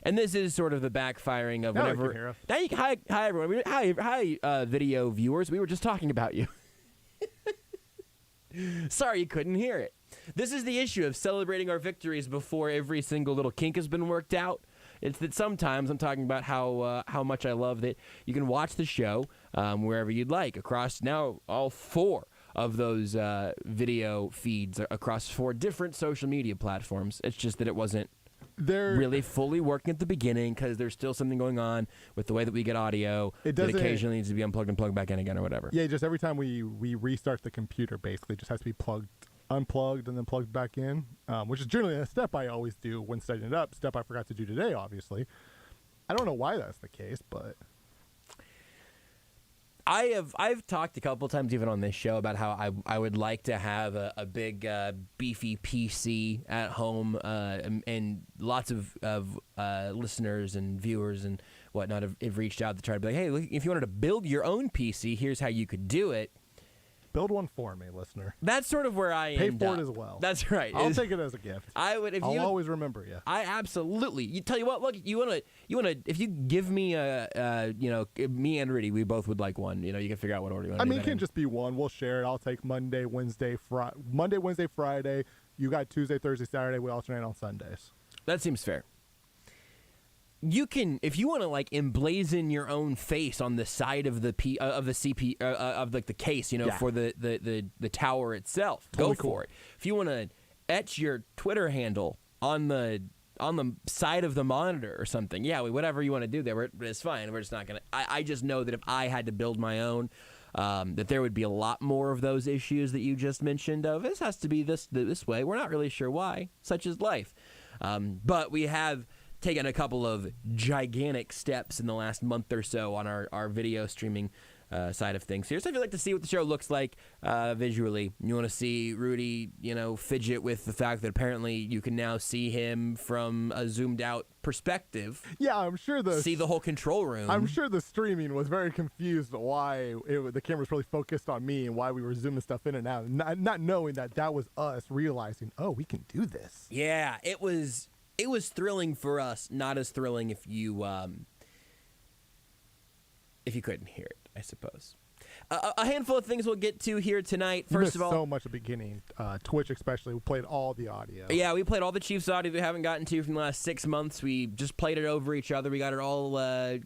And this is sort of the backfiring of Now whatever. you can hear us. Now you can, hi everyone. Hi, video viewers. We were just talking about you. Sorry you couldn't hear it. This is the issue of celebrating our victories before every single little kink has been worked out. It's that sometimes I'm talking about how much I love that you can watch the show wherever you'd like across now all 4 of those video feeds across 4 different social media platforms. It's just that it wasn't really fully working at the beginning because there's still something going on with the way that we get audio. It occasionally needs to be unplugged and plugged back in again or whatever. Yeah, just every time we restart the computer, basically, it just has to be unplugged and then plugged back in, which is generally a step I always do when setting it up. Step I forgot to do today, obviously. I don't know why that's the case, but I've talked a couple times even on this show about how I would like to have a big beefy PC at home, and lots of listeners and viewers and whatnot have reached out to try to be like, hey, look, if you wanted to build your own PC, here's how you could do it. Build one for me, listener. That's sort of where I Pay end for up. it as well. That's right. I'll take it as a gift. I would. I'll always remember you. I absolutely. You tell you what. Look, you wanna. If you give me me and Rudy, we both would like one. You can figure out what order you want. I mean, it can just be one. We'll share it. I'll take Monday, Wednesday, Friday. You got Tuesday, Thursday, Saturday. We alternate on Sundays. That seems fair. You can, if you want to like emblazon your own face on the side of the CP of like the case, for the tower itself, Totally go for it. If you want to etch your Twitter handle on the side of the monitor or something, whatever you want to do there, it's fine. We're just not gonna. I just know that if I had to build my own, that there would be a lot more of those issues that you just mentioned. Of this has to be this way. We're not really sure why. Such is life. But we have taken a couple of gigantic steps in the last month or so on our video streaming side of things here. So if you'd like to see what the show looks like visually, you want to see Rudy, fidget with the fact that apparently you can now see him from a zoomed out perspective. Yeah, I'm sure see the whole control room. I'm sure the streaming was very confused why the camera's really focused on me and why we were zooming stuff in and out, not knowing that was us realizing, oh, we can do this. Yeah, it was thrilling for us, not as thrilling if you couldn't hear it, I suppose. A handful of things we'll get to here tonight. First of all, so much at the beginning. Twitch especially, we played all the audio. Yeah, we played all the Chiefs audio we haven't gotten to from the last 6 months. We just played it over each other. We got it all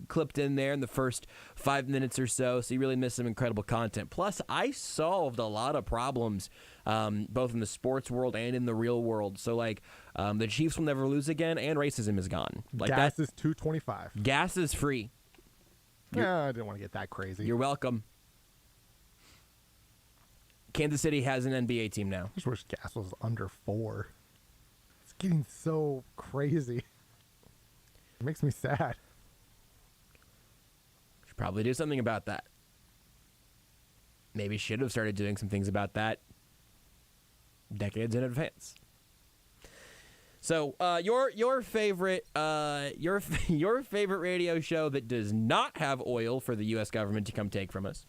clipped in there in the first 5 minutes or so, so you really missed some incredible content. Plus, I solved a lot of problems, both in the sports world and in the real world. So, the Chiefs will never lose again, and racism is gone. Gas is $2.25. Gas is free. Yeah, I didn't want to get that crazy. You're welcome. Kansas City has an NBA team now. I just wish gas was under $4. It's getting so crazy. It makes me sad. Should probably do something about that. Maybe should have started doing some things about that decades in advance. So, your favorite your favorite radio show that does not have oil for the U.S. government to come take from us.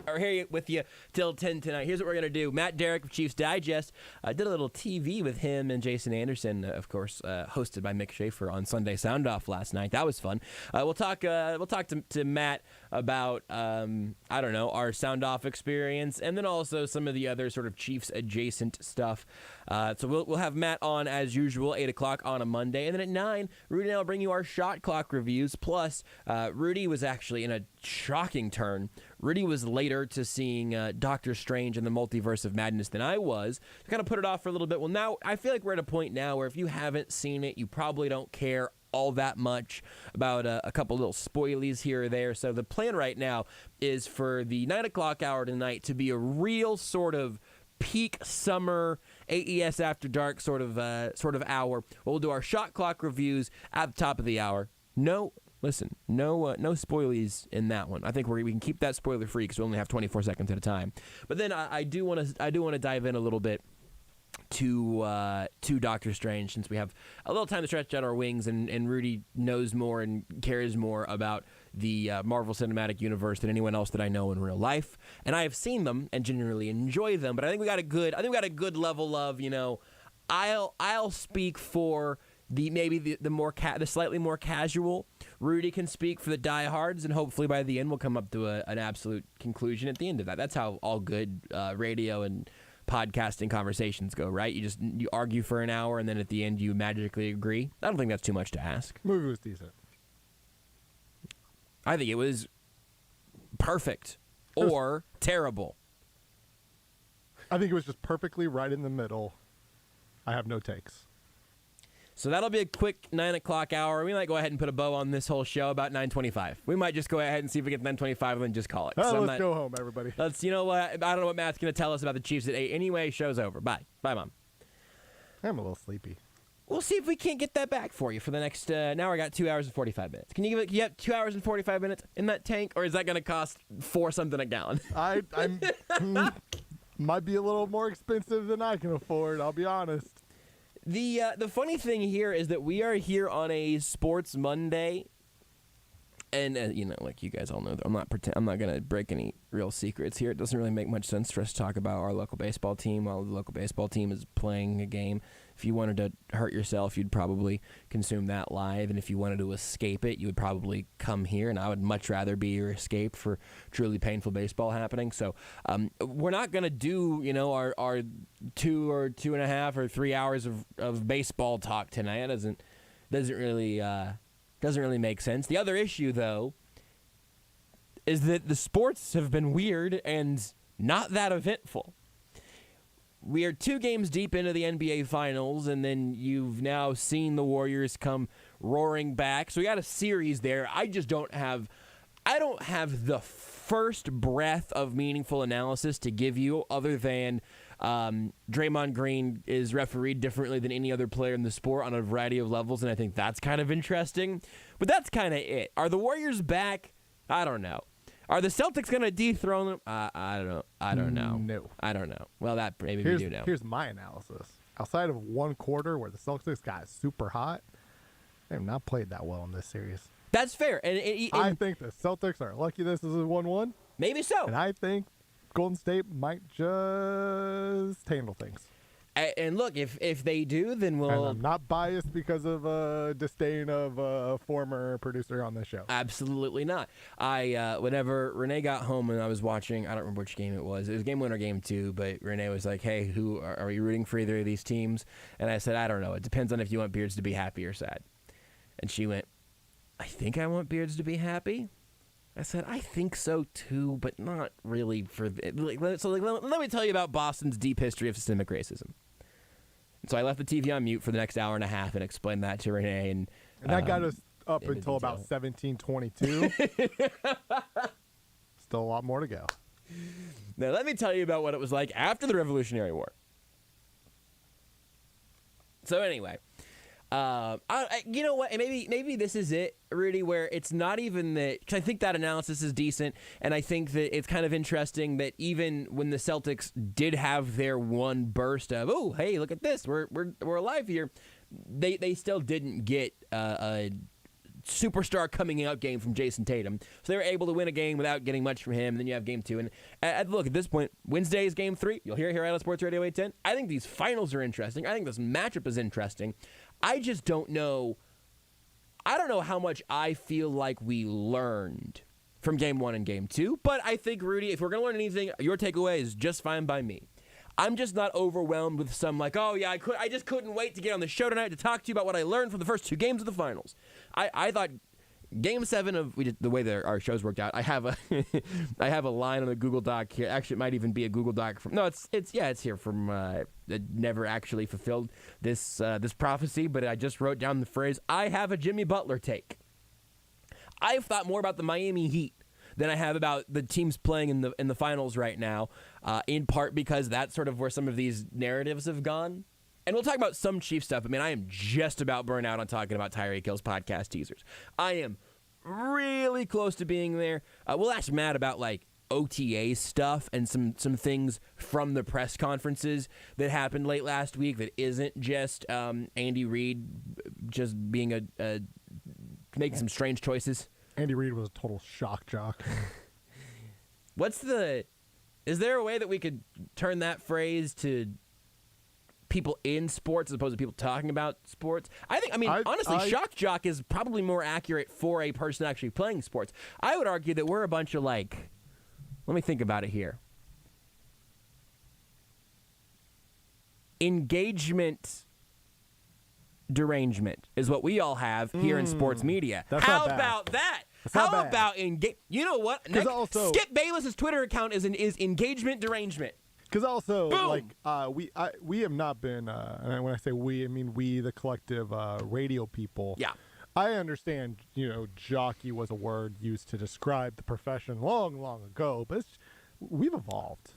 We're here with you till 10 tonight. Here's what we're going to do. Matt Derrick of Chiefs Digest did a little TV with him and Jason Anderson, of course, hosted by Mick Schaefer on Sunday Sound Off last night. That was fun. We'll talk to Matt about, our Sound Off experience, and then also some of the other sort of Chiefs adjacent stuff. So we'll have Matt on as usual, 8 o'clock on a Monday. And then at 9, Rudy and I will bring you our shot clock reviews. Plus, Rudy was actually in a shocking turn. Rudy was later to seeing Doctor Strange and the Multiverse of Madness than I was. To kind of put it off for a little bit. Well, now I feel like we're at a point now where if you haven't seen it, you probably don't care all that much about a couple little spoilies here or there. So the plan right now is for the 9 o'clock hour tonight to be a real sort of peak summer AES After Dark sort of hour. We'll do our shot clock reviews at the top of the hour. No spoilies in that one. I think we can keep that spoiler free because we only have 24 seconds at a time. But then I do want to dive in a little bit to Doctor Strange, since we have a little time to stretch out our wings, and Rudy knows more and cares more about the Marvel Cinematic Universe than anyone else that I know in real life. And I have seen them and genuinely enjoy them, but I think we got a good level of, I'll speak for the slightly more casual. Rudy can speak for the diehards, and hopefully by the end we'll come up to an absolute conclusion at the end of that. That's how all good radio and podcasting conversations go, right? You argue for an hour, and then at the end you magically agree. I don't think that's too much to ask. Movie was decent. I think it was perfect or terrible. I think it was just perfectly right in the middle. I have no takes. So that'll be a quick 9 o'clock hour. We might go ahead and put a bow on this whole show about 9:25. We might just go ahead and see if we get 9:25 and then just call it. Let's go home, everybody. You know what? I don't know what Matt's going to tell us about the Chiefs at 8. Anyway, show's over. Bye. Bye, Mom. I'm a little sleepy. We'll see if we can't get that back for you for the next. Now we got 2 hours and 45 minutes. Can you have 2 hours and 45 minutes in that tank, or is that going to cost $4 something a gallon? I'm might be a little more expensive than I can afford. I'm be honest. The funny thing here is that we are here on a Sports Monday, and like you guys all know, I'm not gonna break any real secrets here. It doesn't really make much sense for us to talk about our local baseball team while the local baseball team is playing a game. If you wanted to hurt yourself, you'd probably consume that live, and if you wanted to escape it, you would probably come here, and I would much rather be your escape for truly painful baseball happening. So we're not going to do, our 2 or 2.5 or 3 hours of baseball talk tonight. It doesn't really make sense. The other issue, though, is that the sports have been weird and not that eventful. We are 2 games deep into the NBA Finals, and then you've now seen the Warriors come roaring back. So we got a series there. I don't have the first breath of meaningful analysis to give you other than Draymond Green is refereed differently than any other player in the sport on a variety of levels, and I think that's kind of interesting. But that's kind of it. Are the Warriors back? I don't know. Are the Celtics going to dethrone them? I don't know. No. I don't know. Well, that maybe we do know. Here's my analysis. Outside of one quarter where the Celtics got super hot, they have not played that well in this series. That's fair. And I think the Celtics are lucky this is a 1-1. Maybe so. And I think Golden State might just handle things. And look, if they do, then we'll... And I'm not biased because of disdain of a former producer on this show. Absolutely not. Whenever Renee got home and I was watching, I don't remember which game it was game 1 or game 2, but Renee was like, hey, who are you rooting for either of these teams? And I said, I don't know. It depends on if you want Beards to be happy or sad. And she went, I think I want Beards to be happy. I said, I think so too, but not really for... let me tell you about Boston's deep history of systemic racism. So I left the TV on mute for the next hour and a half and explained that to Renee. And that got us up until about 17:22. Still a lot more to go. Now, let me tell you about what it was like after the Revolutionary War. So anyway, you know what? Maybe this is it, Rudy, where it's not even that, because I think that analysis is decent, and I think that it's kind of interesting that even when the Celtics did have their one burst of, oh, hey, look at this, we're alive here, they still didn't get a superstar coming out game from Jason Tatum. So they were able to win a game without getting much from him. And then you have game 2. And look, at this point, Wednesday is game 3. You'll hear it here on Sports Radio 810. I think these finals are interesting. I think this matchup is interesting. I just don't know. I don't know how much I feel like we learned from game 1 and game 2. But I think, Rudy, if we're going to learn anything, your takeaway is just fine by me. I'm just not overwhelmed with some like, oh, yeah, I just couldn't wait to get on the show tonight to talk to you about what I learned from the first 2 games of the finals. I thought game 7 of the way that our shows worked out, I have a line on the Google Doc here. Actually, it might even be a Google Doc from it's here from that never actually fulfilled this prophecy, but I just wrote down the phrase, I have a Jimmy Butler take. I've thought more about the Miami Heat than I have about the teams playing in the finals right now, in part because that's sort of where some of these narratives have gone. And we'll talk about some Chiefs stuff. I mean, I am just about burnt out on talking about Tyreek Hill's podcast teasers. I am really close to being there. We'll ask Matt about like OTA stuff and some things from the press conferences that happened late last week that isn't just Andy Reid just being making some strange choices. Andy Reid was a total shock jock. Is there a way that we could turn that phrase to people in sports as opposed to people talking about sports. Honestly, I shock jock is probably more accurate for a person actually playing sports. I would argue that we're a bunch of let me think about it here. Engagement derangement is what we all have here in sports media. How about that? How about You know what? Skip Bayless's Twitter account is engagement derangement. Because also, Boom! we have not been, and when I say we, I mean we, the collective radio people. Yeah. I understand, jockey was a word used to describe the profession long, long ago, but we've evolved.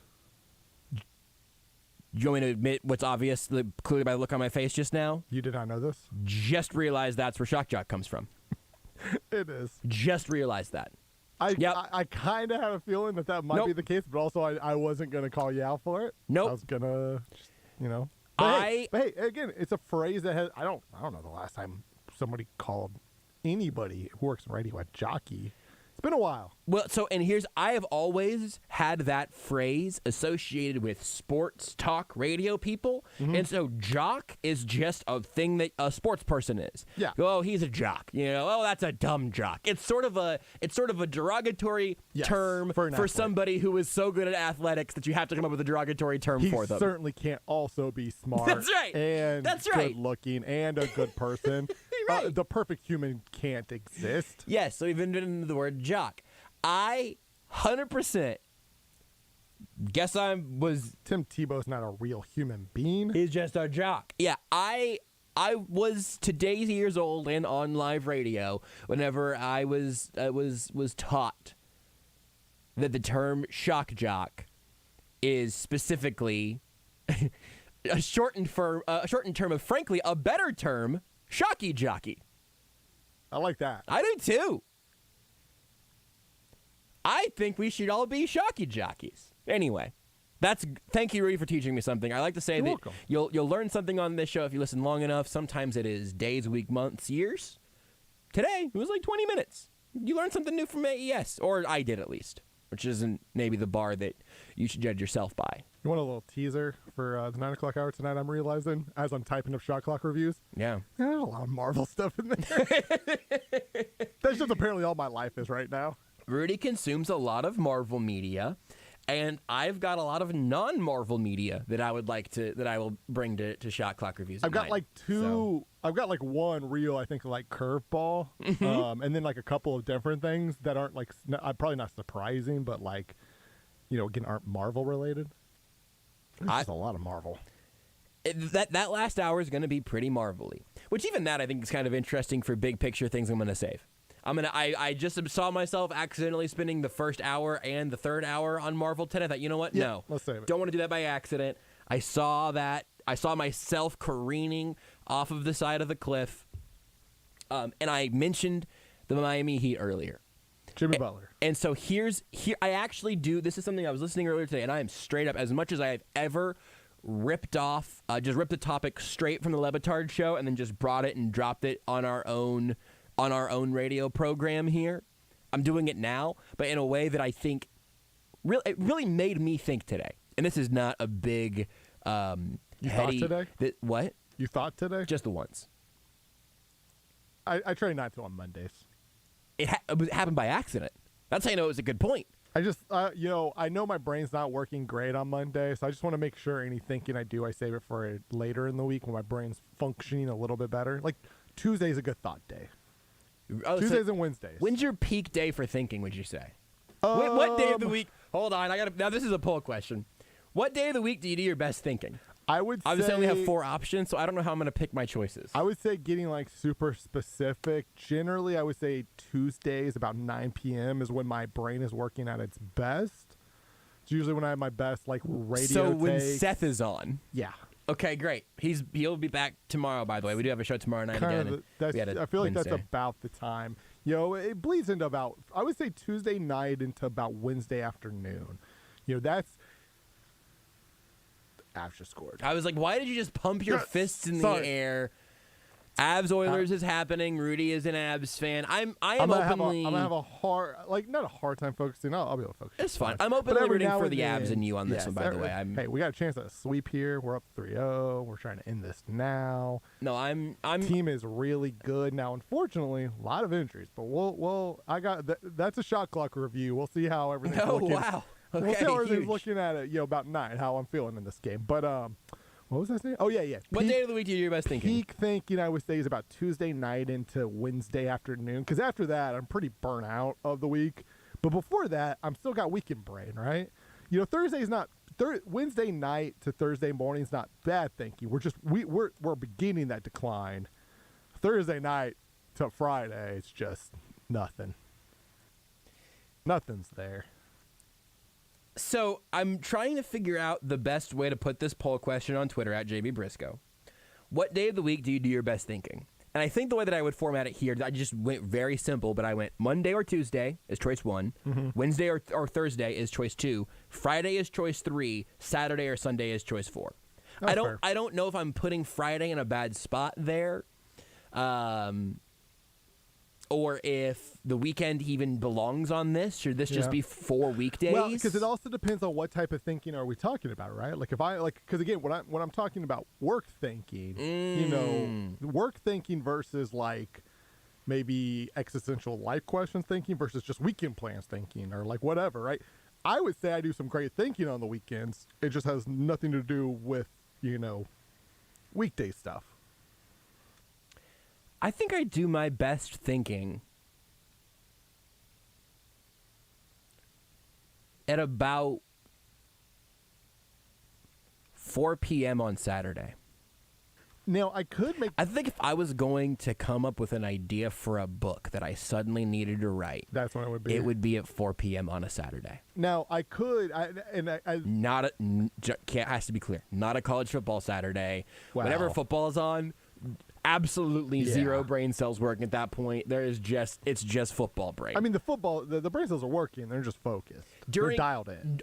You want me to admit what's obvious, clearly by the look on my face just now? You did not know this? Just realized that's where shock jock comes from. It is. Just realized that. I kind of have a feeling that might be the case, but also I wasn't going to call you out for it. Nope. I was going to, But hey, again, it's a phrase that has, I don't know the last time somebody called anybody who works in radio a jockey. It's been a while. Well, I have always had that phrase associated with sports talk radio people. Mm-hmm. And so jock is just a thing that a sports person is. Yeah. Oh, he's a jock. Oh, that's a dumb jock. It's sort of a derogatory term for somebody who is so good at athletics that you have to come up with a derogatory term for them. He certainly can't also be smart. That's right. And good looking and a good person. Right. The perfect human can't exist. Yes, so we've invented the word jock. I 100% guess Tim Tebow's not a real human being. He's just a jock. Yeah, I was today's years old and on live radio whenever I was taught that the term shock jock is specifically a shortened term of, frankly, a better term, shocky jockey. I like that. I do too. I think we should all be shocky jockeys. Anyway, thank you, Rudy, for teaching me something. I like to say You're that welcome. You'll learn something on this show if you listen long enough. Sometimes it is days, weeks, months, years. Today, it was like 20 minutes. You learned something new from AES, or I did at least, which isn't maybe the bar that you should judge yourself by. You want a little teaser for the 9 o'clock hour tonight, I'm realizing, as I'm typing up shot clock reviews? Yeah. There's a lot of Marvel stuff in there. That's just apparently all my life is right now. Rudy consumes a lot of Marvel media, and I've got a lot of non-Marvel media that I will bring to Shot Clock Reviews. I've got like two. I've got like one real, I think, like curveball, and then like a couple of different things that aren't like probably not surprising, but like, again, aren't Marvel related. There's a lot of Marvel. That last hour is going to be pretty Marvel-y, which even that I think is kind of interesting for big picture things I'm going to save. I just saw myself accidentally spending the first hour and the third hour on Marvel today. I thought, you know what? No. Let's save it. Don't want to do that by accident. I saw myself careening off of the side of the cliff. And I mentioned the Miami Heat earlier. Jimmy Butler. And so here I actually do. This is something I was listening earlier today, and I am straight up, as much as I have ever ripped the topic straight from the Levitard show and then just brought it and dropped it on our own radio program here. I'm doing it now, but in a way that I think it really made me think today. And this is not a big You thought today? What? You thought today? Just the once. I try not to on Mondays. It happened by accident. That's how you know it was a good point. I just, I know my brain's not working great on Monday, so I just want to make sure any thinking I do, I save it for later in the week when my brain's functioning a little bit better. Like, Tuesday's a good thought day. Tuesdays and Wednesdays. When's your peak day for thinking, would you say? What day of the week? Hold on, now this is a poll question. What day of the week do you do your best thinking? I would say... Obviously, I only have 4 options, so I don't know how I'm going to pick my choices. I would say getting, like, super specific. Generally, I would say Tuesdays about 9 p.m. is when my brain is working at its best. It's usually when I have my best, like, radio So when takes. Seth is on. Yeah. Okay, great. He'll be back tomorrow, by the way. We do have a show tomorrow night again. I feel like that's about the time. It bleeds into about, I would say Tuesday night into about Wednesday afternoon. that's... Ash just scored. I was like, why did you just pump your fists in the air Abs Oilers is happening. Rudy is an Abs fan. I am openly. I'm gonna have a hard, not a hard time focusing. I'll be able to focus. It's fine. I'm openly rooting for the Abs and you on this one. By the way, hey, we got a chance at a sweep here. We're up 3-0. We're trying to end this now. No, I'm. Team is really good now. Unfortunately, a lot of injuries, but I got that's a shot clock review. We'll see how everything's looking. Oh wow. Okay, we'll see how everything's huge. looking at it. About 9. How I'm feeling in this game, but What was I saying? Oh, yeah. What day of the week do you do your best thinking? Peak thinking, I would say, is about Tuesday night into Wednesday afternoon. Because after that, I'm pretty burnt out of the week. But before that, I'm still got weekend brain, right? Thursday's not Wednesday night to Thursday morning is not bad thinking. We're beginning that decline. Thursday night to Friday, it's just nothing. Nothing's there. So I'm trying to figure out the best way to put this poll question on Twitter at JB Brisco. What day of the week do you do your best thinking? And I think the way that I would format it here, I just went very simple, but I went Monday or Tuesday is choice 1, Wednesday or Thursday is choice 2, Friday is choice 3, Saturday or Sunday is choice 4. That's fair. I don't know if I'm putting Friday in a bad spot there. Or if the weekend even belongs on this. Should this just be 4 weekdays? Well, because it also depends on what type of thinking are we talking about, right? Like because again, when I'm talking about work thinking, work thinking versus like maybe existential life questions thinking versus just weekend plans thinking or like whatever, right? I would say I do some great thinking on the weekends. It just has nothing to do with weekday stuff. I think I do my best thinking at about 4 p.m. on Saturday. Now, I think if I was going to come up with an idea for a book that I suddenly needed to write, that's when it would be. It would be at 4 p.m. on a Saturday. Now, I could, has to be clear, not a college football Saturday. Wow. Whenever football is on, absolutely zero brain cells working at that point. It's just football brain. I mean, the brain cells are working. They're just focused. They're dialed in.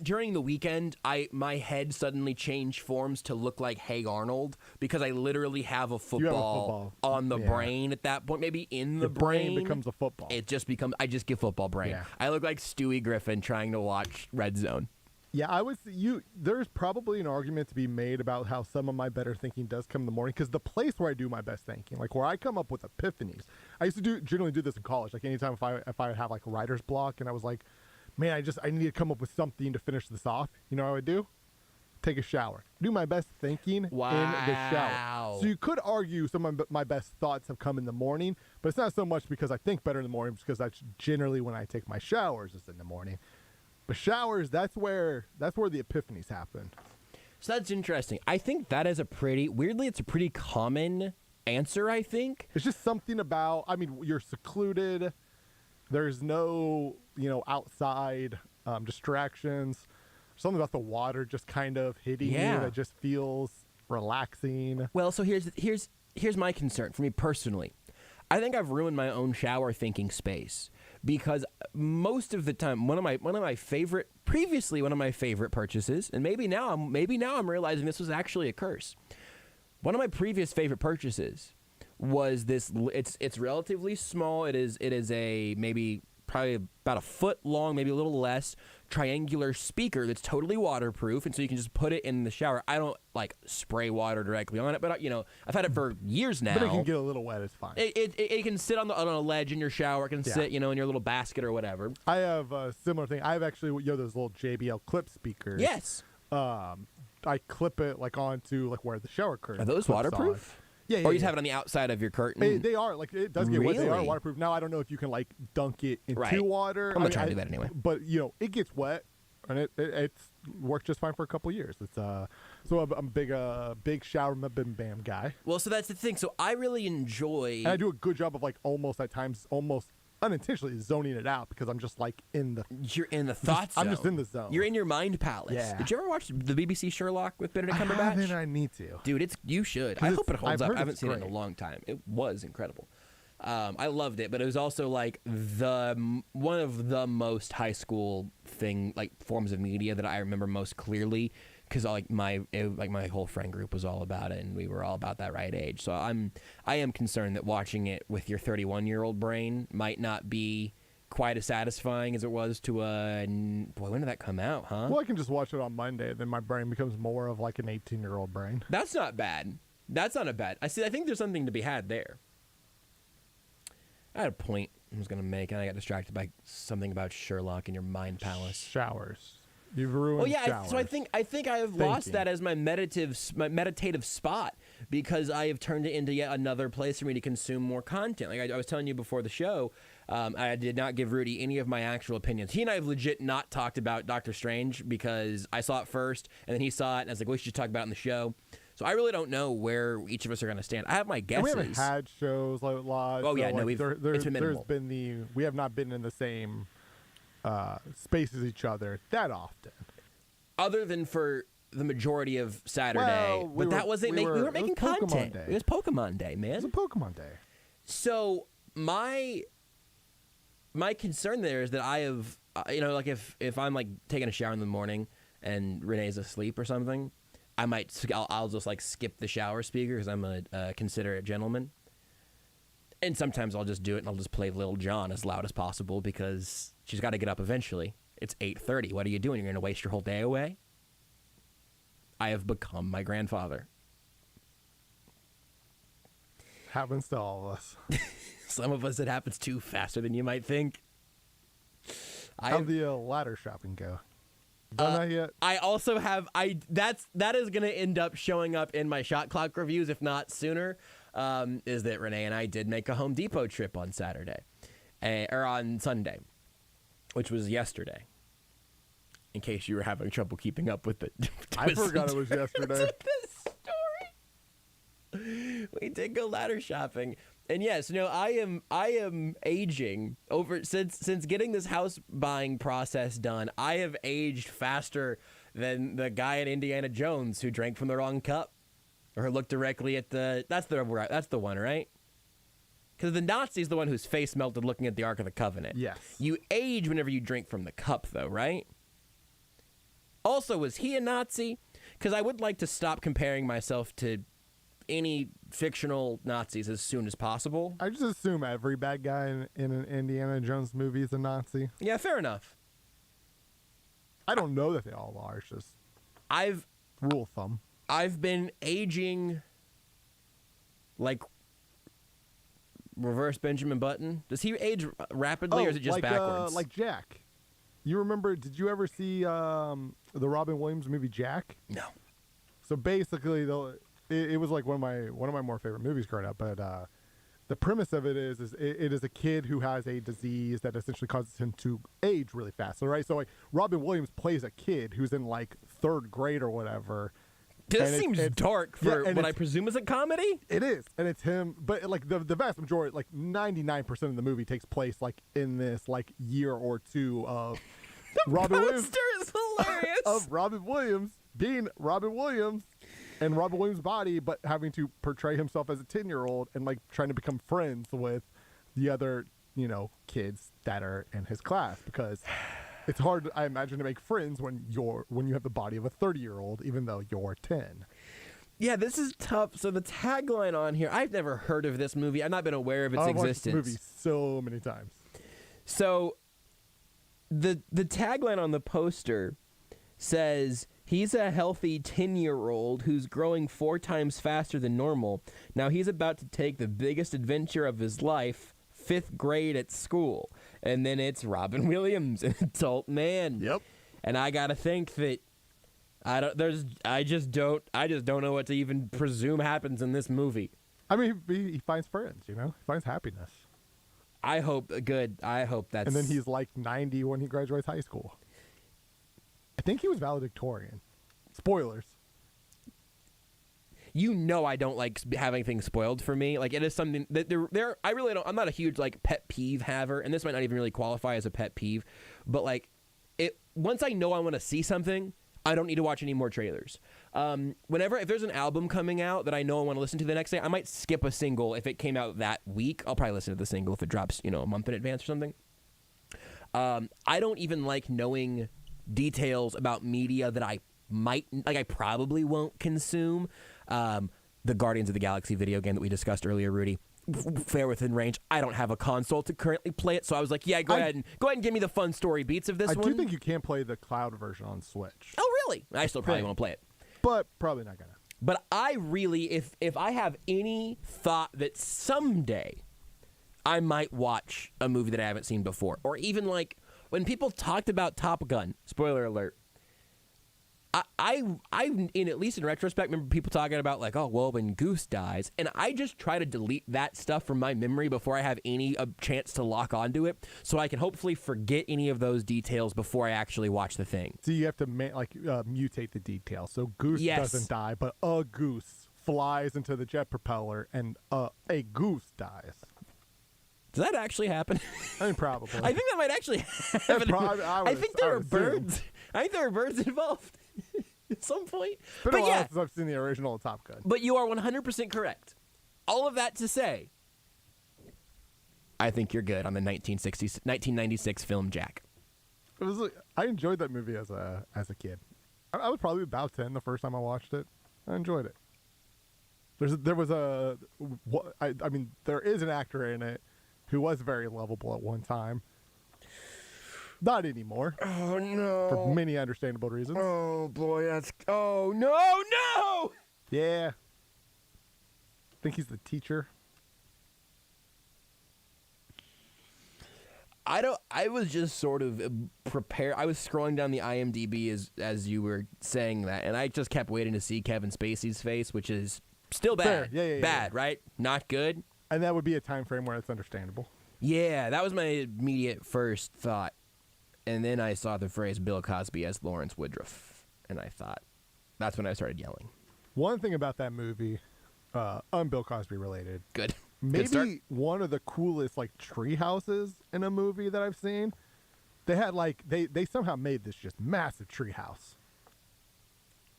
During the weekend, my head suddenly changed forms to look like Hey Arnold because I literally have a football on the brain at that point. Maybe in the brain becomes a football. I just get football brain. Yeah. I look like Stewie Griffin trying to watch Red Zone. Yeah, there's probably an argument to be made about how some of my better thinking does come in the morning because the place where I do my best thinking, like where I come up with epiphanies. I used to generally do this in college. Like anytime if I have like writer's block and I was like, man, I need to come up with something to finish this off. You know what I would do? Take a shower. Do my best thinking in the shower. So you could argue some of my best thoughts have come in the morning, but it's not so much because I think better in the morning, because that's generally when I take my showers is in the morning. But showers, that's where the epiphanies happen. So that's interesting. I think that is it's a pretty common answer, I think. It's just something about, you're secluded. There's no, outside distractions. Something about the water just kind of hitting you that just feels relaxing. Well, so here's my concern for me personally. I think I've ruined my own shower thinking space. Because most of the time, one of my favorite purchases, and maybe now I'm realizing this was actually a curse. One of my previous favorite purchases was this. It's relatively small. It is a maybe probably about a foot long, maybe a little less, triangular speaker that's totally waterproof, and so you can just put it in the shower. I don't like spray water directly on it, but I've had it for years now. But it can get a little wet. It's fine. It can sit on a ledge in your shower. It can sit in your little basket or whatever. I have a similar thing. I have actually those little JBL clip speakers. Yes. I clip it onto where the shower curtain. Are those waterproof? On. Yeah, or you just have it on the outside of your curtain. They are it does get wet. They are waterproof. Now I don't know if you can dunk it into water. I'm not trying to do that anyway. But it gets wet, and it's worked just fine for a couple of years. It's so I'm a big shower bim bam guy. Well, so that's the thing. So I really enjoy. And I do a good job of almost at times unintentionally zoning it out because I'm just in the. You're in the thought zone. I'm just in the zone. You're in your mind palace. Yeah. Did you ever watch the BBC Sherlock with Benedict Cumberbatch? I need to. Dude, you should. I hope it holds up. I haven't seen it in a great. long time. It was incredible. I loved it, but it was also one of the most high school forms of media that I remember most clearly because my whole friend group was all about it, and we were all about that right age. So I am concerned that watching it with your 31-year-old brain might not be quite as satisfying as it was to boy, when did that come out, huh? Well, I can just watch it on Monday, then my brain becomes more of like an 18-year-old brain. That's not bad. That's not a bad. I think there's something to be had there. I had a point I was going to make, and I got distracted by something about Sherlock and your mind palace. Showers. You've ruined showers. So I think I have lost that as my meditative spot, because I have turned it into yet another place for me to consume more content. Like I was telling you before the show, I did not give Rudy any of my actual opinions. He and I have legit not talked about Doctor Strange because I saw it first, and then he saw it, and I was like, we should talk about it on the show. So I really don't know where each of us are going to stand. I have my guesses. And we haven't had shows like live. Oh, yeah, so no, it's been minimal. We have not been in the same space as each other that often. Other than for the majority of Saturday. Well, we weren't making content. Day. It was Pokemon Day, man. It was a Pokemon Day. So my concern there is that I have, like if I'm like taking a shower in the morning and Renee's asleep or something, I'll just like skip the shower speaker because I'm a considerate gentleman. And sometimes I'll just do it and I'll just play Lil Jon as loud as possible because she's got to get up eventually. It's 8:30. What are you doing? You're going to waste your whole day away? I have become my grandfather. Happens to all of us. Some of us it happens to faster than you might think. How'd the ladder shopping go? Done that yet? I also have that is going to end up showing up in my shot clock reviews, if not sooner. Is that Renee and I did make a Home Depot trip on Saturday, or on Sunday, which was yesterday. In case you were having trouble keeping up with it, I forgot it was yesterday. This story. We did go ladder shopping. And yes, I am aging over since getting this house buying process done. I have aged faster than the guy in Indiana Jones who drank from the wrong cup, or looked directly at that's the one, right? Because the Nazi's the one whose face melted looking at the Ark of the Covenant. Yes. You age whenever you drink from the cup, though, right? Also, was he a Nazi? Because I would like to stop comparing myself to any fictional Nazis as soon as possible. I just assume every bad guy in an Indiana Jones movie is a Nazi. Yeah, fair enough. I don't know that they all are. It's just rule of thumb. I've been aging like reverse Benjamin Button. Does he age rapidly, or is it just backwards? Like Jack. You remember? Did you ever see the Robin Williams movie Jack? No. So basically, it was like one of my more favorite movies growing up. But the premise of it is it is a kid who has a disease that essentially causes him to age really fast. So right, so like Robin Williams plays a kid who's in like 3rd grade or whatever. This seems dark for what I presume is a comedy. It is, and it's him. But like the vast majority, like 99% of the movie takes place like in this like year or two of Robin Williams. The poster is hilarious. Of Robin Williams being Robin Williams and Robin Williams' body, but having to portray himself as a 10-year-old and like trying to become friends with the other kids that are in his class, because it's hard, I imagine, to make friends when you have the body of a 30-year-old, even though you're 10. Yeah, this is tough. So the tagline on here, I've never heard of this movie. I've not been aware of its existence. I've watched this movie so many times. So the tagline on the poster says, he's a healthy 10-year-old who's growing 4 times faster than normal. Now he's about to take the biggest adventure of his life, 5th grade at school. And then it's Robin Williams, an adult man. Yep. And I gotta think that I just don't know what to even presume happens in this movie. I mean, he finds friends, he finds happiness. I hope that's. And then he's like 90 when he graduates high school. I think he was valedictorian. Spoilers. I don't like having things spoiled for me. Like, it is something that I really don't. I'm not a huge like pet peeve haver, and this might not even really qualify as a pet peeve. But like, once I know I want to see something, I don't need to watch any more trailers. If there's an album coming out that I know I want to listen to the next day, I might skip a single if it came out that week. I'll probably listen to the single if it drops, a month in advance or something. I don't even like knowing details about media that I I probably won't consume. The Guardians of the Galaxy video game that we discussed earlier, Rudy. Fair within range. I don't have a console to currently play it, so I was like, yeah, go ahead and give me the fun story beats of this one. I do think you can play the cloud version on Switch. Oh, really? I still probably want to play it. But probably not gonna. But I really, if I have any thought that someday I might watch a movie that I haven't seen before, or even like when people talked about Top Gun, spoiler alert, I in at least in retrospect, remember people talking about like, oh, well, when Goose dies, and I just try to delete that stuff from my memory before I have any chance to lock onto it, so I can hopefully forget any of those details before I actually watch the thing. So you have to mutate the details. So Goose doesn't die, but a goose flies into the jet propeller, and a goose dies. Does that actually happen? I mean, probably. I think that might actually happen. I think there are birds. I think there are birds involved at some point. It's been a while since I've seen the original Top Gun. But you are 100% correct. All of that to say, I think you're good on the 1996 film Jack. It was. I enjoyed that movie as a kid. I was probably about 10 the first time I watched it. I enjoyed it. There is an actor in it who was very lovable at one time. Not anymore. Oh, no. For many understandable reasons. Oh, boy, oh, no! Yeah. I think he's the teacher. I was just sort of prepared. I was scrolling down the IMDb as you were saying that, and I just kept waiting to see Kevin Spacey's face, which is still bad. Yeah, bad, right? Not good. And that would be a time frame where it's understandable. Yeah, that was my immediate first thought. And then I saw the phrase Bill Cosby as Lawrence Woodruff, and I thought, that's when I started yelling. One thing about that movie, Bill Cosby related. Good. Maybe one of the coolest like tree houses in a movie that I've seen. They had they somehow made this just massive tree house.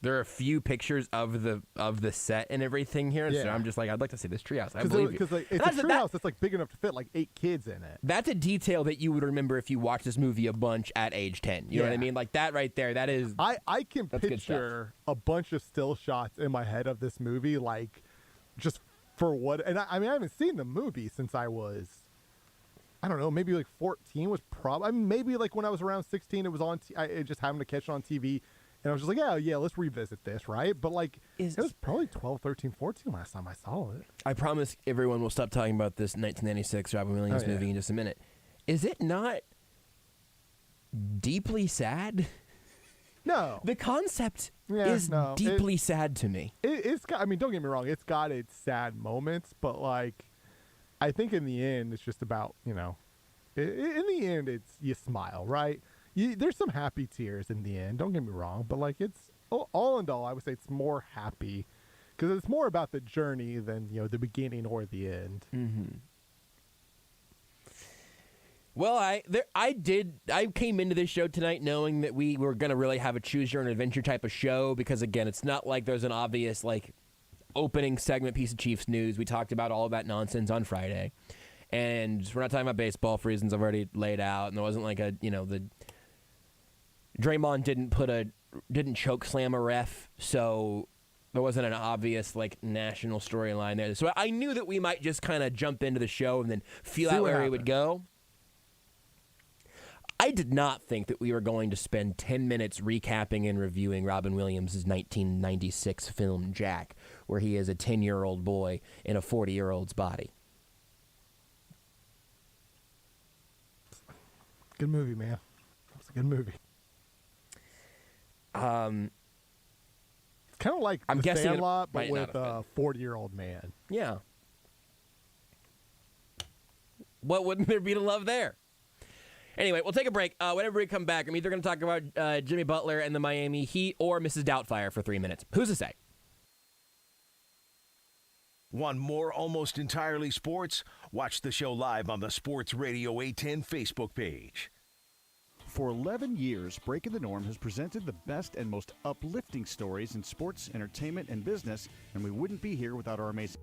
There are a few pictures of the set and everything here, so I'm just like, I'd like to see this treehouse. I believe you. Because it's a treehouse that's like big enough to fit like 8 kids in it. That's a detail that you would remember if you watched this movie a bunch at age 10. You know what I mean? Like that right there. That is. I can picture a bunch of still shots in my head of this movie, like just for what. And I mean, I haven't seen the movie since I was, I don't know, maybe like 14 was probably. I mean, maybe like when I was around 16, it was on. I just happened to catch it on TV. And I was just like, yeah, let's revisit this, right? But like, it was probably 12, 13, 14 last time I saw it. I promise everyone will stop talking about this 1996 Robin Williams movie in just a minute. Is it not deeply sad? No. The concept is deeply sad to me. It's got, I mean, don't get me wrong, it's got its sad moments, but like, I think in the end, it's just about, in the end, it's you smile, right? There's some happy tears in the end, don't get me wrong, but like it's all in all, I would say it's more happy because it's more about the journey than the beginning or the end. Mm-hmm. Well, I came into this show tonight knowing that we were going to really have a choose your own adventure type of show because again, it's not like there's an obvious like opening segment piece of Chiefs news. We talked about all of that nonsense on Friday, and we're not talking about baseball for reasons I've already laid out, and there wasn't like the Draymond didn't choke slam a ref, so there wasn't an obvious like national storyline there. So I knew that we might just kind of jump into the show and then feel out where we would go. I did not think that we were going to spend 10 minutes recapping and reviewing Robin Williams' 1996 film Jack, where he is a 10-year-old boy in a 40-year-old's body. Good movie, man. It was a good movie. It's kind of like I'm The guessing Sandlot, but with a 40-year-old man. Yeah. What wouldn't there be to love there? Anyway, we'll take a break. Whenever we come back, I'm either going to talk about Jimmy Butler and the Miami Heat or Mrs. Doubtfire for 3 minutes. Who's to say? Want more Almost Entirely Sports? Watch the show live on the Sports Radio 810 Facebook page. For 11 years, Breaking the Norm has presented the best and most uplifting stories in sports, entertainment, and business, and we wouldn't be here without our amazing...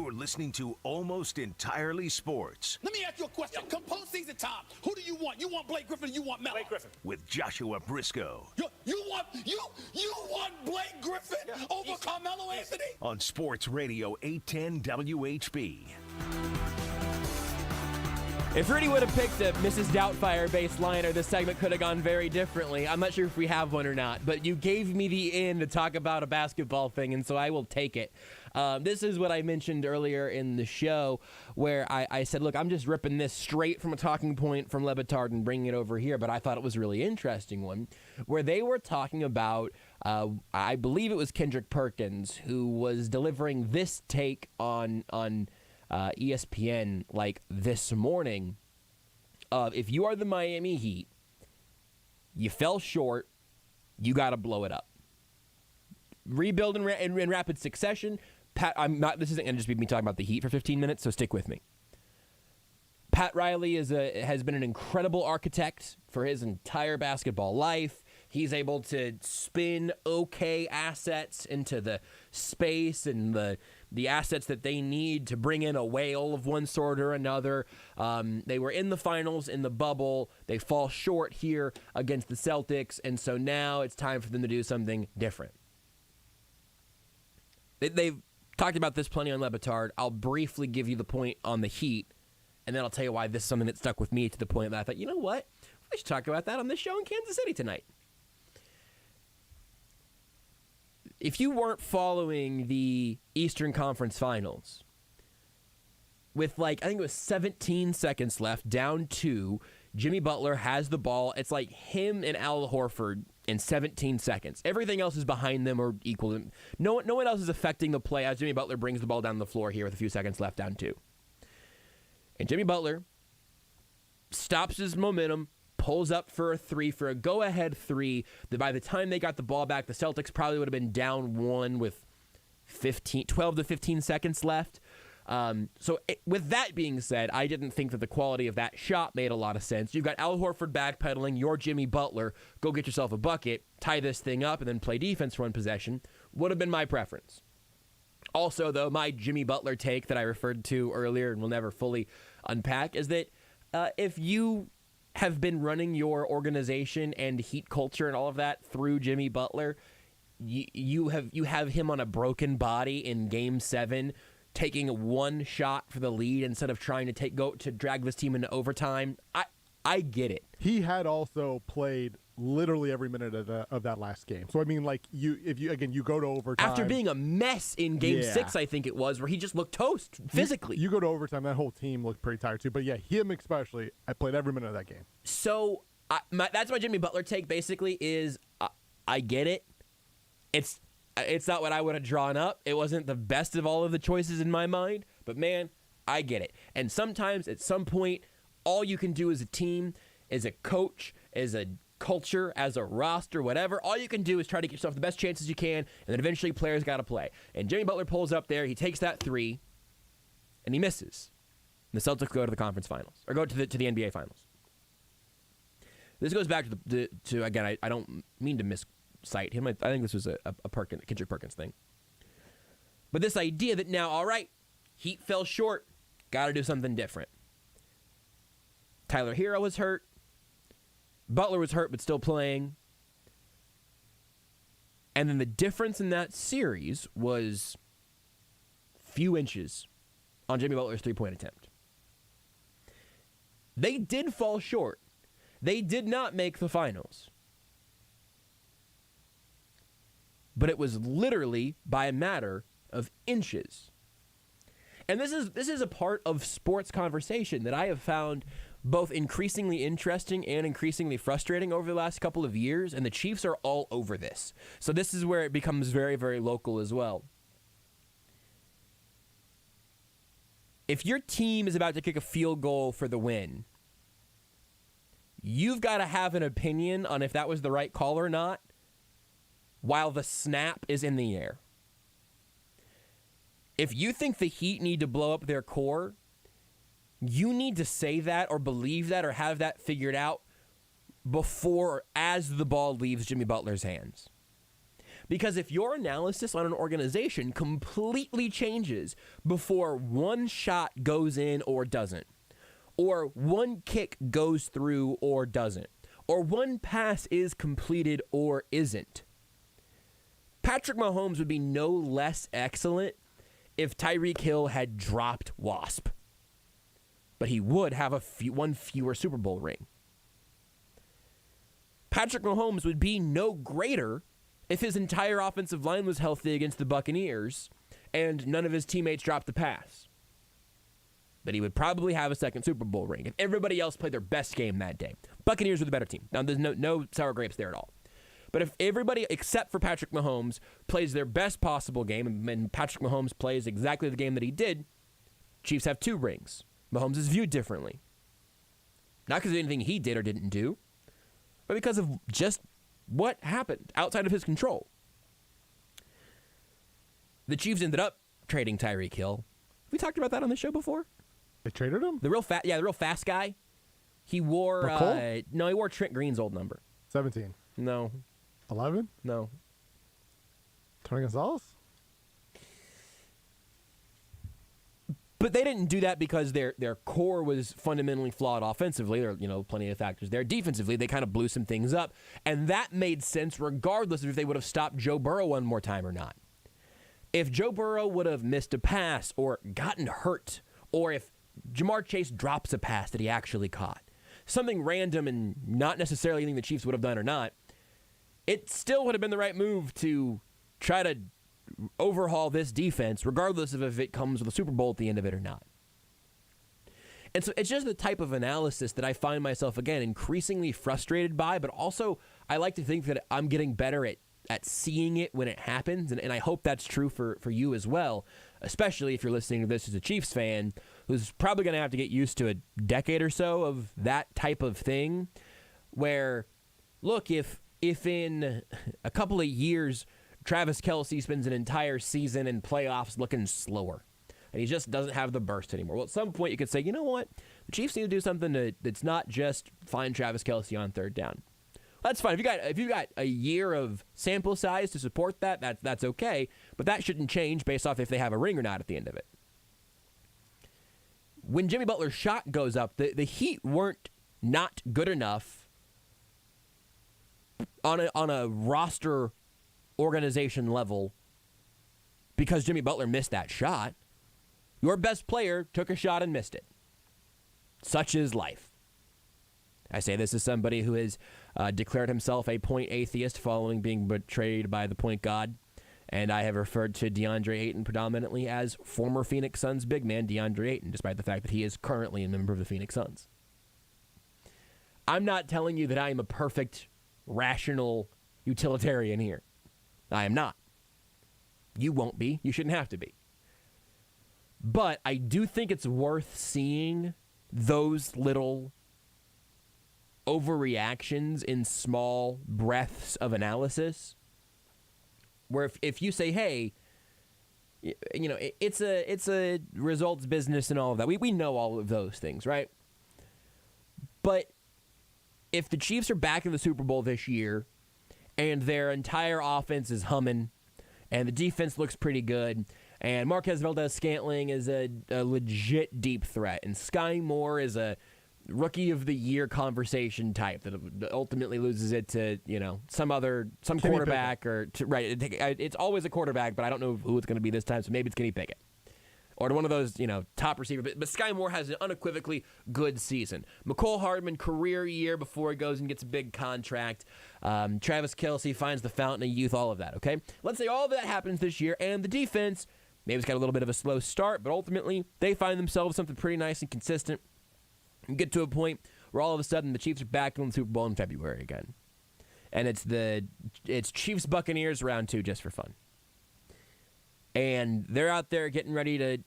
You're listening to Almost Entirely Sports Let me ask you a question. Come postseason time, who do you want? You want Blake Griffin or you want Melo? Blake Griffin. with Joshua Brisco You want Blake Griffin over Carmelo Anthony? on Sports Radio 810 WHB. If Rudy would have picked a Mrs. Doubtfire bass liner, this segment could have gone very differently. I'm not sure if we have one or not, but you gave me the in to talk about a basketball thing, and so I will take it. This is what I mentioned earlier in the show, where I said, look, I'm just ripping this straight from a talking point from Le Batard and bringing it over here, but I thought it was a really interesting one, where they were talking about, I believe it was Kendrick Perkins, who was delivering this take on ESPN like this morning of, if you are the Miami Heat, you fell short, you got to blow it up. Rebuild in rapid succession. This isn't going to just be me talking about the Heat for 15 minutes, so stick with me. Pat Riley has been an incredible architect for his entire basketball life. He's able to spin okay assets into the space and the assets that they need to bring in a whale of one sort or another. They were in the finals in the bubble. They fall short here against the Celtics, and so now it's time for them to do something different. They've talked about this plenty on Le Batard. I'll briefly give you the point on the Heat, and then I'll tell you why this is something that stuck with me to the point that I thought, you know what? We should talk about that on this show in Kansas City tonight. If you weren't following the Eastern Conference Finals, with I think it was 17 seconds left, down 2, Jimmy Butler has the ball. It's like him and Al Horford in 17 seconds. Everything else is behind them or equal. No one else is affecting the play as Jimmy Butler brings the ball down the floor here with a few seconds left, down 2. And Jimmy Butler stops his momentum, pulls up for a 3, for a go-ahead 3, that by the time they got the ball back, the Celtics probably would have been down 1 with 12 to 15 seconds left. With that being said, I didn't think that the quality of that shot made a lot of sense. You've got Al Horford backpedaling, you're Jimmy Butler, go get yourself a bucket, tie this thing up, and then play defense for one possession. Would have been my preference. Also, though, my Jimmy Butler take that I referred to earlier and will never fully unpack is that if you have been running your organization and Heat culture and all of that through Jimmy Butler, you have him on a broken body in Game 7, taking one shot for the lead instead of trying to drag this team into overtime. I get it. He had also played literally every minute of that last game. So I mean, you go to overtime after being a mess in Game 6, I think it was, where he just looked toast physically. You go to overtime, that whole team looked pretty tired too. But yeah, him especially, I played every minute of that game. So that's my Jimmy Butler take. Basically, is I get it. It's not what I would have drawn up. It wasn't the best of all of the choices in my mind, but man, I get it. And sometimes at some point, all you can do as a team, as a coach, as a culture, as a roster, whatever, all you can do is try to get yourself the best chances you can, and then eventually players got to play. And Jimmy Butler pulls up there, he takes that 3, and he misses. And the Celtics go to the conference finals, or go to the NBA finals. This goes back to again, I don't mean to miscite him. I think this was a Kendrick Perkins thing. But this idea that now, all right, Heat fell short, got to do something different. Tyler Hero was hurt. Butler was hurt but still playing. And then the difference in that series was few inches on Jimmy Butler's three-point attempt. They did fall short. They did not make the finals. But it was literally by a matter of inches. And this is a part of sports conversation that I have found both increasingly interesting and increasingly frustrating over the last couple of years, and the Chiefs are all over this. So this is where it becomes very, very local as well. If your team is about to kick a field goal for the win, you've got to have an opinion on if that was the right call or not while the snap is in the air. If you think the Heat need to blow up their core, you need to say that or believe that or have that figured out before or as the ball leaves Jimmy Butler's hands. Because if your analysis on an organization completely changes before one shot goes in or doesn't, or one kick goes through or doesn't, or one pass is completed or isn't, Patrick Mahomes would be no less excellent if Tyreek Hill had dropped Wasp. But he would have one fewer Super Bowl ring. Patrick Mahomes would be no greater if his entire offensive line was healthy against the Buccaneers and none of his teammates dropped the pass. But he would probably have a second Super Bowl ring if everybody else played their best game that day. Buccaneers were the better team. Now, there's no sour grapes there at all. But if everybody except for Patrick Mahomes plays their best possible game, and Patrick Mahomes plays exactly the game that he did, Chiefs have 2 rings. Mahomes is viewed differently. Not because of anything he did or didn't do, but because of just what happened outside of his control. The Chiefs ended up trading Tyreek Hill. Have we talked about that on the show before? They traded him? The real fast guy. He wore he wore Trent Green's old number. 17. No. 11? No. Tony Gonzalez? But they didn't do that because their core was fundamentally flawed offensively. There are, plenty of factors there. Defensively, they kind of blew some things up. And that made sense regardless of if they would have stopped Joe Burrow one more time or not. If Joe Burrow would have missed a pass or gotten hurt, or if Jamar Chase drops a pass that he actually caught, something random and not necessarily anything the Chiefs would have done or not, it still would have been the right move to try to overhaul this defense, regardless of if it comes with a Super Bowl at the end of it or not. And so it's just the type of analysis that I find myself, again, increasingly frustrated by, but also I like to think that I'm getting better at seeing it when it happens, and I hope that's true for you as well, especially if you're listening to this as a Chiefs fan who's probably going to have to get used to a decade or so of that type of thing, where, look, if in a couple of years Travis Kelce spends an entire season in playoffs looking slower, and he just doesn't have the burst anymore. Well, at some point you could say, you know what? The Chiefs need to do something that's not just find Travis Kelce on third down. That's fine. If you got a year of sample size to support that, that's okay. But that shouldn't change based off if they have a ring or not at the end of it. When Jimmy Butler's shot goes up, the Heat weren't not good enough on a roster organization level because Jimmy Butler missed that shot. Your best player took a shot and missed it. Such is life. I say this as somebody who has declared himself a point atheist following being betrayed by the point god, and I have referred to DeAndre Ayton predominantly as former Phoenix Suns big man DeAndre Ayton, despite the fact that he is currently a member of the Phoenix Suns. I'm not telling you that I am a perfect, rational utilitarian here. I am not. You won't be. You shouldn't have to be. But I do think it's worth seeing those little overreactions in small breaths of analysis, where if you say, hey, it's a results business and all of that. We know all of those things, right? But if the Chiefs are back in the Super Bowl this year and their entire offense is humming and the defense looks pretty good and Marquez Valdez-Scantling is a legit deep threat and Sky Moore is a rookie of the year conversation type that ultimately loses it to some quarterback or it's always a quarterback, but I don't know who it's going to be this time, so maybe it's Kenny Pickett or to one of those top receiver. But Sky Moore has an unequivocally good season. McCole Hardman career year before he goes and gets a big contract. Travis Kelce finds the fountain of youth. All of that. Okay, let's say all of that happens this year, and the defense maybe it's got a little bit of a slow start, but ultimately they find themselves something pretty nice and consistent. And get to a point where all of a sudden the Chiefs are back in the Super Bowl in February again. And it's Chiefs Buccaneers round 2 just for fun. And they're out there getting ready to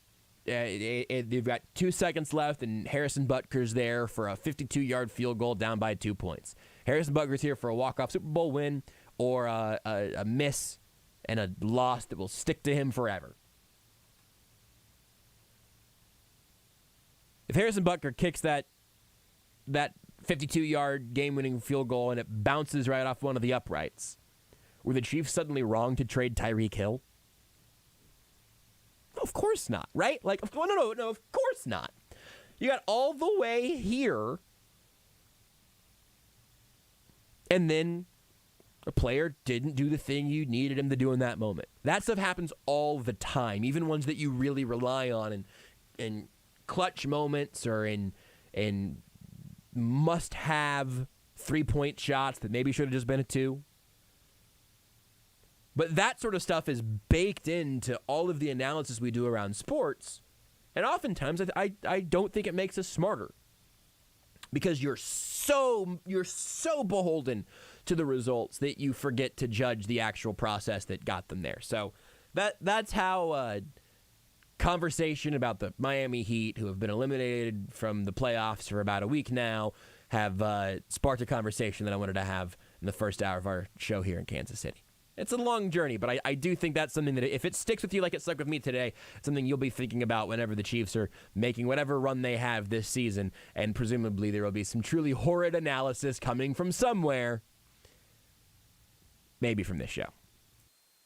they've got 2 seconds left and Harrison Butker's there for a 52-yard field goal down by 2 points. Harrison Butker's here for a walk-off Super Bowl win or a miss and a loss that will stick to him forever. If Harrison Butker kicks that 52-yard game-winning field goal and it bounces right off one of the uprights, Were the Chiefs suddenly wrong to trade Tyreek Hill? No, of course not, right? Like, no, of course not. You got all the way here, and then a player didn't do the thing you needed him to do in that moment. That stuff happens all the time, even ones that you really rely on in clutch moments or in must-have three-point shots that maybe should have just been a 2. But that sort of stuff is baked into all of the analysis we do around sports, and oftentimes I don't think it makes us smarter because you're so beholden to the results that you forget to judge the actual process that got them there. So that's how conversation about the Miami Heat, who have been eliminated from the playoffs for about a week now, have sparked a conversation that I wanted to have in the first hour of our show here in Kansas City. It's a long journey, but I do think that's something that if it sticks with you like it stuck with me today, it's something you'll be thinking about whenever the Chiefs are making whatever run they have this season, and presumably there will be some truly horrid analysis coming from somewhere, maybe from this show.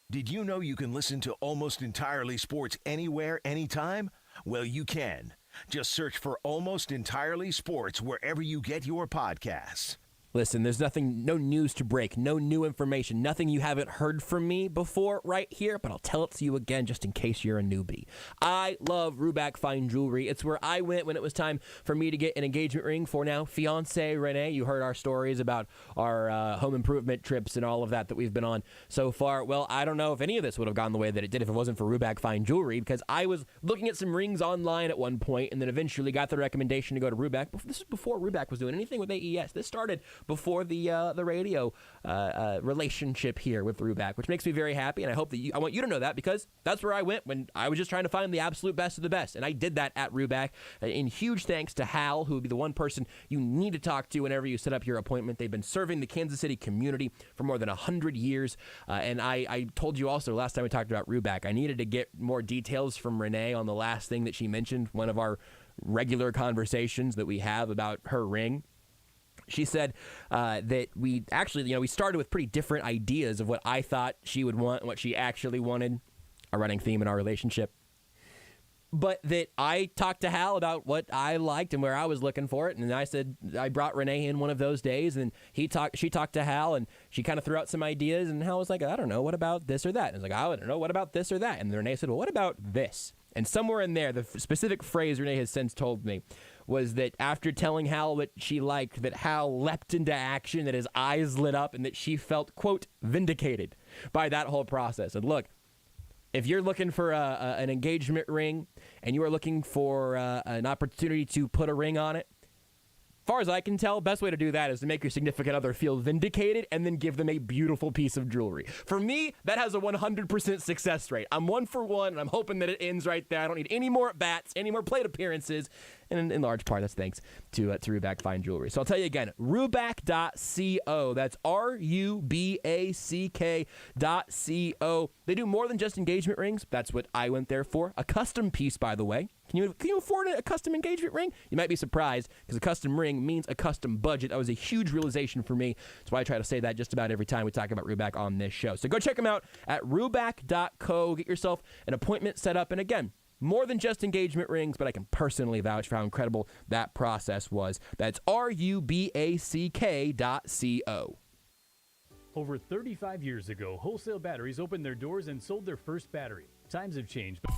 Did you know you can listen to Almost Entirely Sports anywhere, anytime? Well, you can. Just search for Almost Entirely Sports wherever you get your podcasts. Listen, there's no news to break, no new information, nothing you haven't heard from me before right here, but I'll tell it to you again just in case you're a newbie. I love Ruback Fine Jewelry. It's where I went when it was time for me to get an engagement ring for now fiance Renee. You heard our stories about our home improvement trips and all of that we've been on so far. Well, I don't know if any of this would have gone the way that it did if it wasn't for Ruback Fine Jewelry, because I was looking at some rings online at one point and then eventually got the recommendation to go to Ruback. This is before Ruback was doing anything with AES. This started before the radio relationship here with Ruback, which makes me very happy, and I hope that I want you to know that, because that's where I went when I was just trying to find the absolute best of the best, and I did that at Ruback. And huge thanks to Hal, who would be the one person you need to talk to whenever you set up your appointment. They've been serving the Kansas City community for more than 100 years, and I told you also last time we talked about Ruback, I needed to get more details from Renee on the last thing that she mentioned, one of our regular conversations that we have about her ring. She said that we actually, we started with pretty different ideas of what I thought she would want and what she actually wanted, a running theme in our relationship. But that I talked to Hal about what I liked and where I was looking for it. And I said, I brought Renee in one of those days, and she talked to Hal, and she kind of threw out some ideas. And Hal was like, I don't know, what about this or that? And I was like, I don't know, what about this or that? And then Renee said, well, what about this? And somewhere in there, the specific phrase Renee has since told me was that after telling Hal what she liked, that Hal leapt into action, that his eyes lit up, and that she felt, quote, vindicated by that whole process. And look, if you're looking for an engagement ring and you are looking for an opportunity to put a ring on it, as far as I can tell, best way to do that is to make your significant other feel vindicated and then give them a beautiful piece of jewelry. For me, that has a 100% success rate. I'm 1 for 1, and I'm hoping that it ends right there. I don't need any more at-bats, any more plate appearances, and in large part, that's thanks to Ruback Fine Jewelry. So I'll tell you again, ruback.co. That's ruback.co. They do more than just engagement rings. That's what I went there for. A custom piece, by the way. Can you afford a custom engagement ring? You might be surprised, because a custom ring means a custom budget. That was a huge realization for me. That's why I try to say that just about every time we talk about Ruback on this show. So go check them out at ruback.co. Get yourself an appointment set up. And again, more than just engagement rings, but I can personally vouch for how incredible that process was. That's ruback.co. Over 35 years ago, Wholesale Batteries opened their doors and sold their first battery. Times have changed, but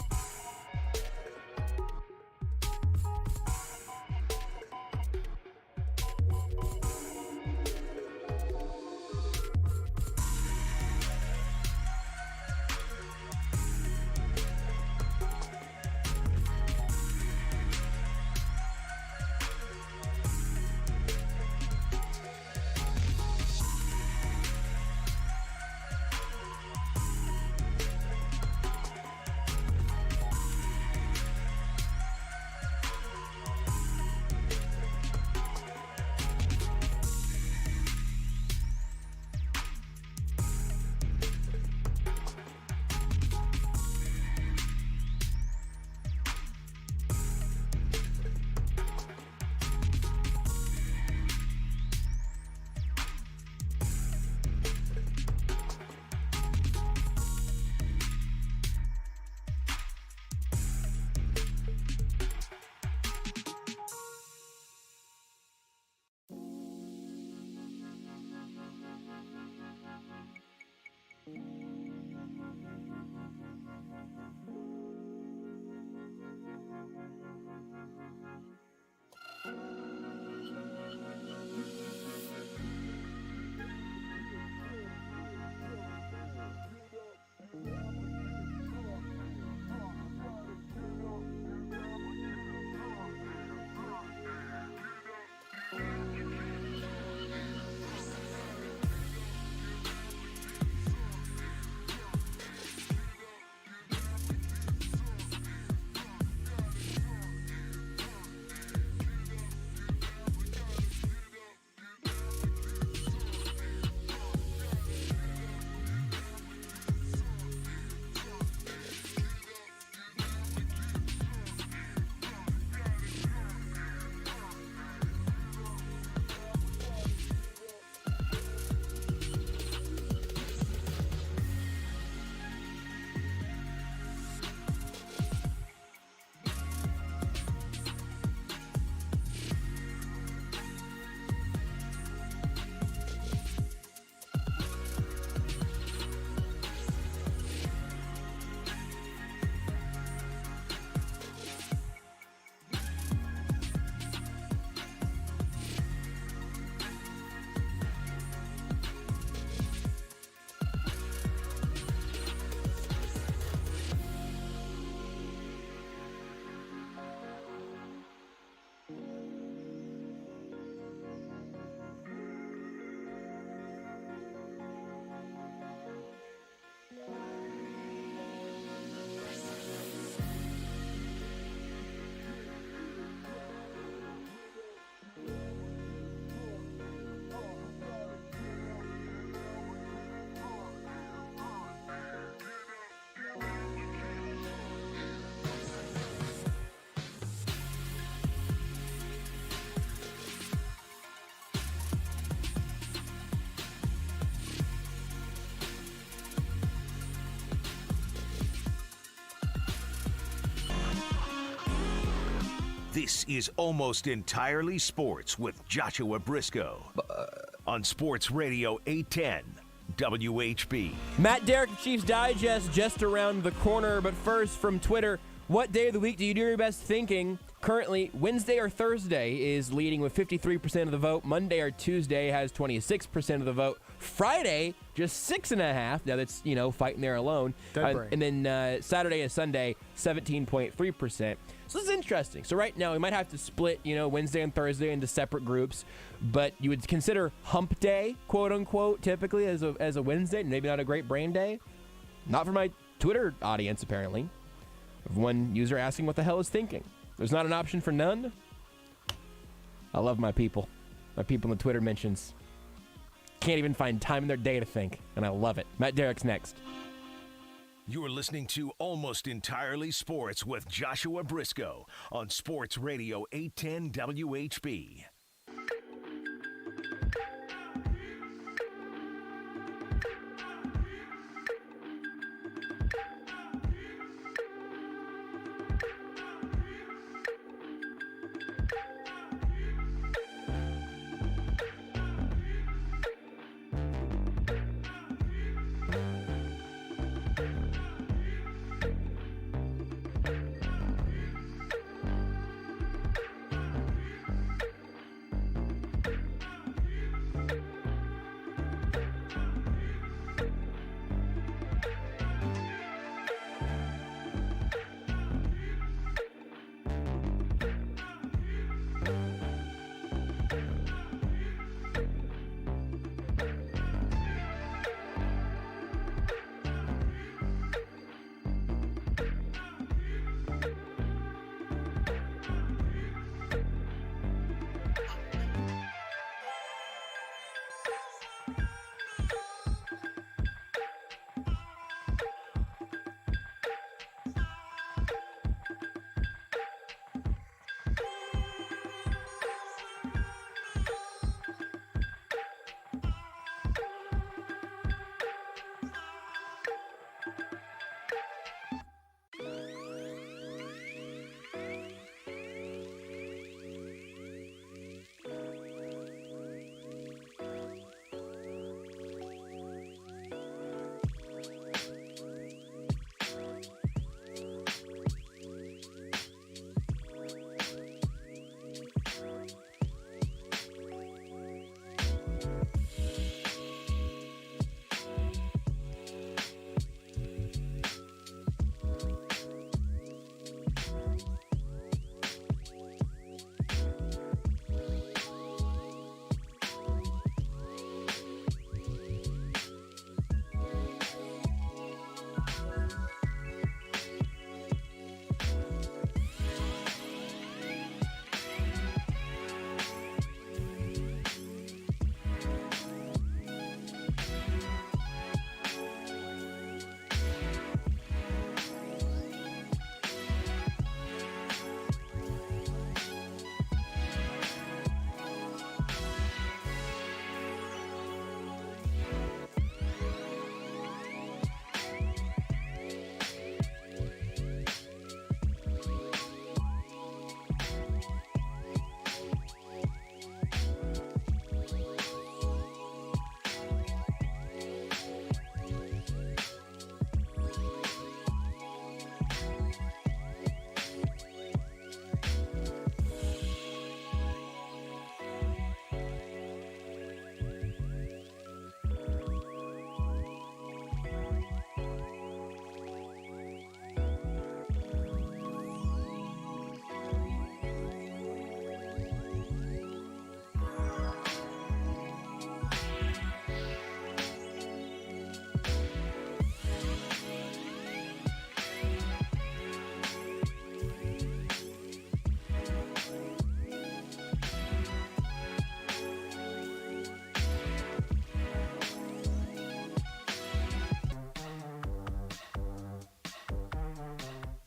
This is Almost Entirely Sports with Joshua Brisco on Sports Radio 810 WHB. Matt Derrick, Chiefs Digest, just around the corner. But first, from Twitter, what day of the week do you do your best thinking? Currently, Wednesday or Thursday is leading with 53% of the vote. Monday or Tuesday has 26% of the vote. Friday, just 6.5%. Now that's, fighting there alone. And then Saturday and Sunday, 17.3%. So this is interesting. So right now, we might have to split, Wednesday and Thursday into separate groups. But you would consider hump day, quote unquote, typically as a Wednesday. Maybe not a great brain day. Not for my Twitter audience, apparently. Of one user asking what the hell is thinking. There's not an option for none. I love my people. My people in the Twitter mentions can't even find time in their day to think, and I love it. Matt Derrick's next. You're listening to Almost Entirely Sports with Joshua Brisco on Sports Radio 810 WHB.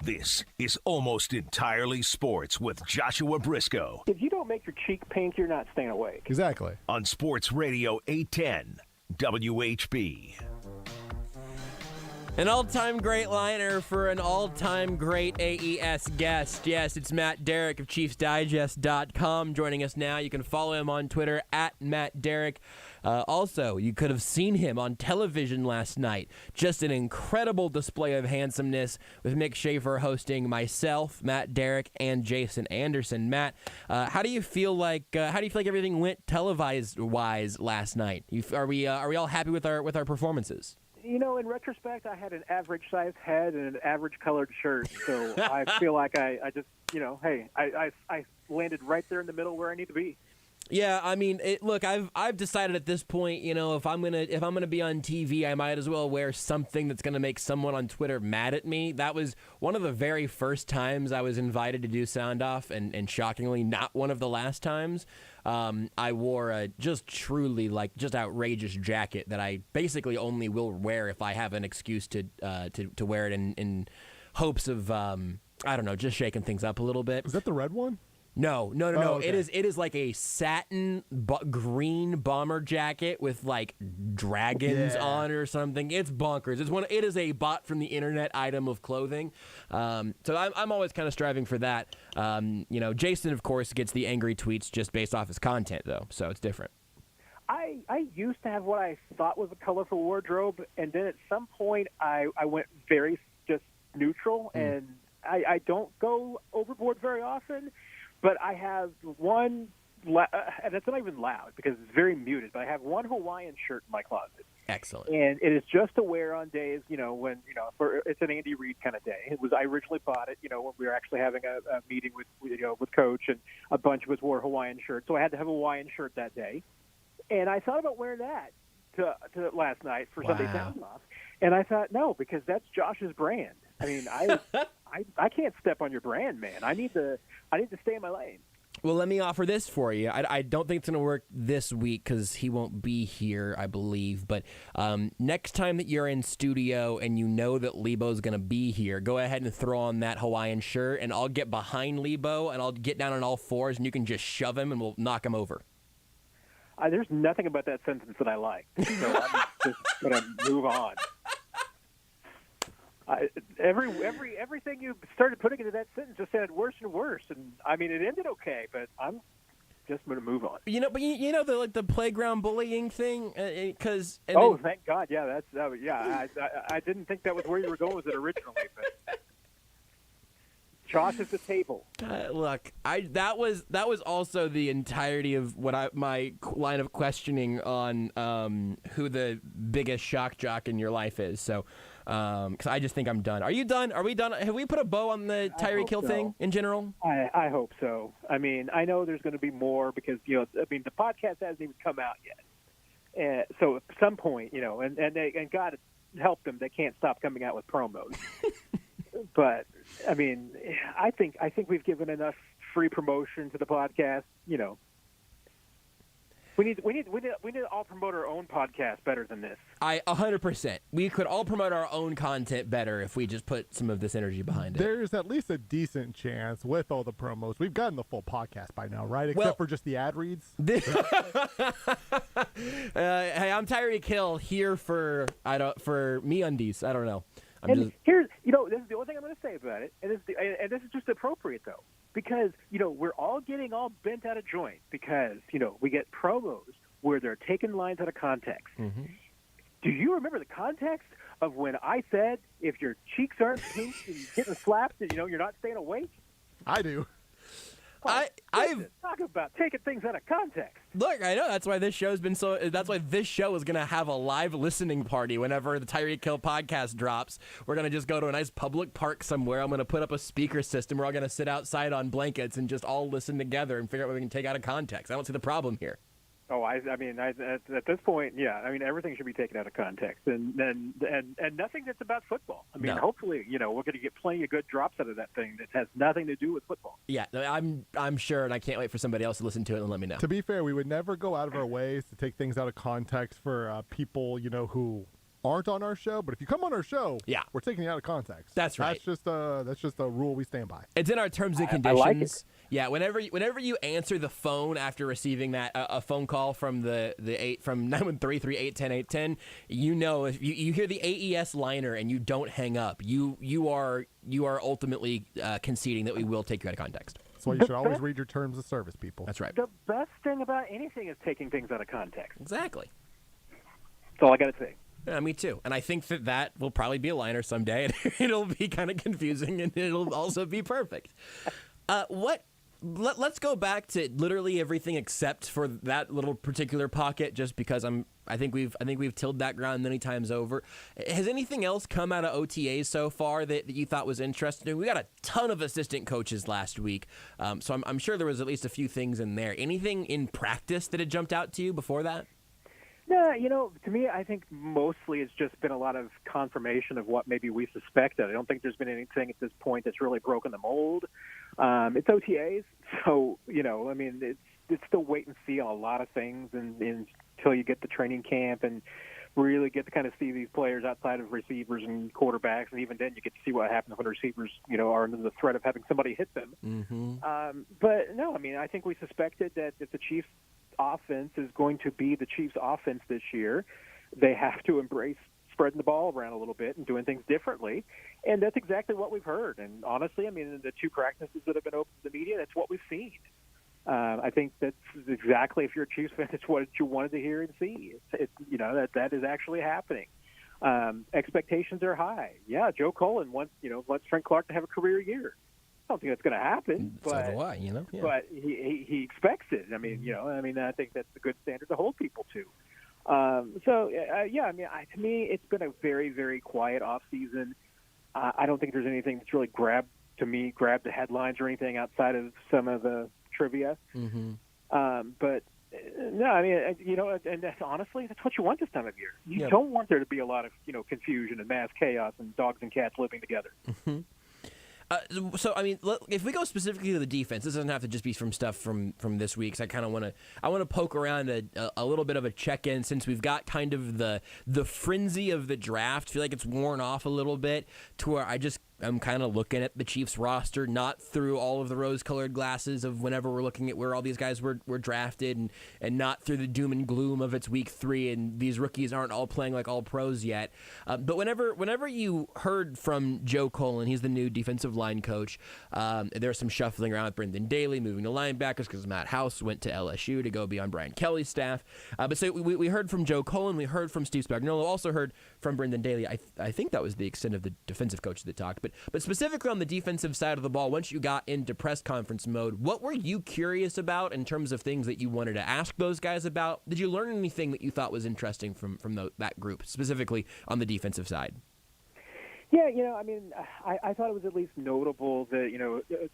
This is Almost Entirely Sports with Joshua Brisco If you don't make your cheek pink, you're not staying awake. Exactly. on Sports Radio 810 WHB. An all-time great liner for an all-time great AES guest. Yes, it's Matt Derrick of ChiefsDigest.com joining us now. You can follow him on Twitter at Matt Derrick. Also, you could have seen him on television last night. Just an incredible display of handsomeness with Mick Schaefer hosting myself, Matt Derrick, and Jason Anderson. Matt, how do you feel like everything went televised-wise last night? Are we all happy with our performances? You know, in retrospect, I had an average-sized head and an average-colored shirt, so I feel like I just, hey, I landed right there in the middle where I need to be. Yeah, I mean, look, I've decided at this point, if I'm gonna be on TV, I might as well wear something that's gonna make someone on Twitter mad at me. That was one of the very first times I was invited to do Sound Off, and shockingly, not one of the last times. I wore a just truly just outrageous jacket that I basically only will wear if I have an excuse to wear it in hopes of I don't know, just shaking things up a little bit. Is that the red one? No. Oh, okay. It is like a satin green bomber jacket with like dragons on it or something. It's bonkers. It is a bought from the internet item of clothing. So I'm always kind of striving for that. Jason of course gets the angry tweets just based off his content though, so it's different. I used to have what I thought was a colorful wardrobe, and then at some point I went very just neutral, and I don't go overboard very often. But I have one, and it's not even loud because it's very muted, but I have one Hawaiian shirt in my closet. Excellent. And it is just to wear on days, when, it's an Andy Reid kind of day. I originally bought it, when we were actually having a meeting with Coach, and a bunch of us wore Hawaiian shirts. So I had to have a Hawaiian shirt that day. And I thought about wearing that to last night for Sunday Sound Off. And I thought, no, because that's Josh's brand. I mean, I can't step on your brand, man. I need to stay in my lane. Well, let me offer this for you. I don't think it's going to work this week because he won't be here, I believe. But next time that you're in studio and you know that Lebo's going to be here, go ahead and throw on that Hawaiian shirt, and I'll get behind Lebo, and I'll get down on all fours, and you can just shove him, and we'll knock him over. There's nothing about that sentence that I like, so I'm just going to move on. Everything you started putting into that sentence just sounded worse and worse, and I mean it ended okay, but I'm just going to move on. The playground bullying thing, because thank God, yeah, I didn't think that was where you were going with it originally, but Josh is the table. Look, that was also the entirety of my line of questioning on who the biggest shock jock in your life is. So. Because I just think I'm done. Are you done? Are we done? Have we put a bow on the Tyreek Hill thing in general? I hope so. I mean, I know there's going to be more because, the podcast hasn't even come out yet. So at some point, and God help them, they can't stop coming out with promos. But, I mean, I think we've given enough free promotion to the podcast, We need to all promote our own podcast better than this. 100%. We could all promote our own content better if we just put some of this energy behind it. There's at least a decent chance with all the promos. We've gotten the full podcast by now, right? Except for just the ad reads. Hey, I'm Tyreek Hill here for MeUndies. I don't know. Here's this is the only thing I'm going to say about it, and this is just appropriate though. Because, we're all getting all bent out of joint because, we get promos where they're taking lines out of context. Mm-hmm. Do you remember the context of when I said if your cheeks aren't pink and getting slapped, you're not staying awake? I do. I've talk about taking things out of context. Look, I know that's why this show's been so. That's why this show is gonna have a live listening party whenever the Tyreek Hill podcast drops. We're gonna just go to a nice public park somewhere. I'm gonna put up a speaker system. We're all gonna sit outside on blankets and just all listen together and figure out what we can take out of context. I don't see the problem here. Oh, I mean, at this point, yeah. I mean, everything should be taken out of context, and nothing that's about football. I mean, hopefully, we're going to get plenty of good drops out of that thing that has nothing to do with football. Yeah, I'm sure, and I can't wait for somebody else to listen to it and let me know. To be fair, we would never go out of our ways to take things out of context for people, who aren't on our show. But if you come on our show, we're taking it out of context. That's right. That's just a rule we stand by. It's in our terms and conditions. I like it. Yeah, whenever you answer the phone after receiving that a phone call from the 913-381-810, you know if you hear the AES liner and you don't hang up, you are ultimately conceding that we will take you out of context. That's why you should always read your terms of service, people. That's right. The best thing about anything is taking things out of context. Exactly. That's all I got to say. Yeah, me too. And I think that will probably be a liner someday, and it'll be kind of confusing, and it'll also be perfect. Let's go back to literally everything except for that little particular pocket, just because I think we've tilled that ground many times over. Has anything else come out of OTAs so far that you thought was interesting? We got a ton of assistant coaches last week, so I'm sure there was at least a few things in there. Anything in practice that had jumped out to you before that? No, to me, I think mostly it's just been a lot of confirmation of what maybe we suspected. I don't think there's been anything at this point that's really broken the mold. It's OTAs, so, I mean, it's still wait and see on a lot of things until you get the training camp and really get to kind of see these players outside of receivers and quarterbacks, and even then you get to see what happens when receivers, are under the threat of having somebody hit them. Mm-hmm. But, no, I mean, I think we suspected that if the Chiefs offense is going to be the Chiefs offense this year, they have to embrace spreading the ball around a little bit and doing things differently. And that's exactly what we've heard. And honestly, I mean, in the two practices that have been open to the media, that's what we've seen. I think that's exactly, if you're a Chiefs fan, it's what you wanted to hear and see. It's that is actually happening. Expectations are high. Yeah, Joe Cullen wants Frank Clark to have a career year. I don't think that's going to happen, but so do I, Yeah. But he expects it. I mean, I think that's a good standard to hold people to. I mean, to me, it's been a very, very quiet off season. I don't think there's anything that's really grabbed the headlines or anything outside of some of the trivia. Mm-hmm. But no, I mean, and that's, honestly, that's what you want this time of year. You don't want there to be a lot of confusion and mass chaos and dogs and cats living together. Mm-hmm. So, I mean, if we go specifically to the defense, this doesn't have to just be from stuff from this week. So I kind of want to poke around a little bit of a check-in, since we've got kind of the frenzy of the draft. I feel like it's worn off a little bit to where I'm kind of looking at the Chiefs roster, not through all of the rose-colored glasses of whenever we're looking at where all these guys were drafted, and not through the doom and gloom of it's week 3 and these rookies aren't all playing like all pros yet. But whenever you heard from Joe Cullen, he's the new defensive line coach, there's some shuffling around with Brendan Daly moving to linebackers because Matt House went to LSU to go be on Brian Kelly's staff. But so we heard from Joe Cullen, we heard from Steve Spagnuolo, also heard from Brendan Daly. I think that was the extent of the defensive coach that talked. But specifically on the defensive side of the ball, once you got into press conference mode, what were you curious about in terms of things that you wanted to ask those guys about? Did you learn anything that you thought was interesting from that group, specifically on the defensive side? Yeah, I mean, I thought it was at least notable that,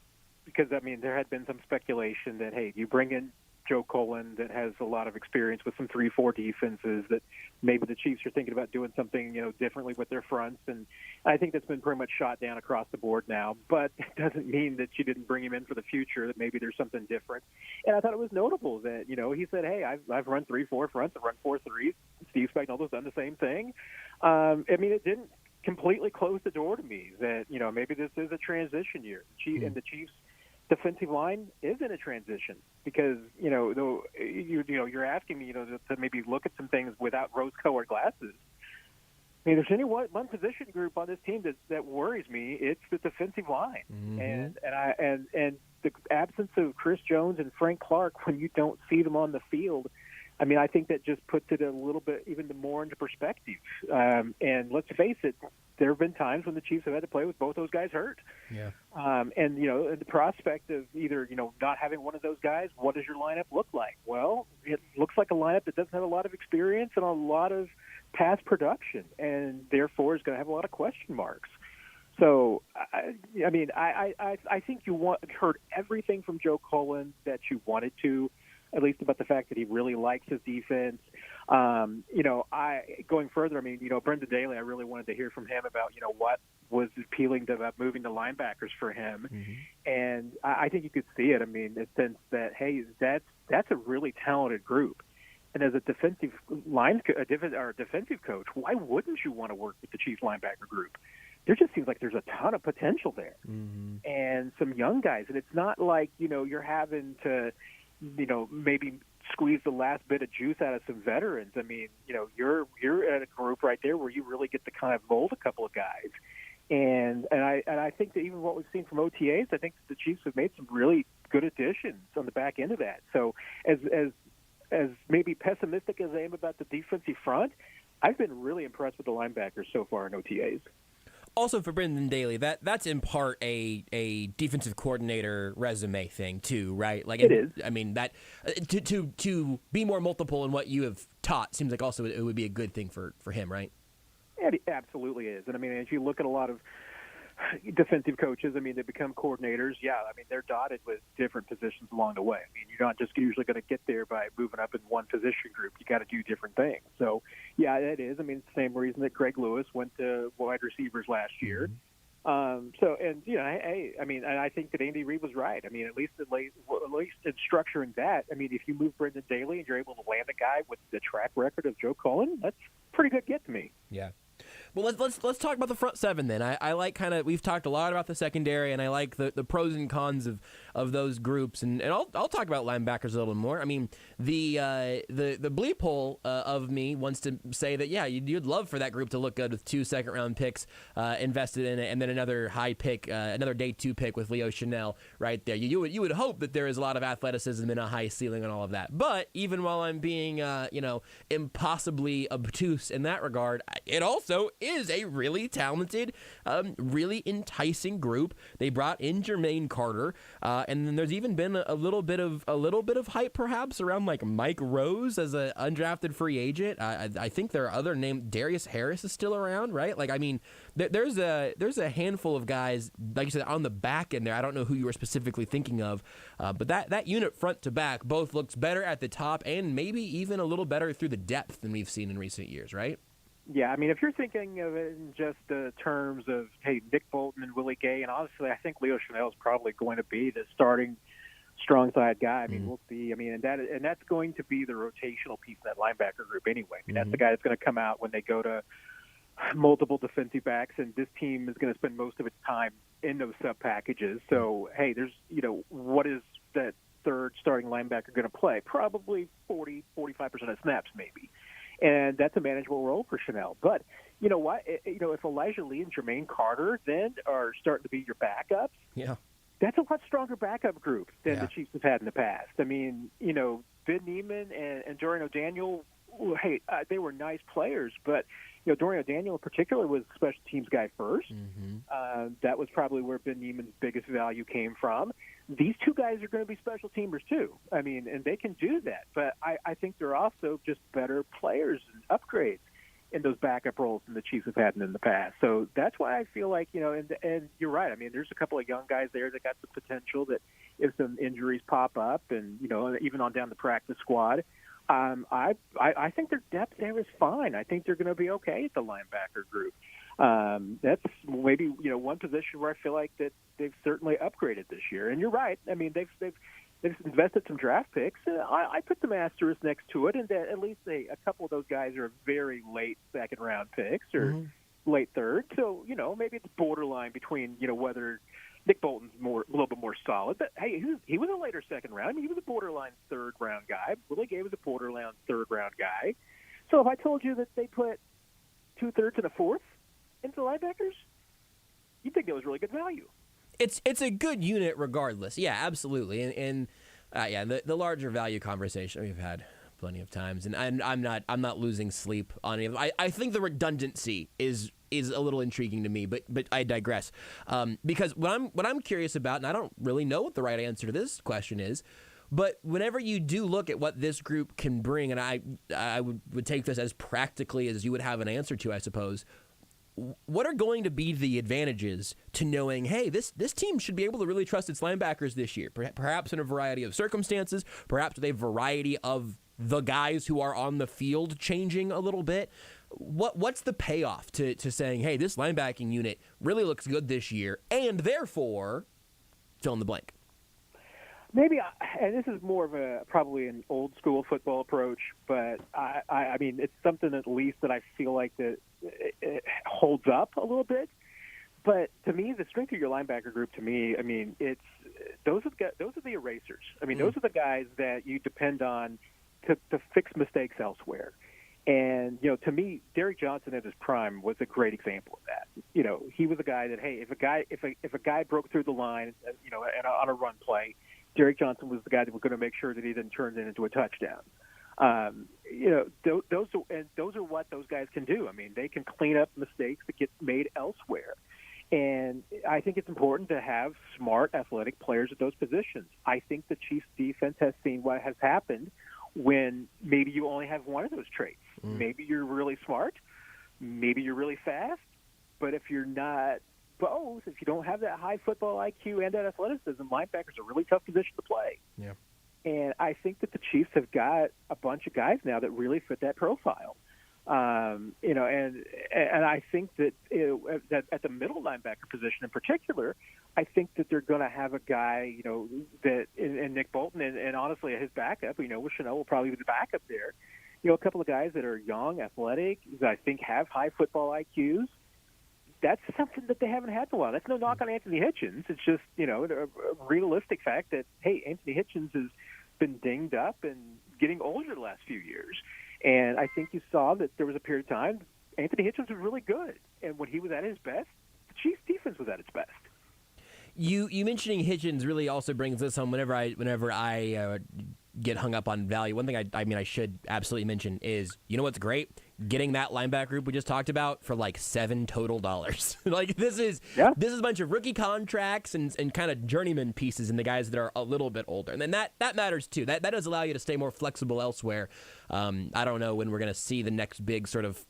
because, I mean, there had been some speculation that, hey, you bring in Joe Cullen that has a lot of experience with some 3-4 defenses, that maybe the Chiefs are thinking about doing something, differently with their fronts. And I think that's been pretty much shot down across the board now. But it doesn't mean that you didn't bring him in for the future, that maybe there's something different. And I thought it was notable that, he said, hey, I've run 3-4 fronts, I've run 4-3s. Steve Spagnuolo's done the same thing. I mean, it didn't completely close the door to me that, maybe this is a transition year. And the Chiefs defensive line is in a transition because, you're asking me, to maybe look at some things without rose-colored glasses. I mean, there's any one position group on this team that worries me. It's the defensive line, and the absence of Chris Jones and Frank Clark when you don't see them on the field. I mean, I think that just puts it a little bit even more into perspective. And let's face it, there have been times when the Chiefs have had to play with both those guys hurt. Yeah. And the prospect of either, not having one of those guys, what does your lineup look like? Well, it looks like a lineup that doesn't have a lot of experience and a lot of past production, and therefore is going to have a lot of question marks. So, I think you heard everything from Joe Cullen that you wanted to, at least about the fact that he really likes his defense. Going further, I mean, Brendan Daly, I really wanted to hear from him about, what was appealing about moving to linebackers for him. Mm-hmm. And I think you could see it. I mean, in the sense that, hey, that's a really talented group. And as a defensive coach, why wouldn't you want to work with the Chiefs linebacker group? there just seems like there's a ton of potential there, and some young guys. And it's not like you're having to maybe squeeze the last bit of juice out of some veterans. I mean, you're at a group right there where you really get to kind of mold a couple of guys. And I think that even what we've seen from OTAs, I think the Chiefs have made some really good additions on the back end of that. So as maybe pessimistic as I am about the defensive front, I've been really impressed with the linebackers so far in OTAs. Also for Brendan Daly, that's in part a defensive coordinator resume thing too, right? Like it is. I mean that to be more multiple in what you have taught seems like also it would be a good thing for him, right? It absolutely is. And I mean, as you look at a lot of defensive coaches, I mean, they become coordinators. Yeah, I mean, they're dotted with different positions along the way. I mean, you're not just usually going to get there by moving up in one position group. You got to do different things. So, yeah, it is. I mean, it's the same reason that Greg Lewis went to wide receivers last year. And I think that Andy Reid was right. I mean, at least in structuring that, I mean, if you move Brendan Daly and you're able to land a guy with the track record of Joe Cullen, that's a pretty good get to me. Yeah. Well, let's talk about the front seven then. I like we've talked a lot about the secondary, and I like the pros and cons of those groups, and I'll talk about linebackers a little more. I mean, the bleep hole of me wants to say that you'd love for that group to look good with 2 second-round picks invested in it, and then another high pick, another day 2 pick with Leo Chanel right there. You would hope that there is a lot of athleticism and a high ceiling and all of that. But even while I'm being impossibly obtuse in that regard, it also is a really talented, really enticing group. They brought in Jermaine Carter, and then there's even been a little bit of hype perhaps around like Mike Rose as an undrafted free agent. I think there are other names. Darius Harris is still around, right? Like, I mean, there's a handful of guys, like you said, on the back end there. I don't know who you were specifically thinking of, but that unit front to back both looks better at the top and maybe even a little better through the depth than we've seen in recent years, right? Yeah, I mean, if you're thinking of it in just the terms of, hey, Nick Bolton and Willie Gay, and honestly, I think Leo Chanel is probably going to be the starting strong side guy. I mean, we'll see. I mean, and that's going to be the rotational piece of that linebacker group anyway. I mean, that's the guy that's going to come out when they go to multiple defensive backs, and this team is going to spend most of its time in those sub packages. So, hey, there's, what is that third starting linebacker going to play? Probably 40, 45% of snaps, maybe. And that's a manageable role for Chanel. But you know what? If Elijah Lee and Jermaine Carter then are starting to be your backups, that's a lot stronger backup group than the Chiefs have had in the past. I mean, Ben Neiman and Dorian O'Daniel, hey, they were nice players, but Dorian O'Daniel in particular was a special teams guy first. That was probably where Ben Neiman's biggest value came from. These two guys are going to be special teamers too. I mean, and they can do that. But I think they're also just better players and upgrades in those backup roles than the Chiefs have had in the past. So that's why I feel like, and you're right. I mean, there's a couple of young guys there that got the potential that if some injuries pop up and, even on down the practice squad, I think their depth there is fine. I think they're going to be okay at the linebacker group. That's maybe one position where I feel like that they've certainly upgraded this year. And you're right. I mean, they've invested some draft picks. I put some asterisks next to it, and that at least a couple of those guys are very late second round picks or late third. So maybe it's borderline between whether Nick Bolton's a little bit more solid, but hey, he was a later second round. I mean, he was a borderline third round guy. Willie Gay was a borderline third round guy. So if I told you that they put 2/3 and a fourth into linebackers, you'd think that was really good value. It's a good unit regardless. Yeah, absolutely. And the larger value conversation we've had plenty of times, and I'm not losing sleep on any of it. I think the redundancy is a little intriguing to me, but I digress. Because what I'm curious about, and I don't really know what the right answer to this question is, but whenever you do look at what this group can bring, and I would take this as practically as you would have an answer to, I suppose. What are going to be the advantages to knowing, hey, this team should be able to really trust its linebackers this year, perhaps in a variety of circumstances, perhaps with a variety of the guys who are on the field changing a little bit? What's the payoff to saying, hey, this linebacking unit really looks good this year, and therefore, fill in the blank? Maybe, and this is more of probably an old school football approach, but I mean, it's something at least that I feel like that it holds up a little bit. But to me, the strength of your linebacker group, to me, I mean, it's those are the erasers. I mean, those are the guys that you depend on to fix mistakes elsewhere. And to me, Derrick Johnson at his prime was a great example of that. He was a guy that, hey, if a guy broke through the line, on a run play, Derrick Johnson was the guy that was going to make sure that he didn't turn it into a touchdown. Those are what those guys can do. I mean, they can clean up mistakes that get made elsewhere. And I think it's important to have smart, athletic players at those positions. I think the Chiefs' defense has seen what has happened when maybe you only have one of those traits. Maybe you're really smart, maybe you're really fast, but if you're not both, if you don't have that high football IQ and that athleticism, linebacker's a really tough position to play. Yeah. And I think that the Chiefs have got a bunch of guys now that really fit that profile. And I think that, that at the middle linebacker position in particular, I think that they're going to have a guy, that in Nick Bolton and honestly his backup, Chanel will probably be the backup there. A couple of guys that are young, athletic, that I think have high football IQs. That's something that they haven't had in a while. That's no knock on Anthony Hitchens. It's just, a realistic fact that, hey, Anthony Hitchens has been dinged up and getting older the last few years. And I think you saw that there was a period of time Anthony Hitchens was really good. And when he was at his best, the Chiefs' defense was at its best. You mentioning Hitchens really also brings this home whenever I get hung up on value. One thing I should absolutely mention is, what's great? Getting that linebacker group we just talked about for like $7 total. Like this is a bunch of rookie contracts and kind of journeyman pieces and the guys that are a little bit older. And then that matters too. That does allow you to stay more flexible elsewhere. I don't know when we're going to see the next big sort of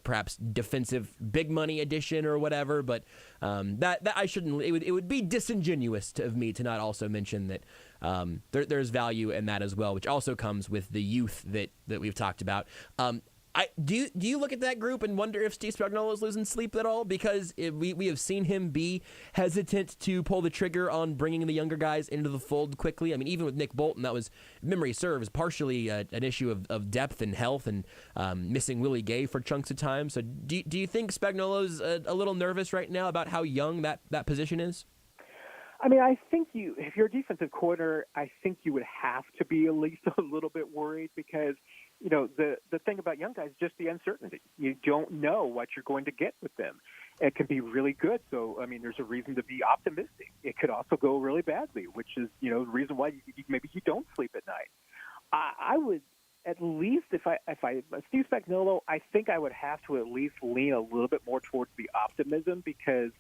perhaps defensive big money addition or whatever, but that I shouldn't. It would be disingenuous of me to not also mention that there's value in that as well, which also comes with the youth that we've talked about. Do you look at that group and wonder if Steve Spagnuolo is losing sleep at all? Because we have seen him be hesitant to pull the trigger on bringing the younger guys into the fold quickly. I mean, even with Nick Bolton, that was, memory serves, partially an issue of depth and health and missing Willie Gay for chunks of time. So do you think Spagnuolo's a little nervous right now about how young that position is? I mean, I think if you're a defensive coordinator, I think you would have to be at least a little bit worried because, the thing about young guys is just the uncertainty. You don't know what you're going to get with them. It can be really good. So, I mean, there's a reason to be optimistic. It could also go really badly, which is, the reason why maybe you don't sleep at night. I would at least, if I Steve Spagnuolo, I think I would have to at least lean a little bit more towards the optimism because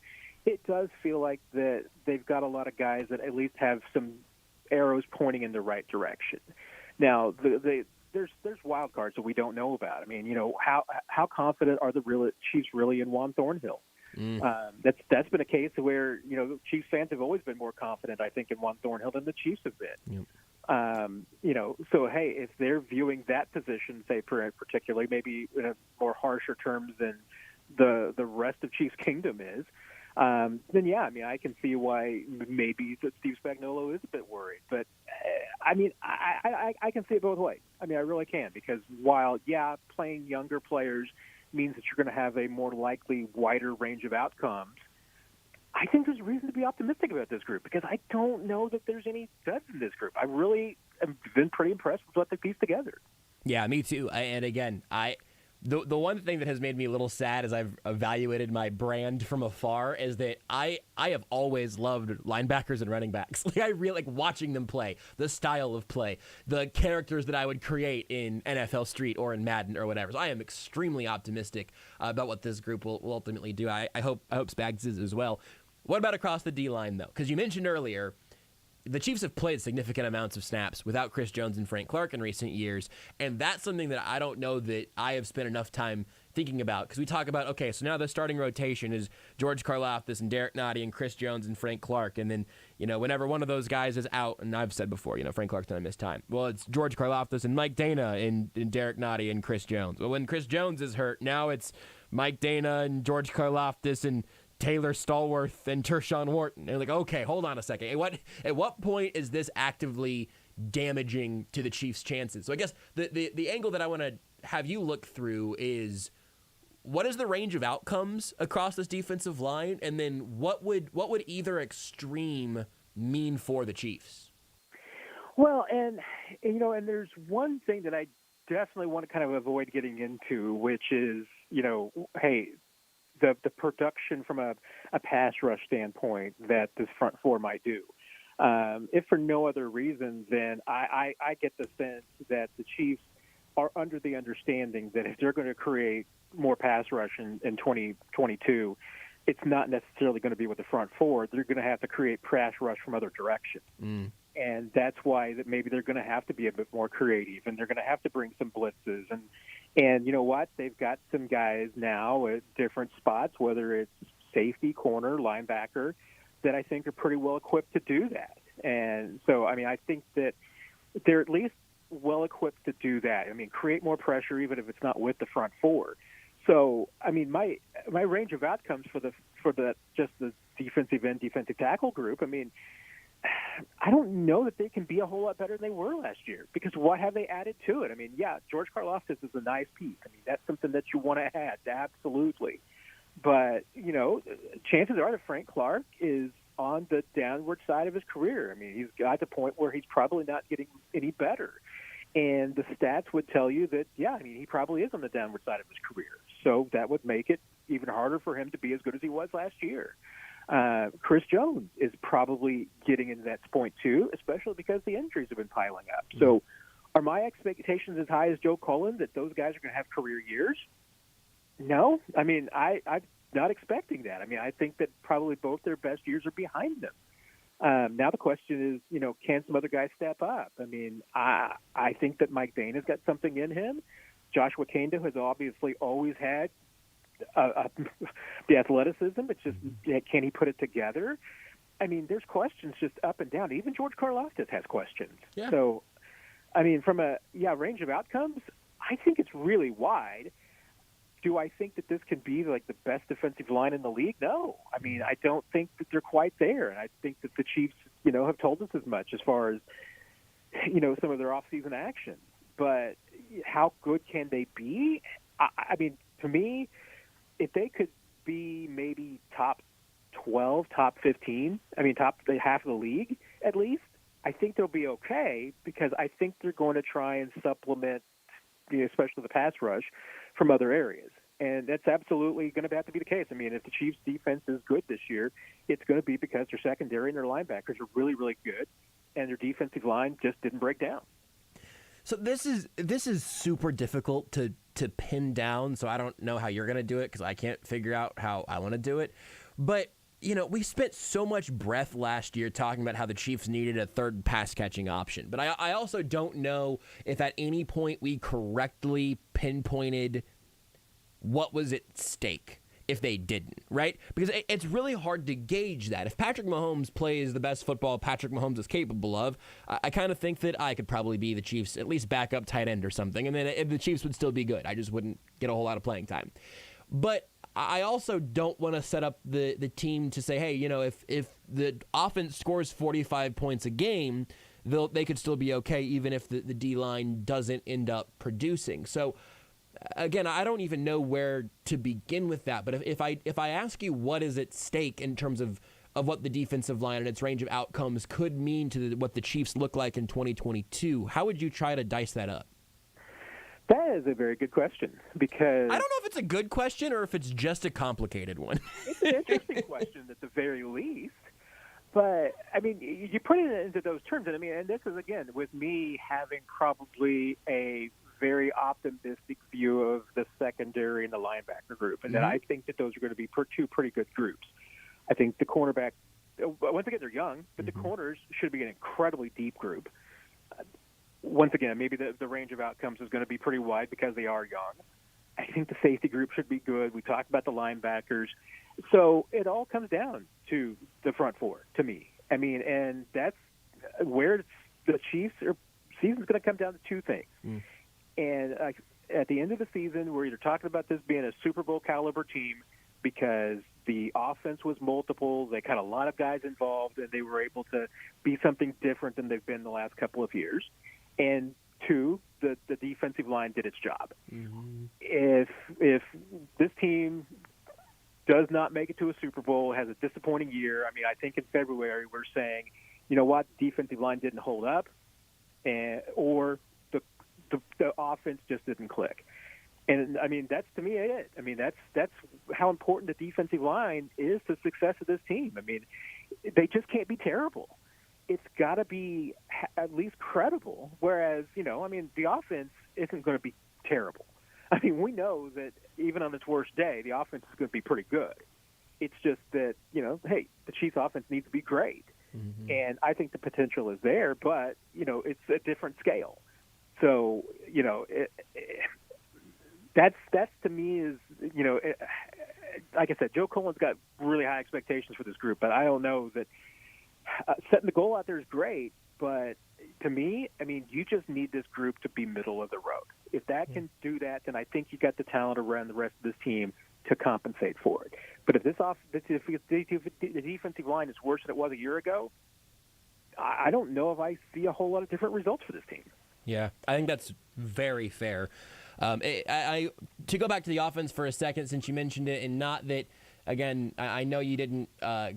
it does feel like that they've got a lot of guys that at least have some arrows pointing in the right direction. Now, there's wild cards that we don't know about. I mean, how confident are the Chiefs really in Juan Thornhill? That's been a case where Chiefs fans have always been more confident, I think, in Juan Thornhill than the Chiefs have been. Yep. So hey, if they're viewing that position, say particularly maybe in a more harsher terms than the rest of Chiefs Kingdom is. Then yeah, I mean, I can see why maybe Steve Spagnuolo is a bit worried. But I mean, I can see it both ways. I mean, I really can because while playing younger players means that you're going to have a more likely wider range of outcomes, I think there's reason to be optimistic about this group because I don't know that there's any duds in this group. I really have been pretty impressed with what they pieced together. Yeah, me too. And again, The one thing that has made me a little sad as I've evaluated my brand from afar is that I have always loved linebackers and running backs. Like I really like watching them play, the style of play, the characters that I would create in NFL Street or in Madden or whatever. So I am extremely optimistic about what this group will ultimately do. I hope Spags is as well. What about across the D-line, though? Because you mentioned earlier, the Chiefs have played significant amounts of snaps without Chris Jones and Frank Clark in recent years, and that's something that I don't know that I have spent enough time thinking about, because we talk about, okay, so now the starting rotation is George Karlaftis and Derrick Nottie and Chris Jones and Frank Clark, and then, whenever one of those guys is out, and I've said before, Frank Clark's going to miss time. Well, it's George Karlaftis and Mike Dana and Derrick Nottie and Chris Jones. Well, when Chris Jones is hurt, now it's Mike Dana and George Karlaftis and Taylor Stallworth and Tershawn Wharton. They're like, okay, hold on a second. At what point is this actively damaging to the Chiefs' chances? So I guess the angle that I want to have you look through is what is the range of outcomes across this defensive line, and then what would either extreme mean for the Chiefs? Well, and there's one thing that I definitely want to kind of avoid getting into, which is, hey, the production from a pass rush standpoint that this front four might do. If for no other reason, then I get the sense that the Chiefs are under the understanding that if they're going to create more pass rush in 2022, it's not necessarily going to be with the front four. They're going to have to create pass rush from other directions. And that's why that maybe they're going to have to be a bit more creative, and they're going to have to bring some blitzes. And you know what? They've got some guys now at different spots, whether it's safety, corner, linebacker, that I think are pretty well equipped to do that. And so, I mean, I think that they're at least well equipped to do that. I mean, create more pressure, even if it's not with the front four. So, I mean, my range of outcomes for the just the defensive end, defensive tackle group, I mean, I don't know that they can be a whole lot better than they were last year, because what have they added to it? I mean, yeah, George Karlaftis is a nice piece. I mean, that's something that you want to add, absolutely. But, chances are that Frank Clark is on the downward side of his career. I mean, he's got to the point where he's probably not getting any better. And the stats would tell you that, yeah, I mean, he probably is on the downward side of his career. So that would make it even harder for him to be as good as he was last year. Chris Jones is probably getting into that point too, especially because the injuries have been piling up. So are my expectations as high as Joe Cullen that those guys are going to have career years? No. I mean, I'm not expecting that. I mean, I think that probably both their best years are behind them. Now the question is, can some other guys step up? I mean, I think that Mike Bain has got something in him. Joshua Kando has obviously always had the athleticism. It's just, can he put it together? I mean, there's questions just up and down. Even George Karlaftis has questions. Yeah. So, I mean, from a range of outcomes, I think it's really wide. Do I think that this can be like the best defensive line in the league? No. I mean, I don't think that they're quite there. And I think that the Chiefs, have told us as much as far as, some of their offseason actions. But how good can they be? I mean, to me, if they could be maybe top 12, top 15, I mean, top half of the league at least, I think they'll be okay, because I think they're going to try and supplement, especially the pass rush, from other areas. And that's absolutely going to have to be the case. I mean, if the Chiefs' defense is good this year, it's going to be because their secondary and their linebackers are really, really good, and their defensive line just didn't break down. So this is super difficult to pin down, so I don't know how you're going to do it, because I can't figure out how I want to do it. But, we spent so much breath last year talking about how the Chiefs needed a third pass-catching option. But I also don't know if at any point we correctly pinpointed what was at stake if they didn't, right? Because it's really hard to gauge that. If Patrick Mahomes plays the best football Patrick Mahomes is capable of, I kind of think that I could probably be the Chiefs' at least backup tight end or something, and then the Chiefs would still be good. I just wouldn't get a whole lot of playing time. But I also don't want to set up the team to say, hey, if the offense scores 45 points a game, they could still be okay even if the D-line doesn't end up producing. So, again, I don't even know where to begin with that. But if I ask you what is at stake in terms of what the defensive line and its range of outcomes could mean to what the Chiefs look like in 2022, how would you try to dice that up? That is a very good question, because I don't know if it's a good question or if it's just a complicated one. It's an interesting question at the very least. But, I mean, you put it into those terms, and I mean, and this is, again, with me having probably a very optimistic view of the secondary and the linebacker group, and that I think that those are going to be two pretty good groups. I think the cornerback, once again, they're young, but the corners should be an incredibly deep group. Once again, maybe the range of outcomes is going to be pretty wide because they are young. I think the safety group should be good. We talked about the linebackers. So it all comes down to the front four, to me. I mean, and that's where the Chiefs' season's going to come down to two things. And at the end of the season, we're either talking about this being a Super Bowl caliber team because the offense was multiple, they got a lot of guys involved, and they were able to be something different than they've been the last couple of years. And two, the defensive line did its job. If this team does not make it to a Super Bowl, has a disappointing year. I mean, I think in February we're saying, you know what, the defensive line didn't hold up, or the offense just didn't click. And I mean, that's to me it. I mean, that's how important the defensive line is to the success of this team. I mean, they just can't be terrible. It's got to be at least credible. Whereas, you know, I mean, the offense isn't going to be terrible. I mean, we know that even on its worst day, the offense is going to be pretty good. It's just that, you know, hey, the Chiefs' offense needs to be great. Mm-hmm. And I think the potential is there, but, you know, it's a different scale. So, you know, that's to me is, you know, like I said, Joe Colin's got really high expectations for this group, but I don't know that setting the goal out there is great. But to me, I mean, you just need this group to be middle of the road. If that can do that, then I think you got the talent around the rest of this team to compensate for it. But if the defensive line is worse than it was a year ago, I don't know if I see a whole lot of different results for this team. Yeah, I think that's very fair. To go back to the offense for a second, since you mentioned it, and not that, again, I know you didn't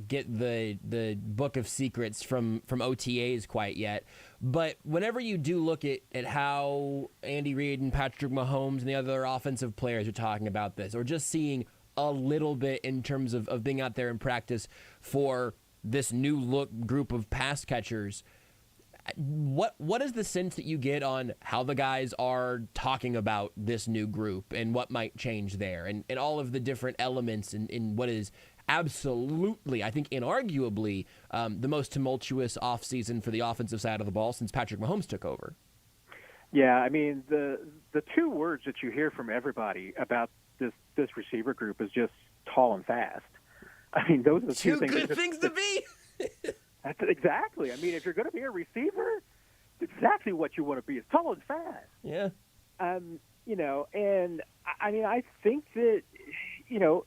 get the book of secrets from OTAs quite yet, but whenever you do look at how Andy Reid and Patrick Mahomes and the other offensive players are talking about this, or just seeing a little bit in terms of being out there in practice for this new look group of pass catchers, what is the sense that you get on how the guys are talking about this new group and what might change there, and all of the different elements in what is absolutely, I think inarguably, the most tumultuous offseason for the offensive side of the ball since Patrick Mahomes took over? Yeah, I mean, the two words that you hear from everybody about this receiver group is just tall and fast. I mean, those are the two good things to be. That's exactly. I mean, if you're going to be a receiver, exactly what you want to be is tall and fast. Yeah. You know, and I mean, I think that, you know,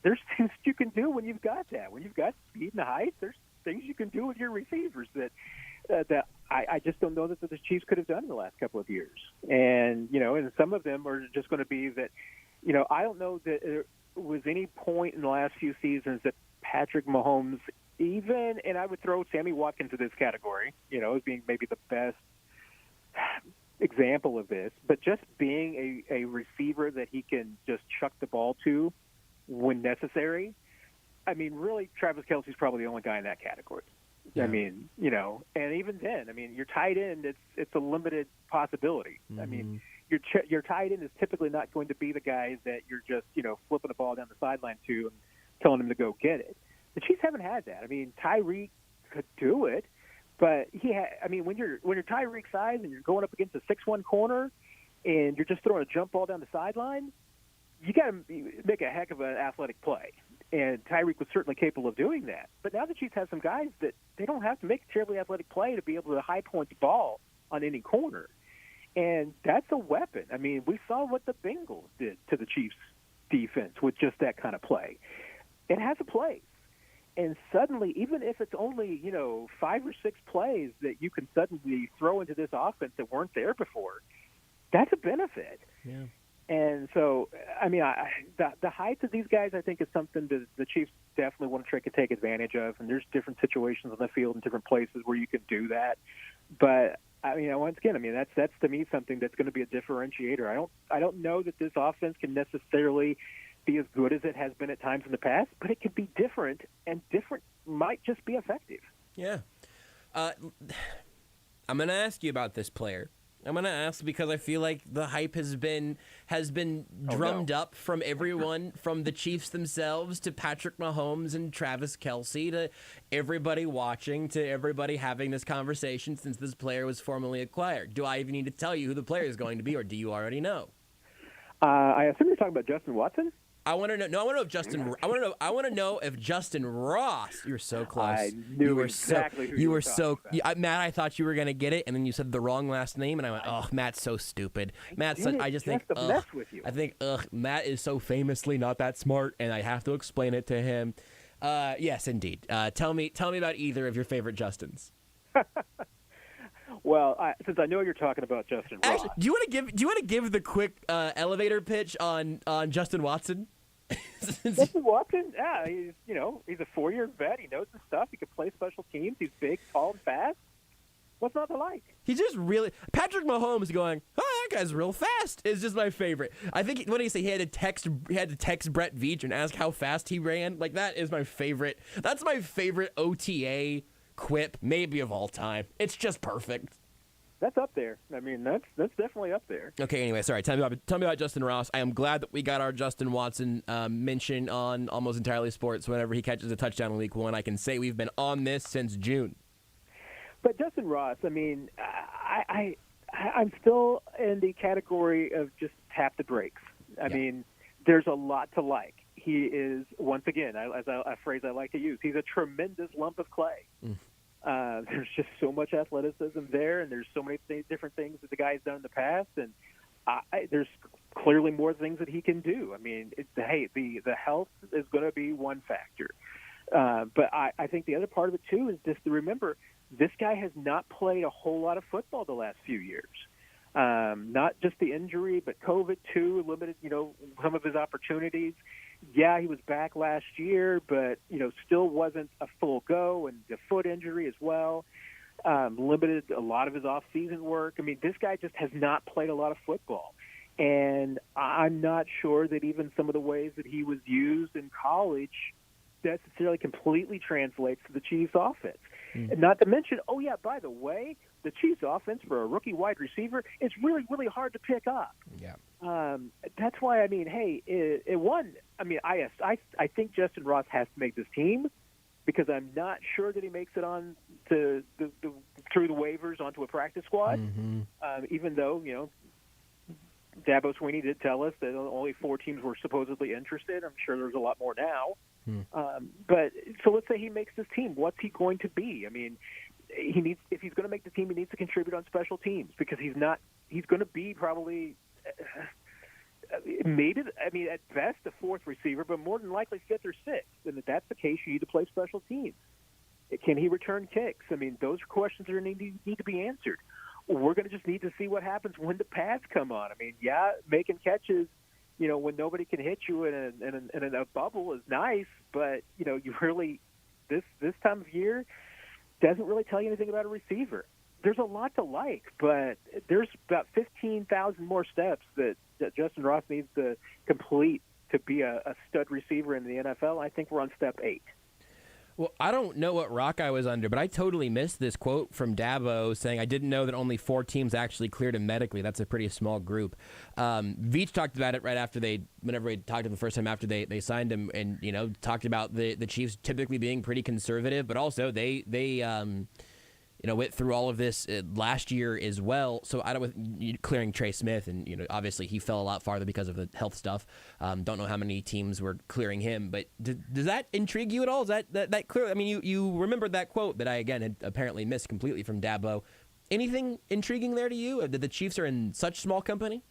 there's things you can do when you've got that. When you've got speed and height, there's things you can do with your receivers that I just don't know that the Chiefs could have done in the last couple of years. And, you know, and some of them are just going to be that, you know, I don't know that there was any point in the last few seasons that Patrick Mahomes even, and I would throw Sammy Watkins into this category, you know, as being maybe the best example of this, but just being a receiver that he can just chuck the ball to when necessary. I mean, really, Travis Kelce's probably the only guy in that category. Yeah. I mean, you know, and even then, I mean, your tight end, it's a limited possibility. Mm-hmm. I mean, your tight end is typically not going to be the guy that you're just, you know, flipping the ball down the sideline to and telling him to go get it. The Chiefs haven't had that. I mean, Tyreek could do it, but I mean, when you're Tyreek size and you're going up against a 6'1" corner and you're just throwing a jump ball down the sideline, you got to make a heck of an athletic play. And Tyreek was certainly capable of doing that. But now the Chiefs have some guys that they don't have to make a terribly athletic play to be able to high point the ball on any corner. And that's a weapon. I mean, we saw what the Bengals did to the Chiefs defense with just that kind of play. It has a place. And suddenly, even if it's only, you know, 5 or 6 plays that you can suddenly throw into this offense that weren't there before, that's a benefit. Yeah. And so, I mean, the height of these guys, I think, is something that the Chiefs definitely want to try to take advantage of. And there's different situations on the field and different places where you can do that. But I mean, once again, I mean, that's to me something that's going to be a differentiator. I don't know that this offense can necessarily be as good as it has been at times in the past, but it could be different, and different might just be effective. Yeah. I'm going to ask you about this player. I'm going to ask because I feel like the hype has been drummed up from everyone, from the Chiefs themselves to Patrick Mahomes and Travis Kelce to everybody watching to everybody having this conversation since this player was formally acquired. Do I even need to tell you who the player is going to be, or do you already know? I assume you're talking about Justin Watson. I want to know. No, I want to know if Justin. I want to know if Justin Ross. You're so close. I knew exactly who you were talking about. Matt, I thought you were gonna get it, and then you said the wrong last name, and I went, "Oh, Matt's so stupid." I just think, mess with you. I think, Matt is so famously not that smart, and I have to explain it to him. Yes, indeed. Tell me about either of your favorite Justins. Well, since I know you're talking about Justin Ross, Actually, do you want to give the quick elevator pitch on Justin Watson? Justin Watson, yeah, he's a 4-year vet. He knows his stuff. He can play special teams. He's big, tall, and fast. What's not to like? He's just really Patrick Mahomes going, oh, that guy's real fast is just my favorite. I think what did he say? He had to text Brett Veach and ask how fast he ran. Like that is my favorite. That's my favorite OTA quip maybe of all time. It's just perfect. That's up there. I mean, that's definitely up there. Okay, anyway, sorry. Tell me about Justin Ross. I am glad that we got our Justin Watson mention on Almost Entirely Sports whenever he catches a touchdown in Week 1. I can say we've been on this since June. But Justin Ross, I mean, I'm still in the category of just tap the brakes. I mean, there's a lot to like. He is, once again, a phrase I like to use, he's a tremendous lump of clay. There's just so much athleticism there, and there's so many different things that the guy's done in the past, and there's clearly more things that he can do. I mean, the health is going to be one factor. But I think the other part of it, too, is just to remember this guy has not played a whole lot of football the last few years. Not just the injury, but COVID, too, limited, some of his opportunities. Yeah, he was back last year, but, still wasn't a full go, and the foot injury as well. Limited a lot of his off-season work. I mean, this guy just has not played a lot of football. And I'm not sure that even some of the ways that he was used in college necessarily completely translates to the Chiefs' offense. And not to mention, by the way, the Chiefs' offense for a rookie wide receiver is really, really hard to pick up. Yeah. That's why, I mean, I think Justin Ross has to make this team because I'm not sure that he makes it on through the waivers onto a practice squad, even though, Dabo Swinney did tell us that only 4 teams were supposedly interested. I'm sure there's a lot more now. But so let's say he makes this team. What's he going to be? I mean, if he's going to make the team, he needs to contribute on special teams because he's going to be probably maybe, at best a 4th receiver, but more than likely 5th or 6th. And if that's the case, you need to play special teams. Can he return kicks? I mean, those questions need to be answered. We're going to just need to see what happens when the pads come on. I mean, making catches, when nobody can hit you in a bubble is nice, but, you really, this time of year doesn't really tell you anything about a receiver. There's a lot to like, but there's about 15,000 more steps that Justin Ross needs to complete to be a stud receiver in the NFL. I think we're on step 8. Well, I don't know what rock I was under, but I totally missed this quote from Dabo saying, I didn't know that only 4 teams actually cleared him medically. That's a pretty small group. Veach talked about it right after whenever we talked to him the first time after they signed him and, talked about the Chiefs typically being pretty conservative, but also they went through all of this last year as well. So with clearing Trey Smith, and obviously he fell a lot farther because of the health stuff. Don't know how many teams were clearing him, but does that intrigue you at all? Is that clear? I mean, you remembered that quote that I again had apparently missed completely from Dabo. Anything intriguing there to you? That the Chiefs are in such small company?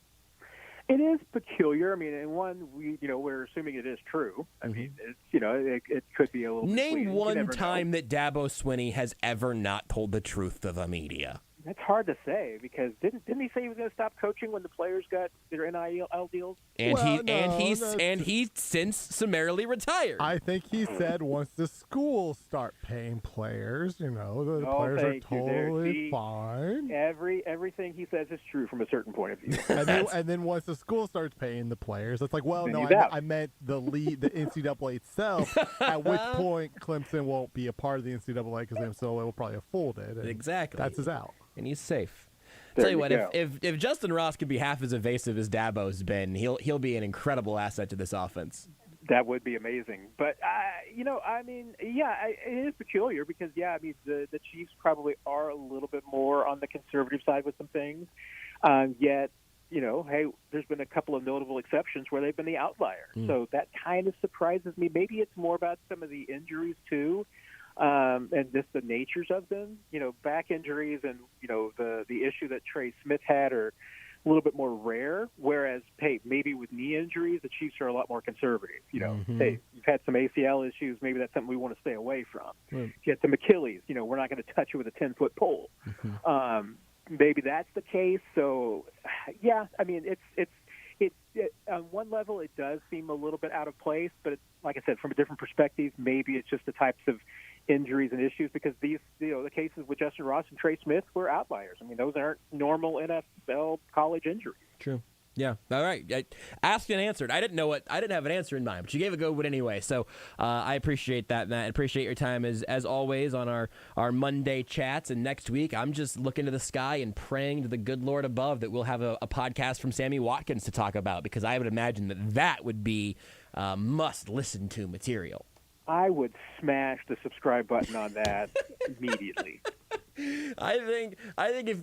It is peculiar. I mean, and we're assuming it is true. I mean, it could be a little. Name one time that Dabo Swinney has ever not told the truth to the media. That's hard to say because didn't he say he was going to stop coaching when the players got their NIL deals? And he's since summarily retired. I think he said once the schools start paying players, the players are totally fine. Everything he says is true from a certain point of view. and then once the school starts paying the players, it's like, well, no, I meant the NCAA itself. At which point Clemson won't be a part of the NCAA because the NCAA will probably have folded. Exactly. That's his out. And he's safe. There Tell you what, go. if Justin Ross could be half as evasive as Dabo's been, he'll be an incredible asset to this offense. That would be amazing. But it is peculiar because the Chiefs probably are a little bit more on the conservative side with some things. Yet, there's been a couple of notable exceptions where they've been the outlier. So that kind of surprises me. Maybe it's more about some of the injuries too. And just the natures of them, back injuries and, the issue that Trey Smith had or little bit more rare. Whereas, hey, maybe with knee injuries, the Chiefs are a lot more conservative. Hey, you've had some ACL issues. Maybe that's something we want to stay away from. If you had some Achilles, we're not going to touch it with a 10-foot pole. Maybe that's the case. So, yeah, I mean, it's on one level it does seem a little bit out of place, but like I said, from a different perspective, maybe it's just the types of injuries and issues, because these, the cases with Justin Ross and Trey Smith were outliers. I mean, those aren't normal NFL college injuries. True. Yeah. All right. Asked and answered. I didn't have an answer in mind, but you gave a good one anyway. So I appreciate that, Matt. I appreciate your time as always on our Monday chats. And next week, I'm just looking to the sky and praying to the good Lord above that we'll have a podcast from Sammy Watkins to talk about, because I would imagine that would be must listen to material. I would smash the subscribe button on that immediately. I think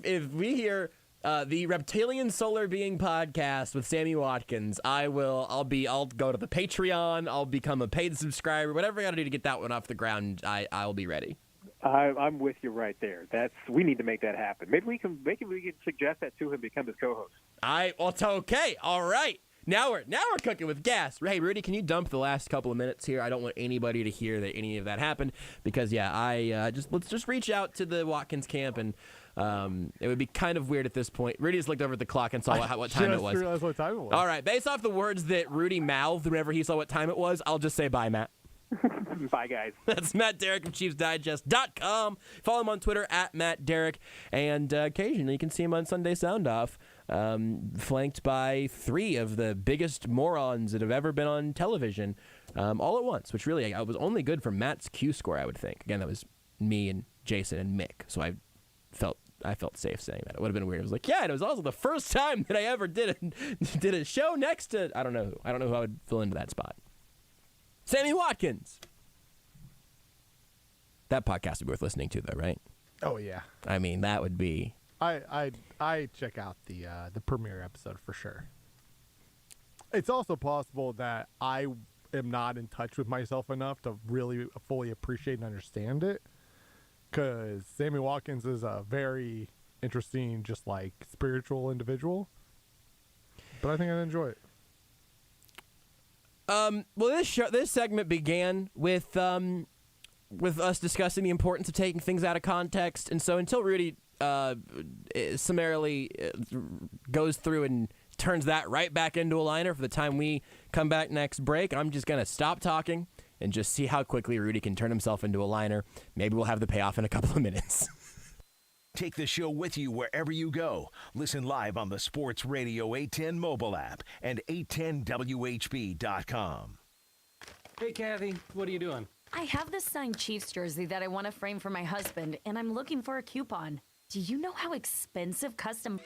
if we hear the Reptilian Solar Being podcast with Sammy Watkins, I'll go to the Patreon, I'll become a paid subscriber, whatever I got to do to get that one off the ground. I'll be ready. I'm with you right there. We need to make that happen. Maybe we can suggest that to him, become his co-host. It's okay. All right. Now we're cooking with gas. Hey, Rudy, can you dump the last couple of minutes here? I don't want anybody to hear that any of that happened, because let's just reach out to the Watkins camp, and it would be kind of weird at this point. Rudy just looked over at the clock and saw what time it was. I realized what time it was. All right, based off the words that Rudy mouthed whenever he saw what time it was, I'll just say bye, Matt. Bye, guys. That's Matt Derrick of ChiefsDigest.com. Follow him on Twitter at Matt Derrick, and occasionally you can see him on Sunday Sound Off, flanked by 3 of the biggest morons that have ever been on television, all at once, which really was only good for Matt's Q score, I would think. Again, that was me and Jason and Mick, so I felt safe saying that. It would have been weird. I was like, yeah, and it was also the first time that I ever did a show next to, I don't know who I would fill into that spot. Sammy Watkins. That podcast would be worth listening to, though, right? Oh yeah. I mean, that would be. I check out the premiere episode for sure. It's also possible that I am not in touch with myself enough to really fully appreciate and understand it, because Sammy Watkins is a very interesting, just like spiritual individual. But I think I'd enjoy it. Well, this segment began with us discussing the importance of taking things out of context, and so until Rudy summarily goes through and turns that right back into a liner for the time we come back next break, I'm just gonna stop talking and just see how quickly Rudy can turn himself into a liner. Maybe we'll have the payoff in a couple of minutes. Take the show with you wherever you go. Listen live on the Sports Radio 810 mobile app and 810WHB.com. Hey, Kathy, what are you doing? I have this signed Chiefs jersey that I want to frame for my husband, and I'm looking for a coupon. Do you know how expensive custom...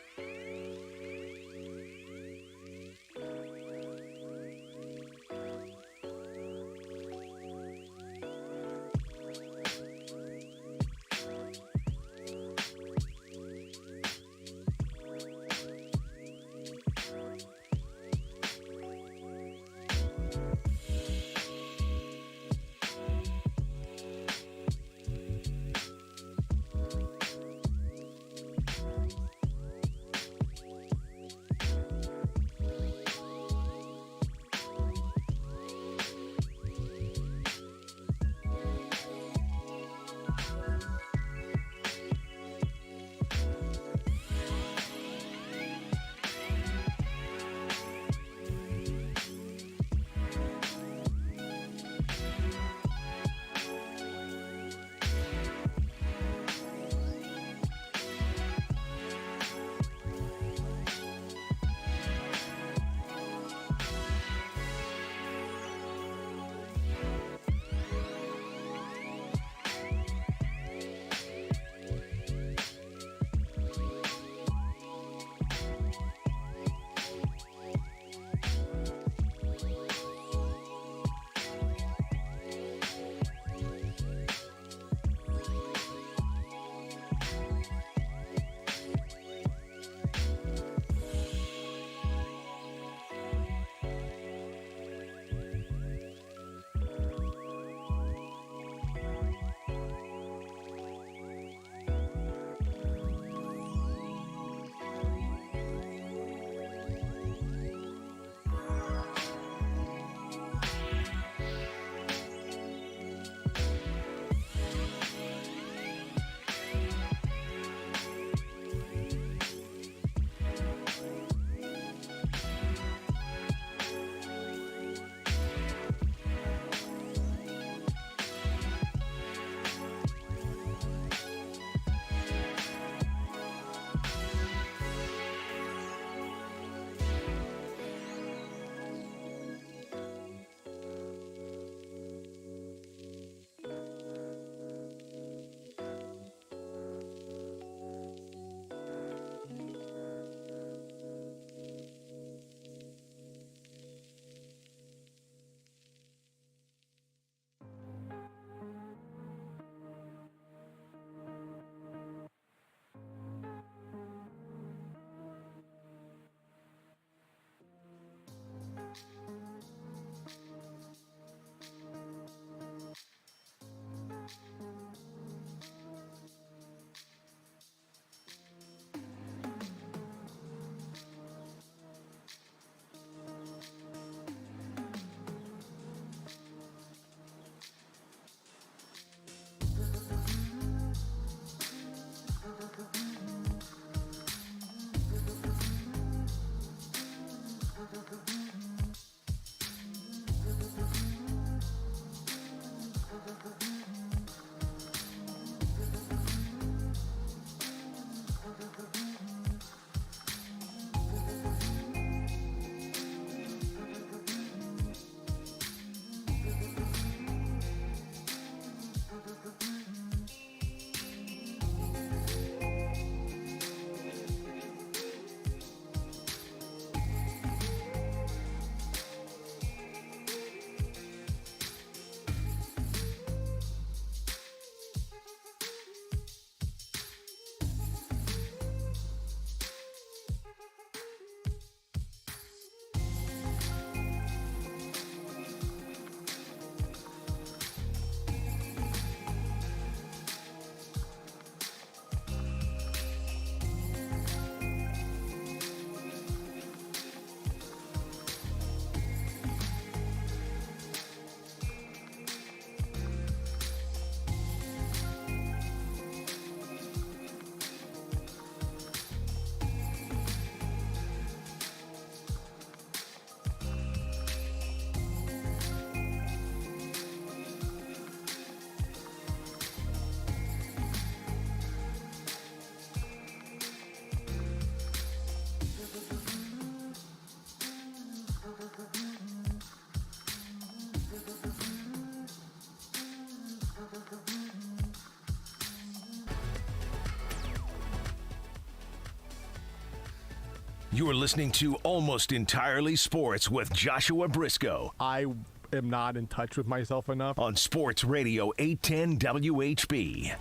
You're listening to Almost Entirely Sports with Joshua Brisco I am not in touch with myself enough. on Sports Radio 810 WHB.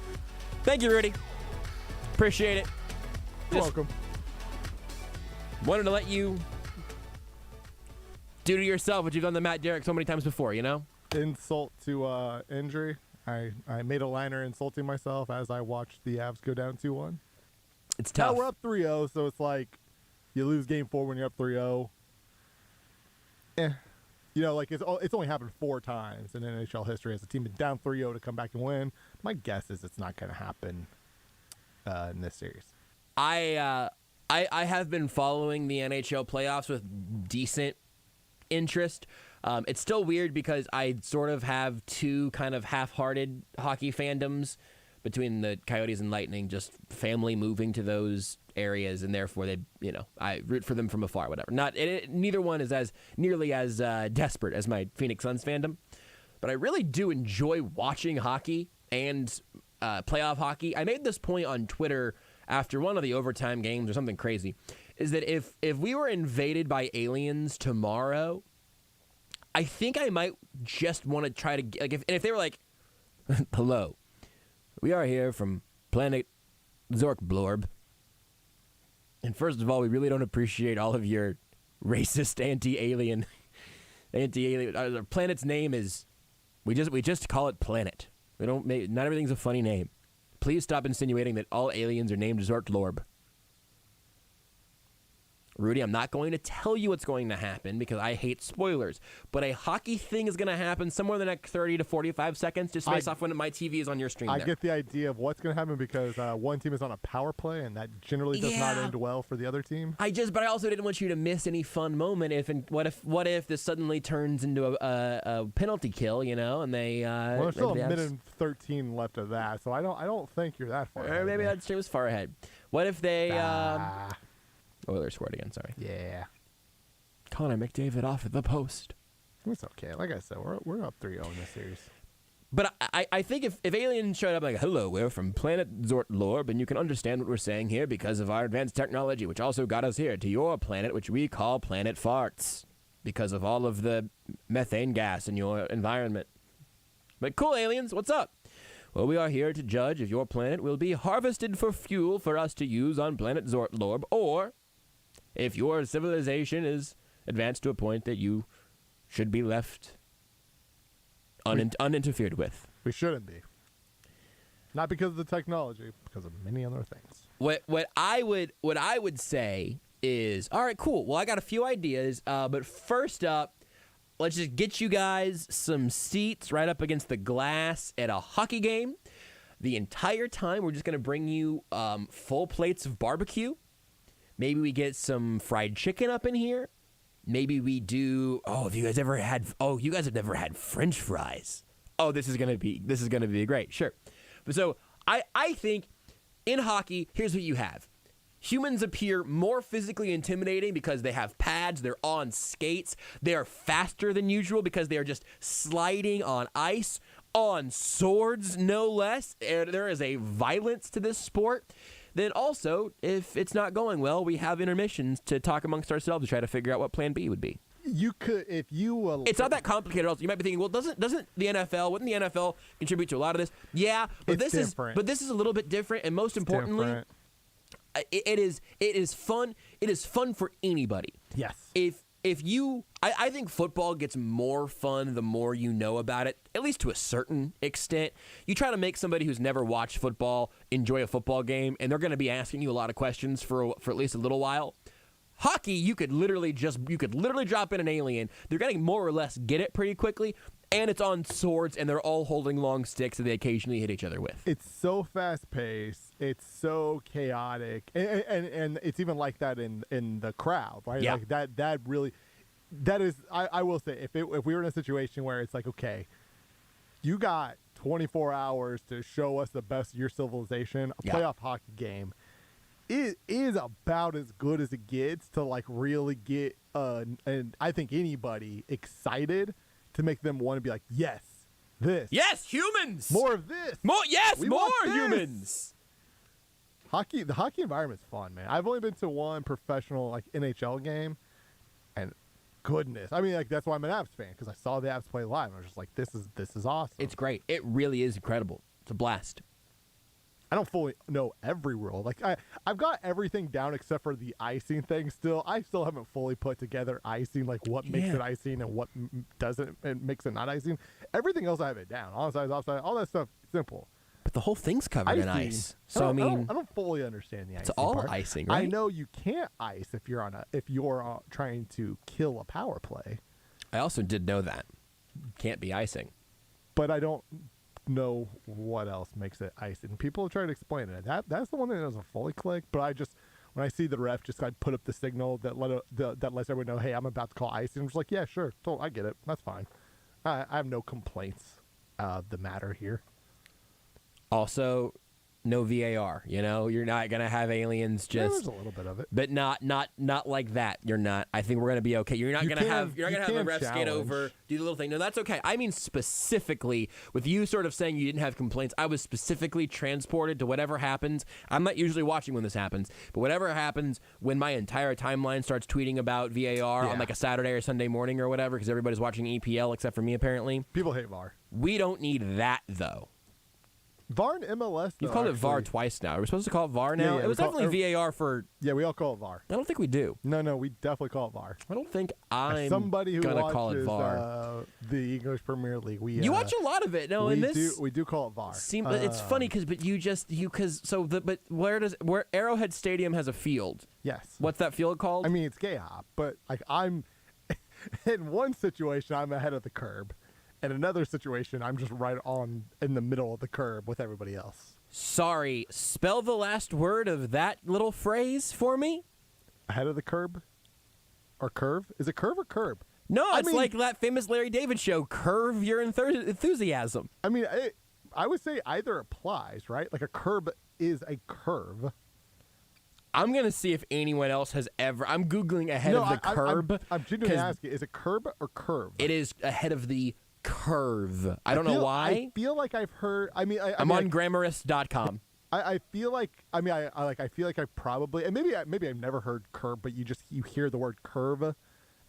Thank you, Rudy. Appreciate it. You're welcome. Wanted to let you do to yourself what you've done to Matt Derrick so many times before, you know? Insult to injury. I made a liner insulting myself as I watched the Avs go down 2-1. It's tough. Now we're up 3-0, so it's like you lose game 4 when you're up 3-0. You know, like it's only happened 4 times in NHL history as a team been down 3-0 to come back and win. My guess is it's not going to happen in this series. I have been following the NHL playoffs with decent interest. It's still weird because I sort of have 2 kind of half-hearted hockey fandoms between the Coyotes and Lightning, just family moving to those areas, and therefore I root for them from afar, whatever. Neither one is as nearly as desperate as my Phoenix Suns fandom, but I really do enjoy watching hockey and playoff hockey. I made this point on Twitter after one of the overtime games or something crazy, is that if we were invaded by aliens tomorrow, I think I might just want to try to, like, if they were like, hello, we are here from planet Zork-Blorb, and first of all, we really don't appreciate all of your racist anti-alien. Our planet's name is, we just call it Planet. We don't make, not everything's a funny name. Please stop insinuating that all aliens are named Zork-Blorb. Rudy, I'm not going to tell you what's going to happen because I hate spoilers. But a hockey thing is going to happen somewhere in the next 30 to 45 seconds, just based off when my TV is on your stream. I get the idea of what's going to happen because one team is on a power play, and that generally does not end well for the other team. But I also didn't want you to miss any fun moment. What if this suddenly turns into a penalty kill, you know? And they well, there's still a minute and 13 left of that, so I don't think you're that far. Or maybe that stream was far ahead. What if they? Oilers scored again, sorry. Yeah. Connor McDavid off at the post. It's okay. Like I said, we're up 3-0 in this series. But I think if aliens showed up like, hello, we're from planet Zork-Blorb, and you can understand what we're saying here because of our advanced technology, which also got us here to your planet, which we call Planet Farts, because of all of the methane gas in your environment. But cool, aliens, what's up? Well, we are here to judge if your planet will be harvested for fuel for us to use on planet Zork-Blorb, or if your civilization is advanced to a point that you should be left uninterfered with. We shouldn't be. Not because of the technology, because of many other things. What I would say is, all right, cool. Well, I got a few ideas, but first up, let's just get you guys some seats right up against the glass at a hockey game. The entire time, we're just going to bring you full plates of barbecue. Maybe we get some fried chicken up in here. Maybe we do. You guys have never had French fries. Oh, this is gonna be great. Sure. But so I think in hockey, here's what you have. Humans appear more physically intimidating because they have pads, they're on skates, they're faster than usual because they are just sliding on ice, on swords, no less. There is a violence to this sport. Then also, if it's not going well, we have intermissions to talk amongst ourselves to try to figure out what plan B would be. You could, if you... it's not that complicated. Also, you might be thinking, well, wouldn't the NFL contribute to a lot of this? Yeah, but this is a little bit different, and most importantly, it is fun. It is fun for anybody. Yes. I think football gets more fun the more you know about it, at least to a certain extent. You try to make somebody who's never watched football enjoy a football game, and they're going to be asking you a lot of questions for at least a little while. Hockey, you could literally drop in an alien. They're going to more or less get it pretty quickly, and it's on swords, and they're all holding long sticks that they occasionally hit each other with. It's so fast-paced. It's so chaotic, and it's even like that in the crowd, right? Yeah. Like that really, that is. I will say, if we were in a situation where it's like, okay, you got 24 hours to show us the best of your civilization, a playoff hockey game. It is about as good as it gets to like really get and I think anybody excited to make them want to be like, yes, humans, more of this, more humans. The hockey environment's fun, man. I've only been to one professional like NHL game, and goodness, I mean, like that's why I'm an Avs fan because I saw the Avs play live. And I was just like, this is awesome. It's great. It really is incredible. It's a blast. I don't fully know every rule. Like I've got everything down except for the icing thing. I still haven't fully put together icing, like what makes it icing and what doesn't and makes it not icing. Everything else I have it down. Onside, offside, all that stuff, simple. But the whole thing's covered in ice. So I mean, I don't fully understand the icing. It's all part. icing, right? I know you can't ice if you're trying to kill a power play. I also did know that can't be icing. But I don't know what else makes it icing. People have tried to explain it. That's the one that doesn't fully click. But when I see the ref just put up the signal that lets everyone know, hey, I'm about to call icing. I'm just like, yeah, sure, I get it. That's fine. I have no complaints. The matter here. Also, no VAR. You know, you're not gonna have aliens just. There's a little bit of it, but not like that. You're not. I think we're gonna be okay. You're not gonna have a ref skate over, do the little thing. No, that's okay. I mean specifically with you sort of saying you didn't have complaints. I was specifically transported to whatever happens. I'm not usually watching when this happens, but whatever happens when my entire timeline starts tweeting about VAR on like a Saturday or Sunday morning or whatever, because everybody's watching EPL except for me apparently. People hate VAR. We don't need that though. VAR and MLS, though, You've called it VAR twice now. Are we supposed to call it VAR now? Yeah, it was definitely VAR for... Yeah, we all call it VAR. I don't think we do. No, we definitely call it VAR. I don't think I'm somebody who gonna watches call it VAR. The English Premier League. You watch a lot of it. No, in this... We do call it VAR. It's funny where Arrowhead Stadium has a field. Yes. What's that field called? I mean, it's gay hop, but like I'm... in one situation, I'm ahead of the curb. In another situation, I'm just right on in the middle of the curb with everybody else. Sorry, spell the last word of that little phrase for me. Ahead of the curb? Or curve? Is it curve or curb? No, it's like that famous Larry David show, Curve Your Enthusiasm. I mean, I would say either applies, right? Like a curb is a curve. I'm going to see if anyone else has ever... I'm Googling ahead of the curb. I'm genuinely asking, is it curb or curve? It is ahead of the curve. I don't know why. I feel like I've heard... I'm on Grammarist.com. I feel like... I feel like I've probably... And maybe I've never heard curb, but you hear the word curve,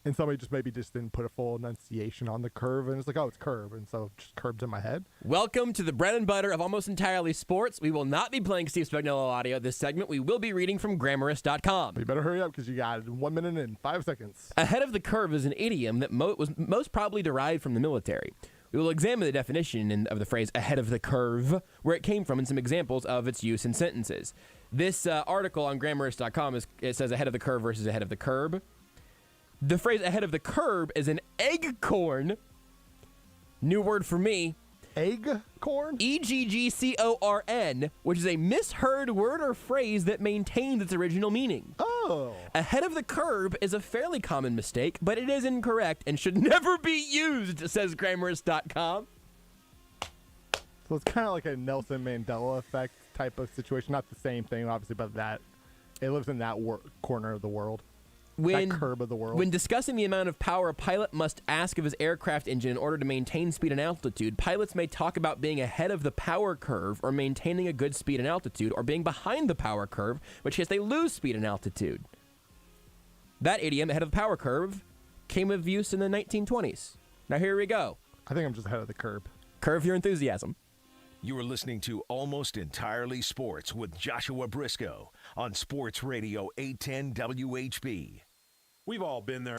and somebody just didn't put a full enunciation on the curve, and it's like, oh, it's curve, and so it just curbs in my head. Welcome to the bread and butter of Almost Entirely Sports. We will not be playing Steve Spagnuolo audio this segment. We will be reading from Grammarist.com. You better hurry up because you got 1 minute and 5 seconds. Ahead of the curve is an idiom that was most probably derived from the military. We will examine the definition of the phrase ahead of the curve, where it came from, and some examples of its use in sentences. This article on Grammarist.com it says ahead of the curve versus ahead of the curb. The phrase ahead of the curb is an eggcorn. New word for me. Eggcorn? EGGCORN, which is a misheard word or phrase that maintains its original meaning. Oh. Ahead of the curb is a fairly common mistake, but it is incorrect and should never be used, says Grammarist.com. So it's kind of like a Nelson Mandela effect type of situation. Not the same thing, obviously, but it lives in that corner of the world. That curb of the world. When discussing the amount of power a pilot must ask of his aircraft engine in order to maintain speed and altitude, pilots may talk about being ahead of the power curve or maintaining a good speed and altitude, or being behind the power curve, which case they lose speed and altitude. That idiom, ahead of the power curve, came of use in the 1920s. Now here we go. I think I'm just ahead of the curb. Curve your enthusiasm. You are listening to Almost Entirely Sports with Joshua Brisco on Sports Radio 810 WHB. We've all been there.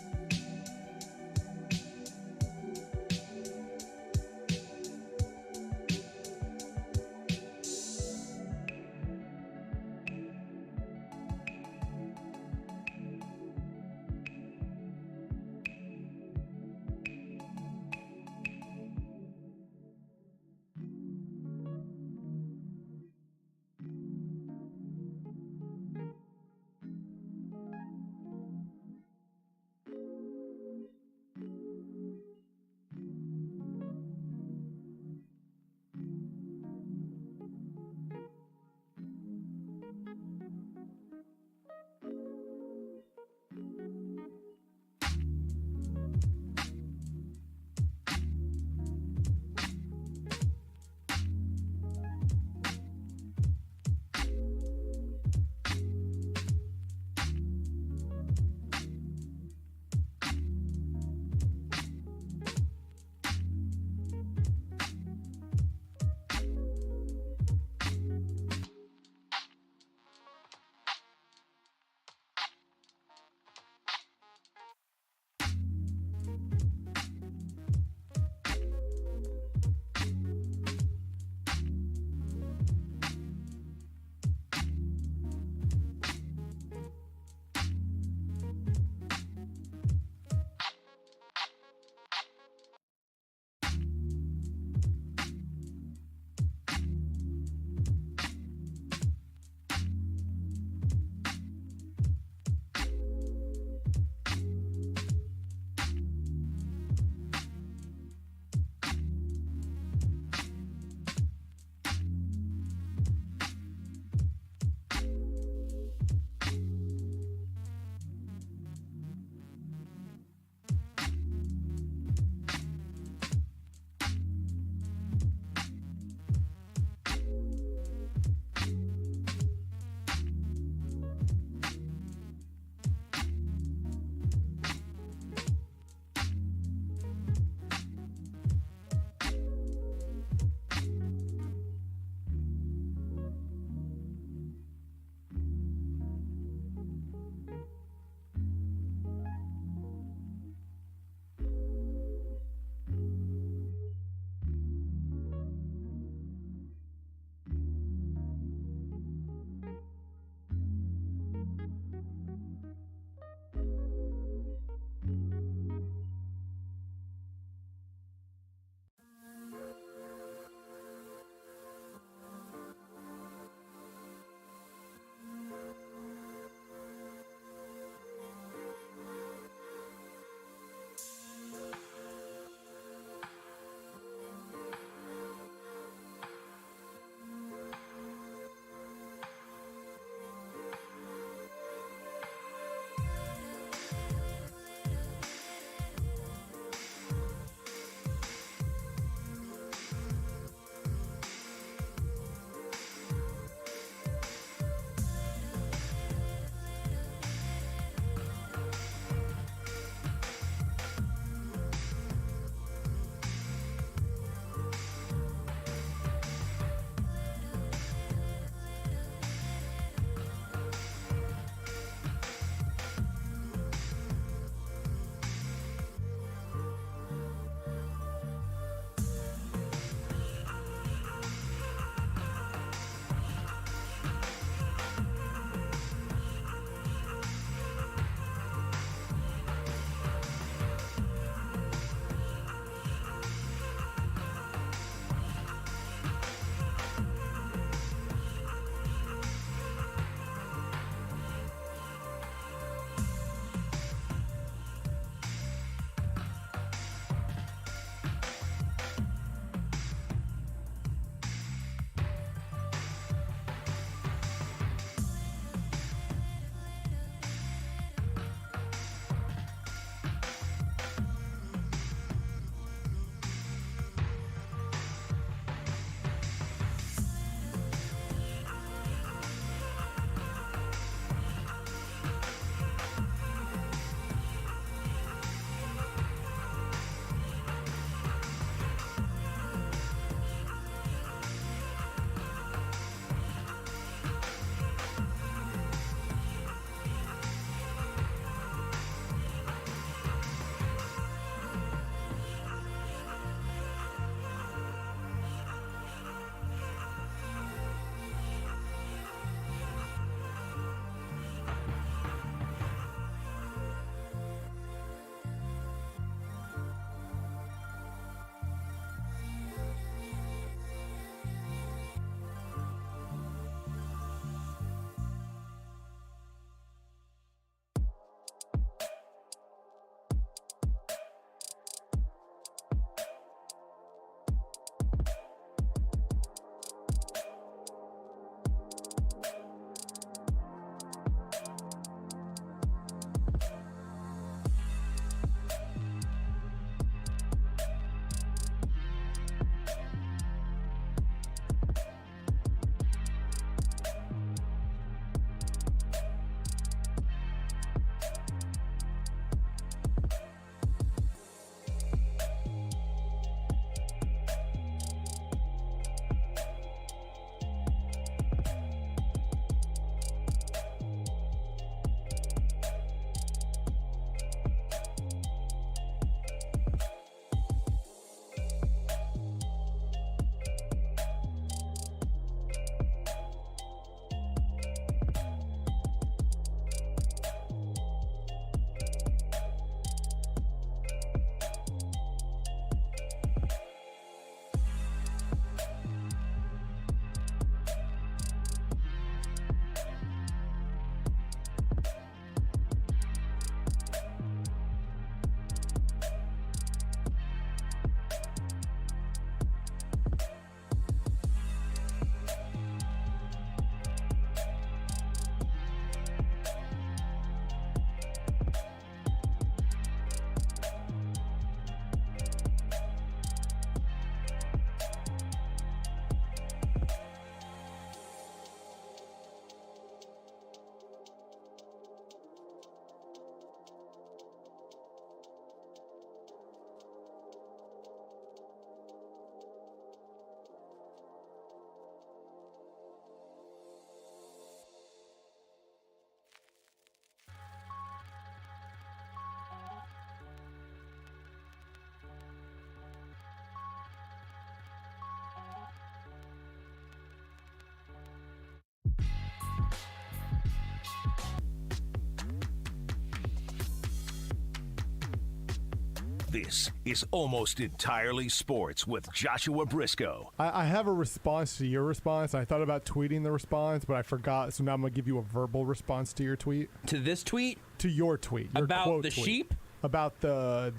This is Almost Entirely Sports with Joshua Brisco. I have a response to your response. I thought about tweeting the response, but I forgot. So now I'm going to give you a verbal response to your tweet. To this tweet? To your tweet. Your About quote the tweet. sheep? About the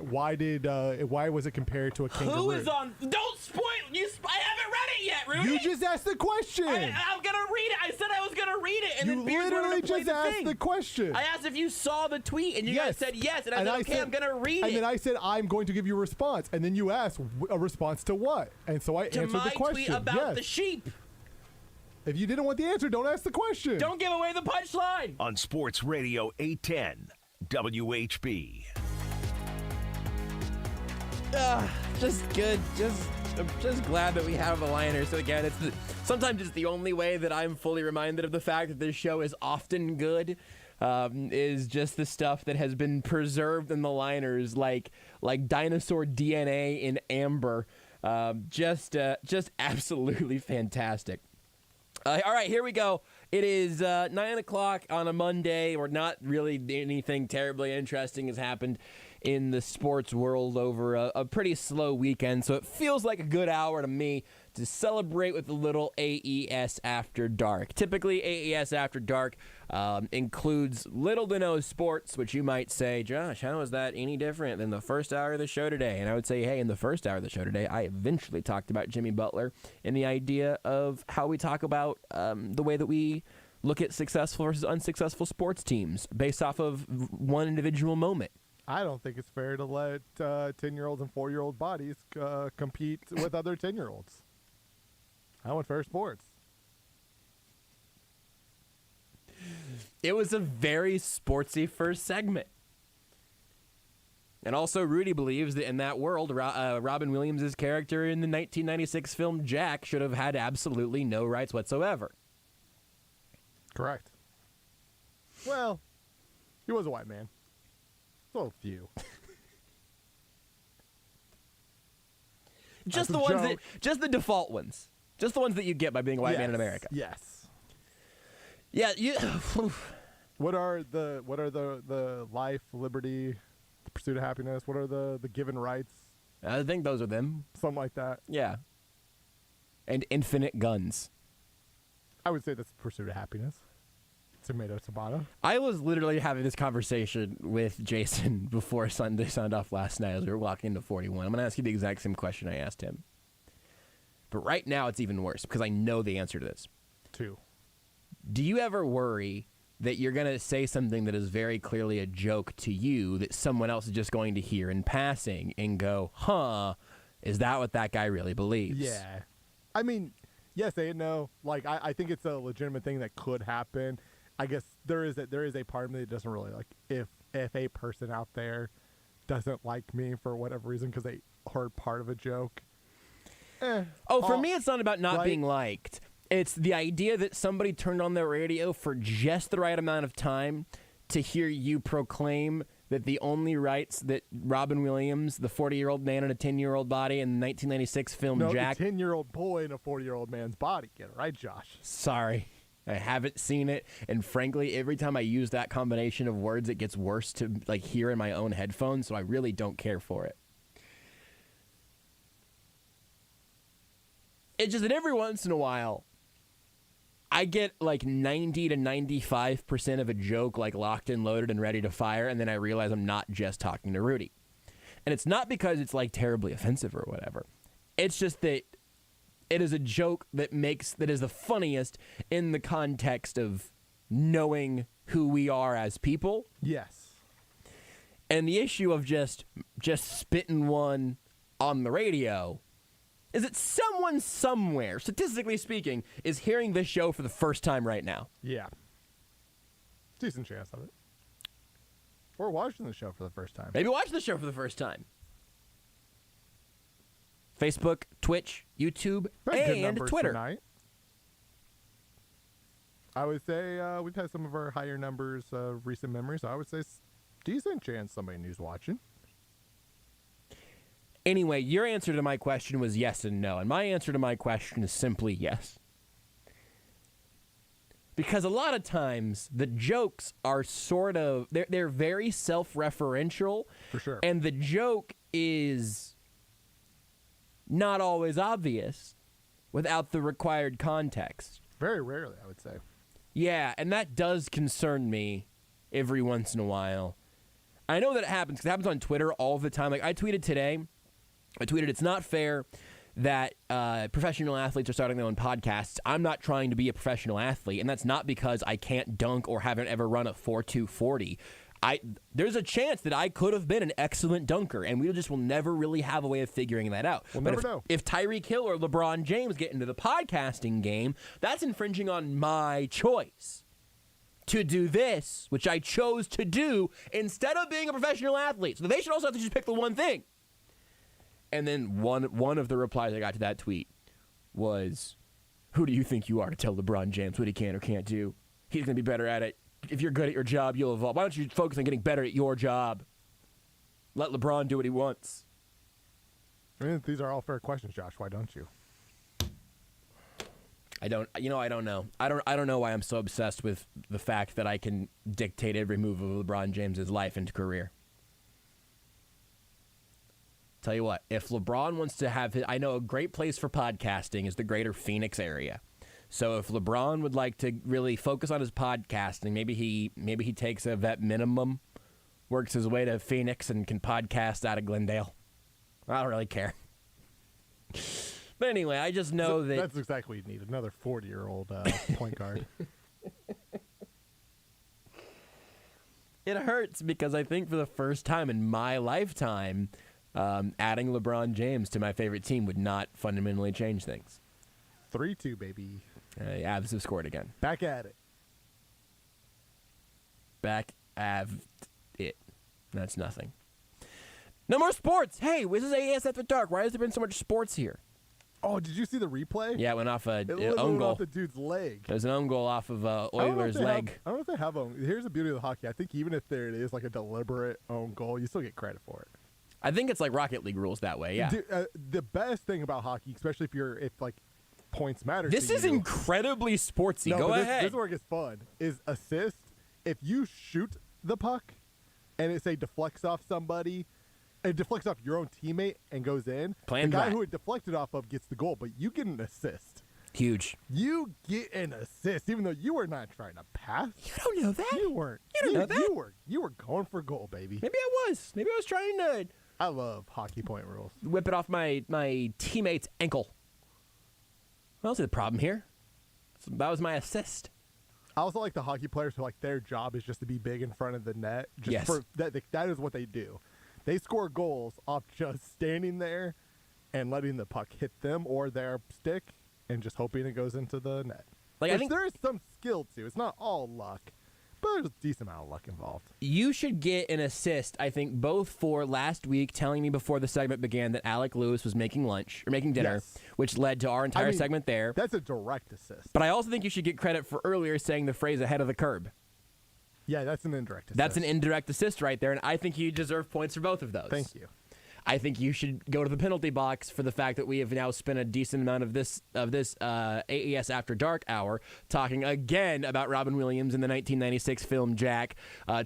why was it compared to a kangaroo? Who is on? Don't spoil. I haven't read it yet, Rudy. You just asked the question. I'm gonna read it. I said I was gonna read it, and you then Beers literally wanted to play just the asked thing. the question. I asked if you saw the tweet, and you guys said yes, and I said okay, I'm gonna read it. And then I said I'm going to give you a response, and then you asked a response to what? And so I answered the question. To my tweet about the sheep. If you didn't want the answer, don't ask the question. Don't give away the punchline. On Sports Radio 810 WHB. Just good. I'm just glad that we have the liners. So again, sometimes it's the only way that I'm fully reminded of the fact that this show is often good. Is just the stuff that has been preserved in the liners, like dinosaur DNA in amber. Just absolutely fantastic. All right, here we go. It is 9 o'clock on a Monday, or not really anything terribly interesting has happened in the sports world over a pretty slow weekend, so it feels like a good hour to me to celebrate with a little AES After Dark. Typically, AES After Dark includes little to no sports, which you might say, Josh, how is that any different than the first hour of the show today? And I would say, hey, in the first hour of the show today, I eventually talked about Jimmy Butler and the idea of how we talk about the way that we look at successful versus unsuccessful sports teams based off of one individual moment. I don't think it's fair to let 10-year-olds and 4-year-old bodies compete with other 10-year-olds. I want fair sports. It was a very sportsy first segment. And also, Rudy believes that in that world, Robin Williams' character in the 1996 film Jack should have had absolutely no rights whatsoever. Correct. Well, he was a white man. So few. Just That's the a ones joke. just the default ones. Just the ones that you get by being a white man in America. Yes. Yeah, What are the life, liberty, the pursuit of happiness? What are the given rights? I think those are them. Something like that. Yeah. And infinite guns. I would say that's the pursuit of happiness. Tomato. I was literally having this conversation with Jason before Sunday signed off last night as we were walking into 41. I'm going to ask you the exact same question I asked him. But right now it's even worse because I know the answer to this. 2. Do you ever worry that you're going to say something that is very clearly a joke to you that someone else is just going to hear in passing and go, huh, is that what that guy really believes? Yeah. I mean, yes and no. Like, I think it's a legitimate thing that could happen. I guess there is a part of me that doesn't really like if a person out there doesn't like me for whatever reason because they heard part of a joke. For me, it's not about not right? being liked. It's the idea that somebody turned on their radio for just the right amount of time to hear you proclaim that the only rights that Robin Williams, the 40-year-old man in a 10-year-old body in the 1996 film Jack... No, a 10-year-old boy in a 40-year-old man's body. Get it right, Josh. Sorry. I haven't seen it, and frankly, every time I use that combination of words, it gets worse to hear in my own headphones, so I really don't care for it. It's just that every once in a while, I get 90 to 95% of a joke locked and loaded and ready to fire, and then I realize I'm not just talking to Rudy. And it's not because it's terribly offensive or whatever. It's just that it is a joke that is the funniest in the context of knowing who we are as people. Yes. And the issue of just spitting one on the radio is that someone somewhere, statistically speaking, is hearing this show for the first time right now. Yeah. Decent chance of it. Or watching the show for the first time. Maybe watch the show for the first time. Facebook, Twitch, YouTube, and Twitter. Tonight. I would say we've had some of our higher numbers of recent memories. So I would say decent chance somebody new's watching. Anyway, your answer to my question was yes and no, and my answer to my question is simply yes. Because a lot of times the jokes are sort of they're very self-referential. For sure. And the joke is not always obvious without the required context. Very rarely, I would say. Yeah, and that does concern me every once in a while. I know that it happens because it happens on Twitter all the time. Like I tweeted today, it's not fair that professional athletes are starting their own podcasts. I'm not trying to be a professional athlete, and that's not because I can't dunk or haven't ever run a 4.240. There's a chance that I could have been an excellent dunker, and we just will never really have a way of figuring that out. We'll but never know. If Tyreek Hill or LeBron James get into the podcasting game, that's infringing on my choice to do this, which I chose to do instead of being a professional athlete. So they should also have to just pick the one thing. And then one of the replies I got to that tweet was, who do you think you are to tell LeBron James what he can or can't do? He's going to be better at it. If you're good at your job, you'll evolve. Why don't you focus on getting better at your job? Let LeBron do what he wants. I mean, these are all fair questions, Josh. Why don't you? I don't know. I don't know why I'm so obsessed with the fact that I can dictate every move of LeBron James's life and career. Tell you what, if LeBron wants to have I know a great place for podcasting is the greater Phoenix area. So if LeBron would like to really focus on his podcasting, maybe he takes a vet minimum, works his way to Phoenix and can podcast out of Glendale. I don't really care. But anyway, I just know that that's exactly what you need. Another 40-year-old point guard. It hurts because I think for the first time in my lifetime, adding LeBron James to my favorite team would not fundamentally change things. 3-2, baby. Avs have scored again. Back at it. Back it. That's nothing. No more sports. Hey, this is AES After Dark. Why has there been so much sports here? Oh, did you see the replay? Yeah, it went off an It own went goal. off the dude's leg. There's an own goal off of Oilers' leg. I don't know if they have here's the beauty of the hockey. I think even if there it is like a deliberate own goal, you still get credit for it. I think it's like Rocket League rules that way, yeah. Dude, the best thing about hockey, especially if points matter This to is you, incredibly sportsy. No, Go but ahead. This is where it gets fun, is assist. If you shoot the puck and it, say, deflects off somebody, it deflects off your own teammate and goes in, Planned the guy right. who it deflected off of gets the goal, but you get an assist. Huge. You get an assist, even though you were not trying to pass. You don't know that. You weren't. You don't know that. You were going for goal, baby. Maybe I was. Maybe I was trying to I love hockey point rules. whip it off my teammate's ankle. I don't see the problem here. That was my assist. I also like the hockey players who their job is just to be big in front of the net. Just Yes. for that is what they do. They score goals off just standing there and letting the puck hit them or their stick and just hoping it goes into the net. I think there is some skill to. It's not all luck, but there's a decent amount of luck involved. you should get an assist, I think, both for last week telling me before the segment began that Alec Lewis was making dinner, Yes. which led to our entire segment there. That's a direct assist. But I also think you should get credit for earlier saying the phrase ahead of the curb. Yeah, that's an indirect assist. That's an indirect assist right there, and I think you deserve points for both of those. Thank you. I think you should go to the penalty box for the fact that we have now spent a decent amount of this AES After Dark hour talking again about Robin Williams in the 1996 film Jack,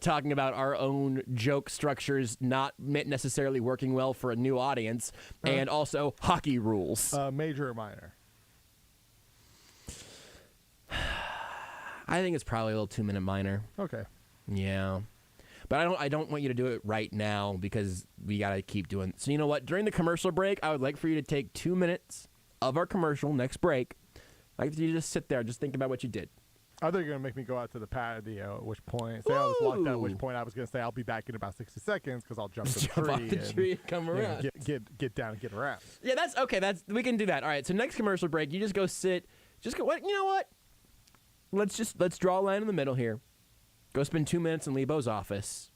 talking about our own joke structures not necessarily working well for a new audience, and also hockey rules. Major or minor? I think it's probably a little 2-minute minor. Okay. Yeah. But I don't want you to do it right now because we got to keep doing. So you know what? During the commercial break, I would like for you to take 2 minutes of our commercial next break. I'd like for you to just sit there, just think about what you did. I thought you were going to make me go out to the patio, at which point, say I was locked out, at which point I was going to say I'll be back in about 60 seconds because I'll jump to the Jump tree. off the tree and come around. Get down and get around. Yeah, that's okay. We can do that. All right. So next commercial break, you just go sit. What? You know what? Let's draw a line in the middle here. Go spend 2 minutes in Lebo's office.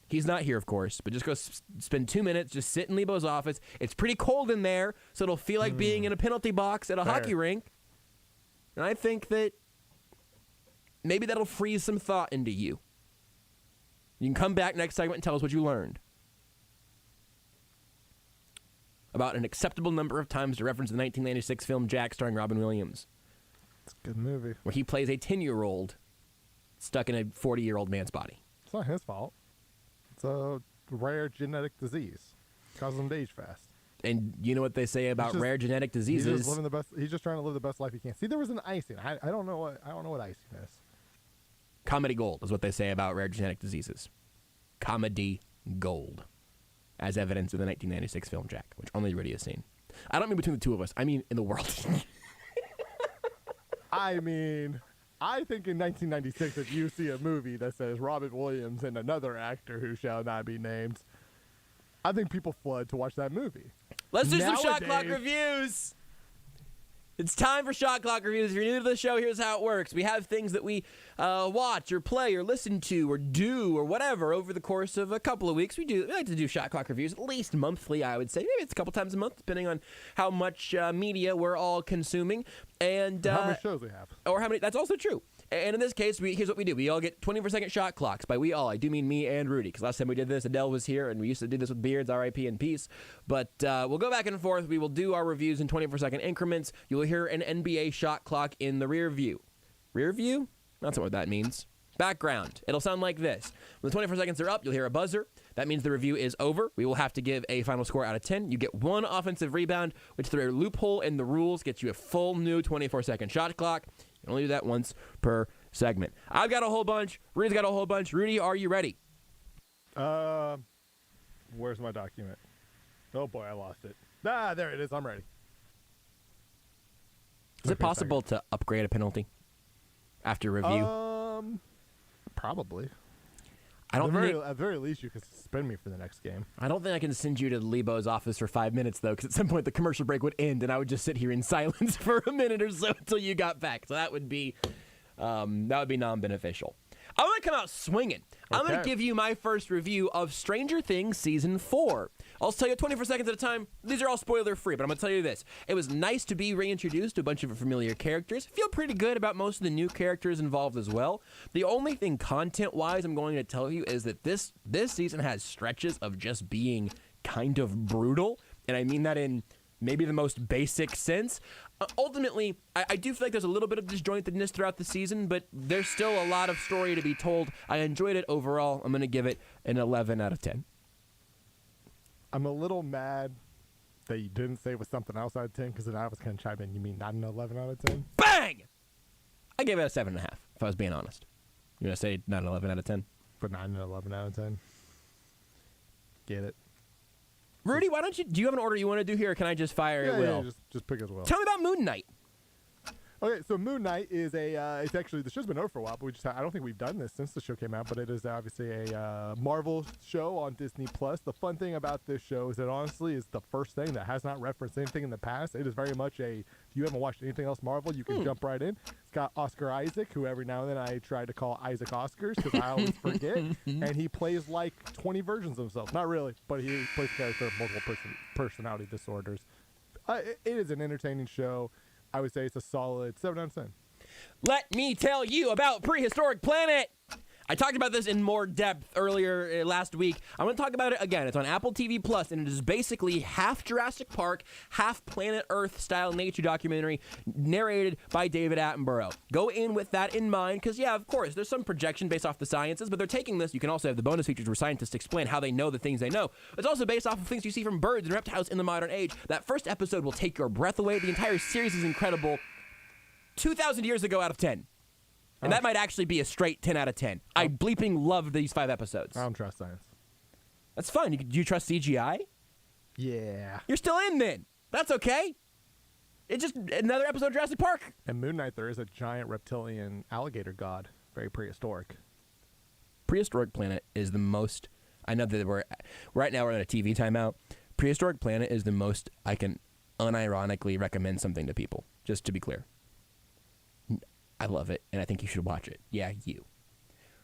He's not here, of course, but just go spend 2 minutes, just sit in Lebo's office. It's pretty cold in there, so it'll feel like being in a penalty box at a hockey rink. And I think that maybe that'll freeze some thought into you. You can come back next segment and tell us what you learned about an acceptable number of times to reference the 1996 film Jack starring Robin Williams. It's a good movie. where he plays a 10-year-old stuck in a 40-year-old man's body. It's not his fault. It's a rare genetic disease. Causes him to age fast. And you know what they say about rare genetic diseases? He's just living the best. He's just trying to live the best life he can. See, there was an icing. I don't know what icing is. Comedy gold is what they say about rare genetic diseases. Comedy gold, as evidence in the 1996 film Jack, which only Rudy has seen. I don't mean between the two of us. I mean in the world. I mean, I think in 1996, if you see a movie that says Robin Williams and another actor who shall not be named, I think people flood to watch that movie. Let's do some Nowadays- Shot Clock reviews. It's time for Shot Clock reviews. If you're new to the show, here's how it works. We have things that we watch or play or listen to or do or whatever over the course of a couple of weeks. We like to do Shot Clock reviews at least monthly, I would say. Maybe it's a couple times a month, depending on how much media we're all consuming. And How many shows we have? or how many. That's also true. And in this case, here's what we do. We all get 24-second shot clocks. By we all, I do mean me and Rudy, because last time we did this, Adele was here, and we used to do this with Beards, R.I.P. and peace. But we'll go back and forth. We will do our reviews in 24-second increments. You'll hear an NBA shot clock in the rear view. Rear view? That's not what that means. Background. It'll sound like this. When the 24 seconds are up, you'll hear a buzzer. That means the review is over. We will have to give a final score out of 10. You get one offensive rebound, which through a loophole in the rules gets you a full new 24-second shot clock. You can only do that once per segment. I've got a whole bunch. Rudy's got a whole bunch. Rudy, are you ready? Where's my document? Oh boy, I lost it. Ah, there it is. I'm ready. Is it possible to upgrade a penalty after review? Probably. I don't think at the very least, you could suspend me for the next game. I don't think I can send you to Lebo's office for 5 minutes, though, because at some point the commercial break would end, and I would just sit here in silence for a minute or so until you got back. So that would be non-beneficial. I'm going to come out swinging. I'm going to give you my first review of Stranger Things Season 4. I'll tell you 24 seconds at a time. These are all spoiler-free, but I'm going to tell you this. It was nice to be reintroduced to a bunch of familiar characters. I feel pretty good about most of the new characters involved as well. The only thing content-wise I'm going to tell you is that this season has stretches of just being kind of brutal, and I mean that in maybe the most basic sense. Ultimately, I do feel like there's a little bit of disjointedness throughout the season, but there's still a lot of story to be told. I enjoyed it overall. I'm going to give it an 11 out of 10. I'm a little mad that you didn't say it was something else out of 10, because then I was going to chime in. You mean not an 11 out of 10? Bang! I gave it a 7.5, if I was being honest. You're going to say not an 11 out of 10? But not an 11 out of 10. Get it? Rudy, do you have an order you want to do here, or can I just fire at will? Yeah, just pick as well. Tell me about Moon Knight. Okay, so Moon Knight is it's actually, the show's been over for a while, but I don't think we've done this since the show came out, but it is obviously a Marvel show on Disney+. The fun thing about this show is that honestly is the first thing that has not referenced anything in the past. It is very much if you haven't watched anything else Marvel, you can jump right in. It's got Oscar Isaac, who every now and then I try to call Isaac Oscars because I always forget, and he plays like 20 versions of himself. Not really, but he plays a character of multiple personality disorders. It is an entertaining show. I would say it's a solid 7 out of 10. Let me tell you about Prehistoric Planet. I talked about this in more depth earlier last week. I'm going to talk about it again. It's on Apple TV Plus, and it is basically half Jurassic Park, half Planet Earth style nature documentary narrated by David Attenborough. Go in with that in mind, because yeah, of course, there's some projection based off the sciences, but they're taking this. You can also have the bonus features where scientists explain how they know the things they know. It's also based off of things you see from birds and reptiles in the modern age. That first episode will take your breath away. The entire series is incredible. 2,000 years ago out of 10. And that might actually be a straight 10 out of 10. I bleeping loved these 5 episodes. I don't trust science. That's fine. Do you trust CGI? Yeah. You're still in then. That's okay. It's just another episode of Jurassic Park. And Moon Knight, there is a giant reptilian alligator god. Very prehistoric. Prehistoric Planet is the most... I know that right now we're in a TV timeout. Prehistoric Planet is the most I can unironically recommend something to people, just to be clear. I love it, and I think you should watch it. Yeah, you.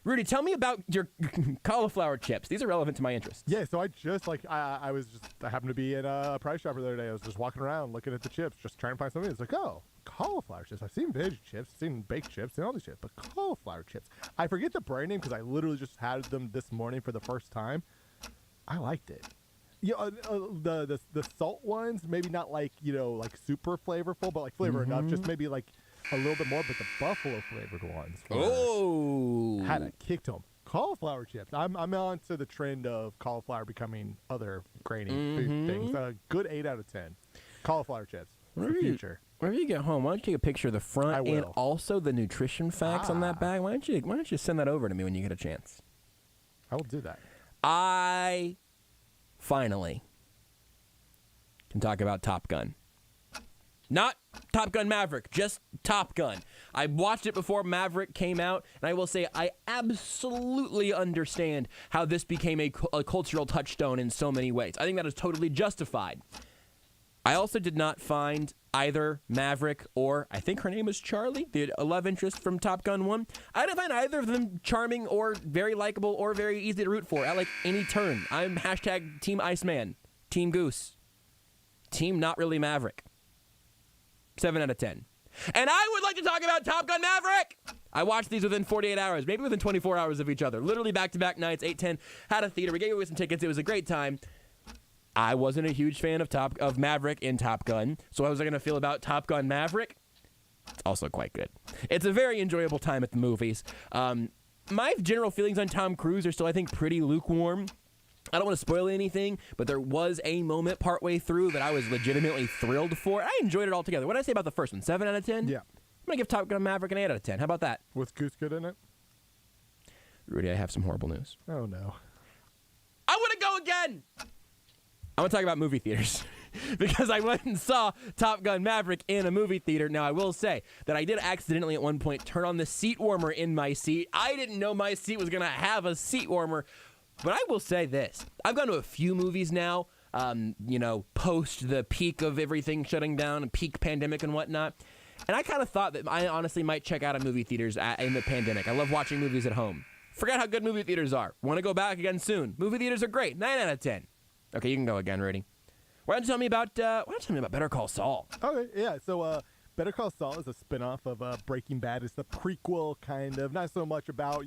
Rudy, tell me about your cauliflower chips. These are relevant to my interests. Yeah, so I just, I happened to be in a Price Chopper the other day. I was just walking around looking at the chips, just trying to find something. It's like, oh, cauliflower chips. I've seen veggie chips, seen baked chips, seen all these chips, but cauliflower chips. I forget the brand name because I literally just had them this morning for the first time. I liked it. You know, the salt ones, maybe not like super flavorful, but like flavor enough. Just maybe like a little bit more, but the buffalo flavored ones had a kick to them. Cauliflower chips. I'm on to the trend of cauliflower becoming other grainy food things. A good 8 out of 10. Cauliflower chips. It's the future. Whenever you get home, why don't you take a picture of the front and also the nutrition facts on that bag? Why don't you send that over to me when you get a chance? I will do that. I finally can talk about Top Gun. Not Top Gun Maverick, just Top Gun. I watched it before Maverick came out, and I will say I absolutely understand how this became a cultural touchstone in so many ways. I think that is totally justified. I also did not find either Maverick or, I think her name was Charlie, the love interest from Top Gun 1. I didn't find either of them charming or very likable or very easy to root for at like any turn. I'm hashtag Team Iceman, Team Goose, Team Not Really Maverick. 7 out of 10. And I would like to talk about Top Gun Maverick. I watched these within 48 hours, maybe within 24 hours of each other. Literally back-to-back nights, 8-10, had a theater. We gave away some tickets. It was a great time. I wasn't a huge fan of Maverick in Top Gun, so how was I going to feel about Top Gun Maverick? It's also quite good. It's a very enjoyable time at the movies. My general feelings on Tom Cruise are still, I think, pretty lukewarm. I don't want to spoil anything, but there was a moment partway through that I was legitimately thrilled for. I enjoyed it altogether. What did I say about the first one? 7 out of 10? Yeah. I'm going to give Top Gun Maverick an 8 out of 10. How about that? With Goose Good in it? Rudy, I have some horrible news. Oh, no. I want to go again! I want to talk about movie theaters because I went and saw Top Gun Maverick in a movie theater. Now, I will say that I did accidentally at one point turn on the seat warmer in my seat. I didn't know my seat was going to have a seat warmer. But I will say this. I've gone to a few movies now, post the peak of everything shutting down and peak pandemic and whatnot. And I kind of thought that I honestly might check out movie theaters in the pandemic. I love watching movies at home. Forget how good movie theaters are. Want to go back again soon. Movie theaters are great. 9 out of 10. Okay, you can go again, Rudy. Why don't you tell me about Better Call Saul? Okay, yeah. So Better Call Saul is a spinoff of Breaking Bad. It's the prequel, kind of. Not so much about,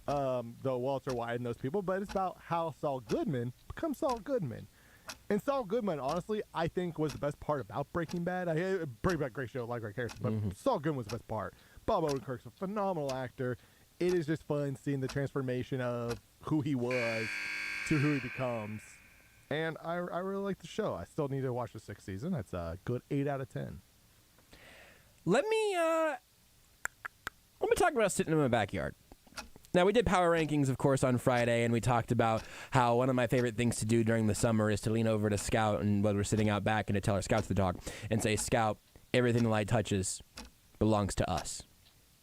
the Walter White and those people, but it's about how Saul Goodman becomes Saul Goodman. And Saul Goodman, honestly, I think was the best part about Breaking Bad. Breaking Bad, great show, like great character, but Saul Goodman was the best part. Bob Odenkirk's a phenomenal actor. It is just fun seeing the transformation of who he was to who he becomes. And I really like the show. I still need to watch the 6th season. That's a good 8 out of 10. Let me talk about sitting in my backyard. Now, we did power rankings, of course, on Friday, and we talked about how one of my favorite things to do during the summer is to lean over to Scout and when we're sitting out back and to tell her, Scout's the dog, and say, Scout, everything the light touches belongs to us.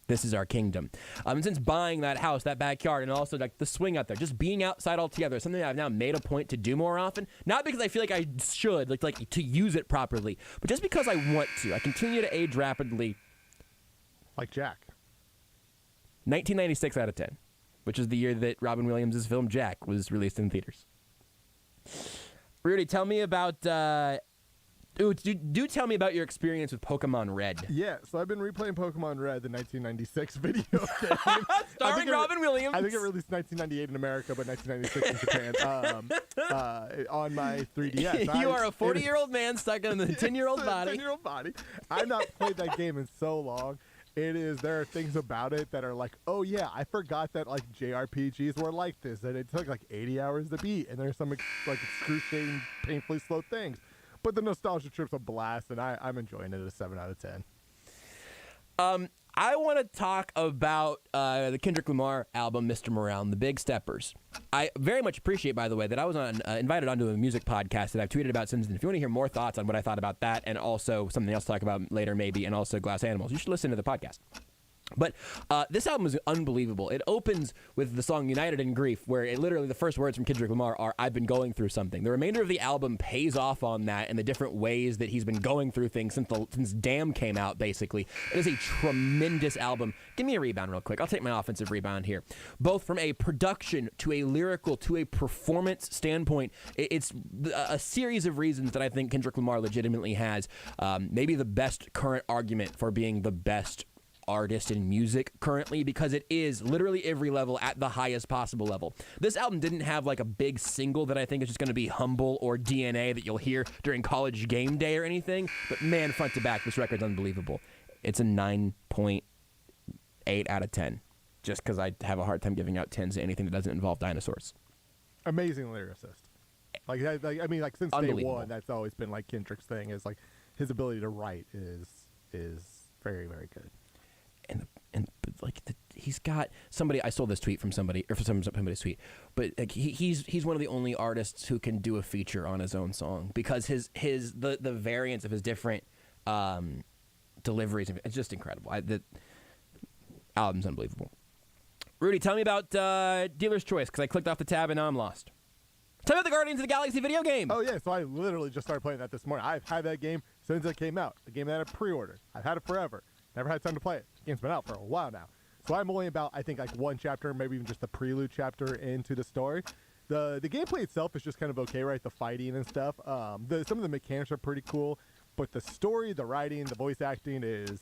This is our kingdom. And since buying that house, that backyard, and also like the swing out there, just being outside altogether, something that I've now made a point to do more often, not because I feel like I should, like to use it properly, but just because I want to. I continue to age rapidly. Like Jack. 1996 out of 10, which is the year that Robin Williams' film Jack was released in theaters. Rudy, tell me about... do tell me about your experience with Pokemon Red. Yeah, so I've been replaying Pokemon Red, the 1996 video game. Starring Robin Williams. I think it released 1998 in America, but 1996 in Japan. On my 3DS. You are a 40-year-old man stuck in a 10-year-old body. 10-year-old body. I've not played that game in so long. There are things about it that are like, oh yeah, I forgot that like JRPGs were like this, that it took like 80 hours to beat, and there's some like excruciating, painfully slow things. But the nostalgia trip's a blast, and I'm enjoying it at a 7 out of 10. I want to talk about the Kendrick Lamar album, Mr. Morale, and the Big Steppers. I very much appreciate, by the way, that I was invited onto a music podcast that I've tweeted about since then. If you want to hear more thoughts on what I thought about that and also something else to talk about later maybe, and also Glass Animals, you should listen to the podcast. But this album is unbelievable. It opens with the song United in Grief, where it literally the first words from Kendrick Lamar are, I've been going through something. The remainder of the album pays off on that and the different ways that he's been going through things since Damn came out, basically. It is a tremendous album. Give me a rebound real quick. I'll take my offensive rebound here. Both from a production to a lyrical to a performance standpoint, it's a series of reasons that I think Kendrick Lamar legitimately has maybe the best current argument for being the best artist in music currently, because it is literally every level at the highest possible level. This album didn't have like a big single that I think is just going to be Humble or DNA that you'll hear during College Game Day or anything, but man, front to back, this record's unbelievable. It's a 9.8 out of 10, just because I have a hard time giving out 10s to anything that doesn't involve dinosaurs. Amazing lyricist. Like since day one, that's always been like Kendrick's thing. Is like his ability to write is very, very good. And he's got somebody. I stole this tweet from somebody, or from somebody's tweet. But like he's one of the only artists who can do a feature on his own song, because the variance of his different deliveries, it's just incredible. The album's unbelievable. Rudy, tell me about Dealer's Choice, because I clicked off the tab and now I'm lost. Tell me about the Guardians of the Galaxy video game. Oh yeah, so I literally just started playing that this morning. I've had that game since it came out. The game that I pre-ordered. I've had it forever. Never had time to play it. The game's been out for a while now. So I'm only about, I think, like one chapter, maybe even just the prelude chapter into the story. The gameplay itself is just kind of okay, right? The fighting and stuff. Some of the mechanics are pretty cool, but the story, the writing, the voice acting is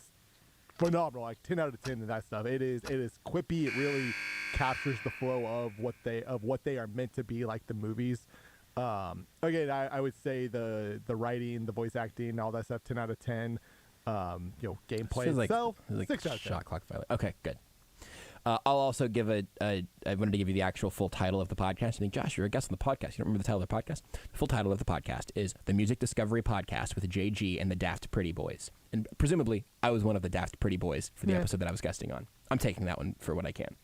phenomenal. Like 10 out of 10 and that stuff. It is quippy. It really captures the flow of what they are meant to be, like the movies. Again, I would say the writing, the voice acting, all that stuff, 10 out of 10. Gameplay itself, like 6 out of 10. Shot clock violation. Okay, good. I'll also give I wanted to give you the actual full title of the podcast. I think, Josh, you're a guest on the podcast. You don't remember the title of the podcast? The full title of the podcast is The Music Discovery Podcast with JG and the Daft Pretty Boys. And presumably, I was one of the Daft Pretty Boys for the episode that I was guesting on. I'm taking that one for what I can.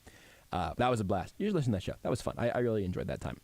That was a blast. You should listen to that show. That was fun. I really enjoyed that time.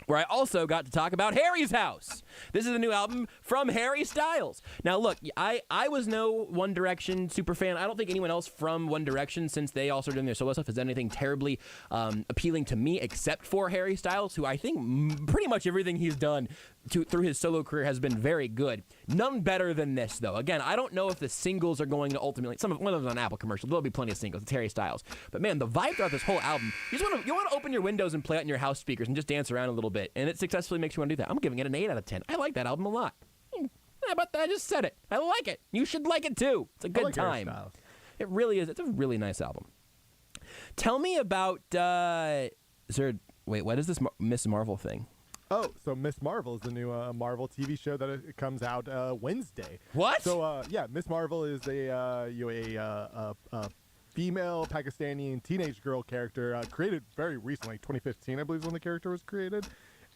Where I also got to talk about Harry's House. This is a new album from Harry Styles. Now, look, I was no One Direction super fan. I don't think anyone else from One Direction, since they all started doing their solo stuff, has done anything terribly appealing to me, except for Harry Styles, who I think pretty much everything he's done through his solo career has been very good. None better than this, though. Again, I don't know if the singles are going to ultimately... one of them on Apple commercial. There'll be plenty of singles. It's Harry Styles. But man, the vibe throughout this whole album, you want to open your windows and play out in your house speakers and just dance around a little bit, and it successfully makes you want to do that. I'm giving it an 8 out of 10. I like that album a lot. How about that? I just said it. I like it. You should like it too. It's a good time. It really is. It's a really nice album. Tell me about what is this Miss Marvel thing? Oh, so Miss Marvel is the new Marvel TV show that it comes out Wednesday. What? So Miss Marvel is a female Pakistani teenage girl character created very recently, 2015, I believe, is when the character was created.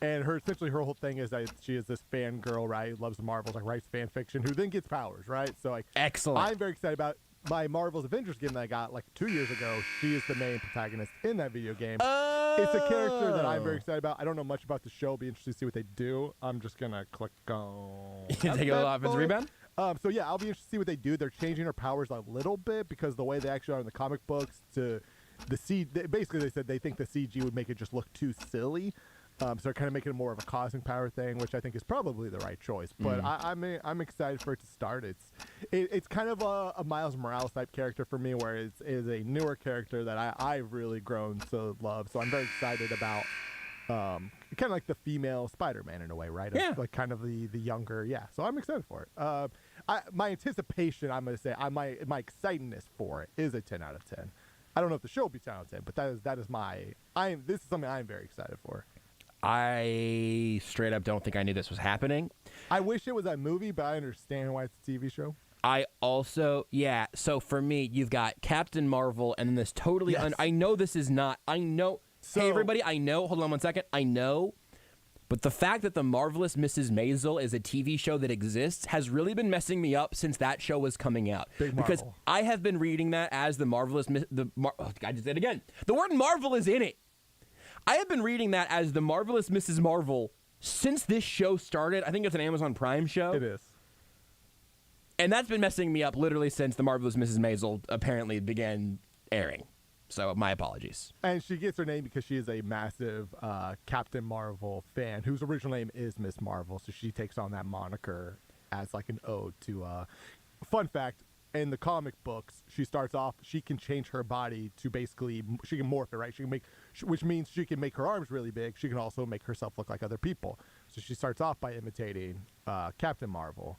And her whole thing is that she is this fangirl, right? Loves Marvels, like writes fan fiction, who then gets powers, right? So like, excellent. I'm very excited about my Marvel's Avengers game that I got like 2 years ago. She is the main protagonist in that video game. It's a character that I'm very excited about. I don't know much about the show. I'll be interested to see what they do. I'm just gonna click on. You take a little offensive rebound. So yeah, I'll be interested to see what they do. They're changing her powers a little bit because the way they actually are in the comic books to the CG. Basically, they said they think the CG would make it just look too silly. So they're kind of making it more of a cosmic power thing, which I think is probably the right choice. But I'm excited for it to start. It's kind of a Miles Morales type character for me, where it is a newer character that I've really grown to love. So I'm very excited about kind of like the female Spider-Man in a way, right? Yeah. Like kind of the younger, yeah. So I'm excited for it. My anticipation, I'm going to say, my excitingness for it is a 10 out of 10. I don't know if the show will be 10 out of 10, but this is something I'm very excited for. I straight up don't think I knew this was happening. I wish it was a movie, but I understand why it's a TV show. I also, yeah, so for me, you've got Captain Marvel and then this totally, I know this is not, hey everybody, I know, hold on one second, I know, but the fact that The Marvelous Mrs. Maisel is a TV show that exists has really been messing me up since that show was coming out. Big because Marvel. I have been reading that as I just did it again. The word Marvel is in it. I have been reading that as The Marvelous Mrs. Marvel since this show started. I think it's an Amazon Prime show. It is. And that's been messing me up literally since The Marvelous Mrs. Maisel apparently began airing. So my apologies. And she gets her name because she is a massive Captain Marvel fan whose original name is Miss Marvel. So she takes on that moniker as like an ode to... fun fact, in the comic books, she starts off, she can change her body to basically, she can morph it, right? She can which means she can make her arms really big. She can also make herself look like other people. So she starts off by imitating Captain Marvel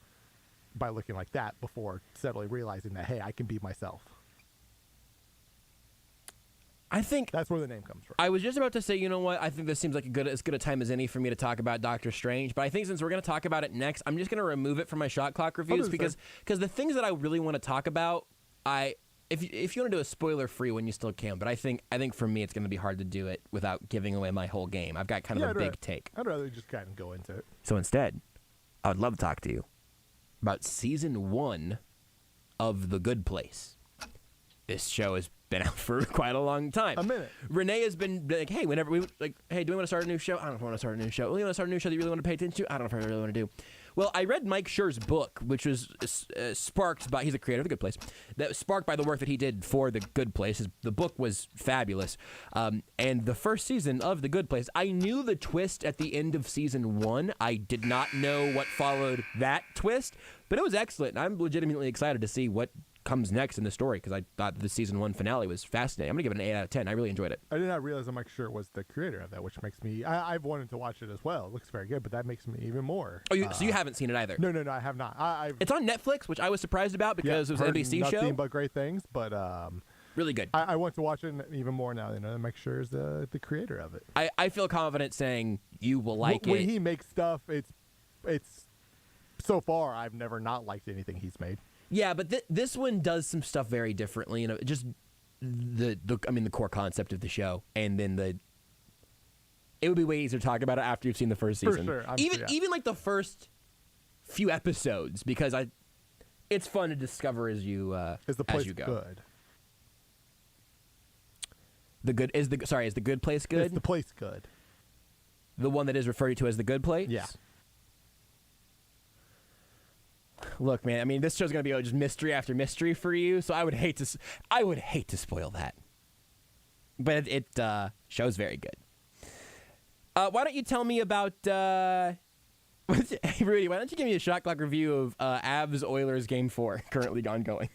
by looking like that before suddenly realizing that, hey, I can be myself. I think That's where the name comes from. I was just about to say, you know what? I think this seems like as good a time as any for me to talk about Doctor Strange. But I think since we're going to talk about it next, I'm just going to remove it from my shot clock reviews because the things that I really want to talk about, if you want to do a spoiler free one, you still can. But I think for me, it's going to be hard to do it without giving away my whole game. I've got kind of a big take. I'd rather just kind of go into it. So instead, I would love to talk to you about season 1 of The Good Place. This show has been out for quite a long time. A minute. Renee has been like, hey, whenever we hey, do we want to start a new show? I don't want to start a new show. Well, you want to start a new show that you really want to pay attention to? I don't know if I really want to do. Well, I read Mike Schur's book, which was sparked by, he's a creator of The Good Place, that was sparked by the work that he did for The Good Place. The book was fabulous. And the first season of The Good Place, I knew the twist at the end of season 1. I did not know what followed that twist, but it was excellent. I'm legitimately excited to see what comes next in the story because I thought the season 1 finale was fascinating. I'm going to give it an 8 out of 10. I really enjoyed it. I did not realize that Mike Schur was the creator of that, which makes me... I've wanted to watch it as well. It looks very good, but that makes me even more... Oh, so you haven't seen it either? No, I have not. It's on Netflix, which I was surprised about because it was an NBC show. Nothing but great things, but... really good. I want to watch it even more now. You know, Mike Schur is the creator of it. I feel confident saying you will like it. When he makes stuff, it's... So far, I've never not liked anything he's made. Yeah, but this one does some stuff very differently. You know, just the core concept of the show, and then it would be way easier to talk about it after you've seen the first season. For sure. Even like the first few episodes, because it's fun to discover as you Is the place as you go. good? Is the Good Place good? Is the place good? The one that is referred to as the Good Place? Yeah. Look, man. I mean, this show's gonna be just mystery after mystery for you. So I would hate to spoil that. But it show's very good. Why don't you tell me about? Hey, Rudy, why don't you give me a shot clock review of Avs Oilers Game 4 currently ongoing?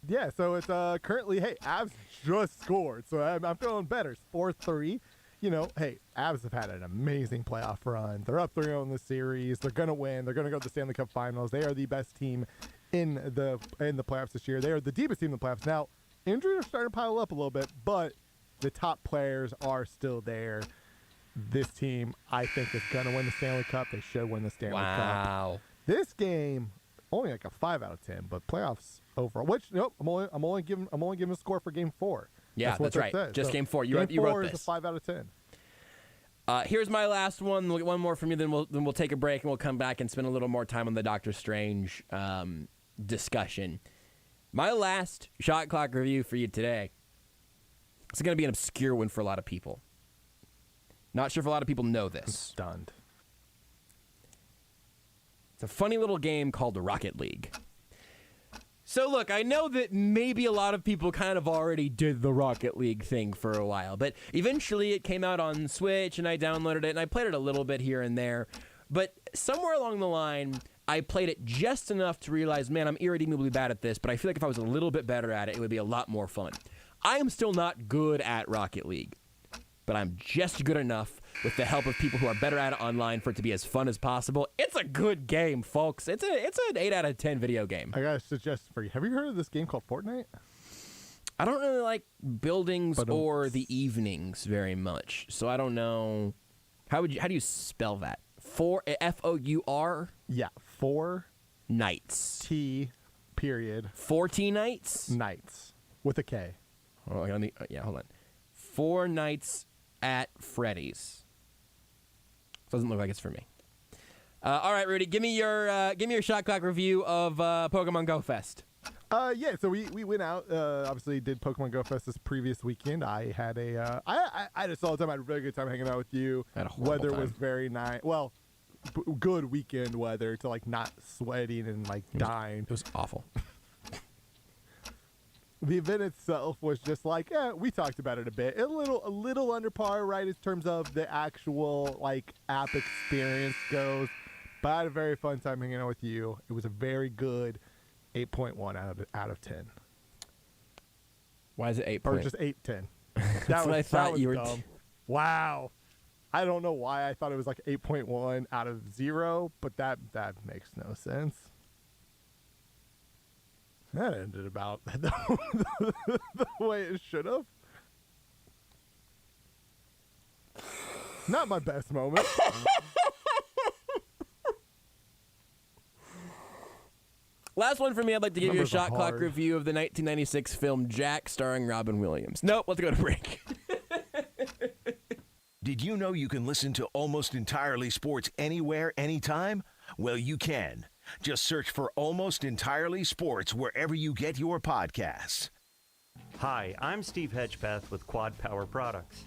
Yeah, so it's currently, hey, Avs just scored, so I'm feeling better. It's 4-3. You know, hey, Avs have had an amazing playoff run. They're up 3-0 in the series. They're going to win. They're going to go to the Stanley Cup Finals. They are the best team in the playoffs this year. They are the deepest team in the playoffs. Now, injuries are starting to pile up a little bit, but the top players are still there. This team, I think, is going to win the Stanley Cup. They should win the Stanley Cup. Wow. This game, only like a 5 out of 10, but playoffs overall. Which I'm only giving a score for Game 4. Yeah, that's right. Says. Just so Game 4. You Game 4 wrote this. Is a 5 out of 10. Here's my last one. We'll get one more from you, then we'll take a break and we'll come back and spend a little more time on the Doctor Strange discussion. My last shot clock review for you today. It's going to be an obscure one for a lot of people. Not sure if a lot of people know this. I'm stunned. It's a funny little game called Rocket League. So look, I know that maybe a lot of people kind of already did the Rocket League thing for a while, but eventually it came out on Switch and I downloaded it and I played it a little bit here and there. But somewhere along the line, I played it just enough to realize, man, I'm irredeemably bad at this, but I feel like if I was a little bit better at it, it would be a lot more fun. I am still not good at Rocket League, but I'm just good enough with the help of people who are better at it online for it to be as fun as possible. It's a good game, folks. It's an 8 out of 10 video game. I got a suggestion for you. Have you heard of this game called Fortnite? I don't really like buildings or the evenings very much, so I don't know. How do you spell that? F-O-U-R? Yeah, 4 nights. T period. 4 T nights? Nights with a K. Oh, hold on. 4 nights at Freddy's. Doesn't look like it's for me. All right, Rudy, give me your shot clock review of Pokemon Go Fest. Yeah, so we went out. Obviously, did Pokemon Go Fest this previous weekend. I had I had a solid time. I had a really good time hanging out with you. I had a horrible weather time. was very nice. Well, good weekend weather to like not sweating and like dying. It was awful. The event itself was just like, we talked about it a bit. A little under par, right, in terms of the actual like app experience goes. But I had a very fun time hanging out with you. It was a very good 8.1 out of 10. Why is it 8? Or just 8-10. That's what I thought you were. Dumb. Wow. I don't know why I thought it was like 8.1 out of 0, but that makes no sense. That ended about the way it should have. Not my best moment. Last one for me. I'd like to give you a Numbers are shot clock hard. review of the 1996 film Jack, starring Robin Williams. Nope, let's go to break. Did you know you can listen to Almost Entirely Sports anywhere, anytime? Well, you can. Just search for Almost Entirely Sports wherever you get your podcasts. Hi, I'm Steve Hedgepeth with Quad Power Products.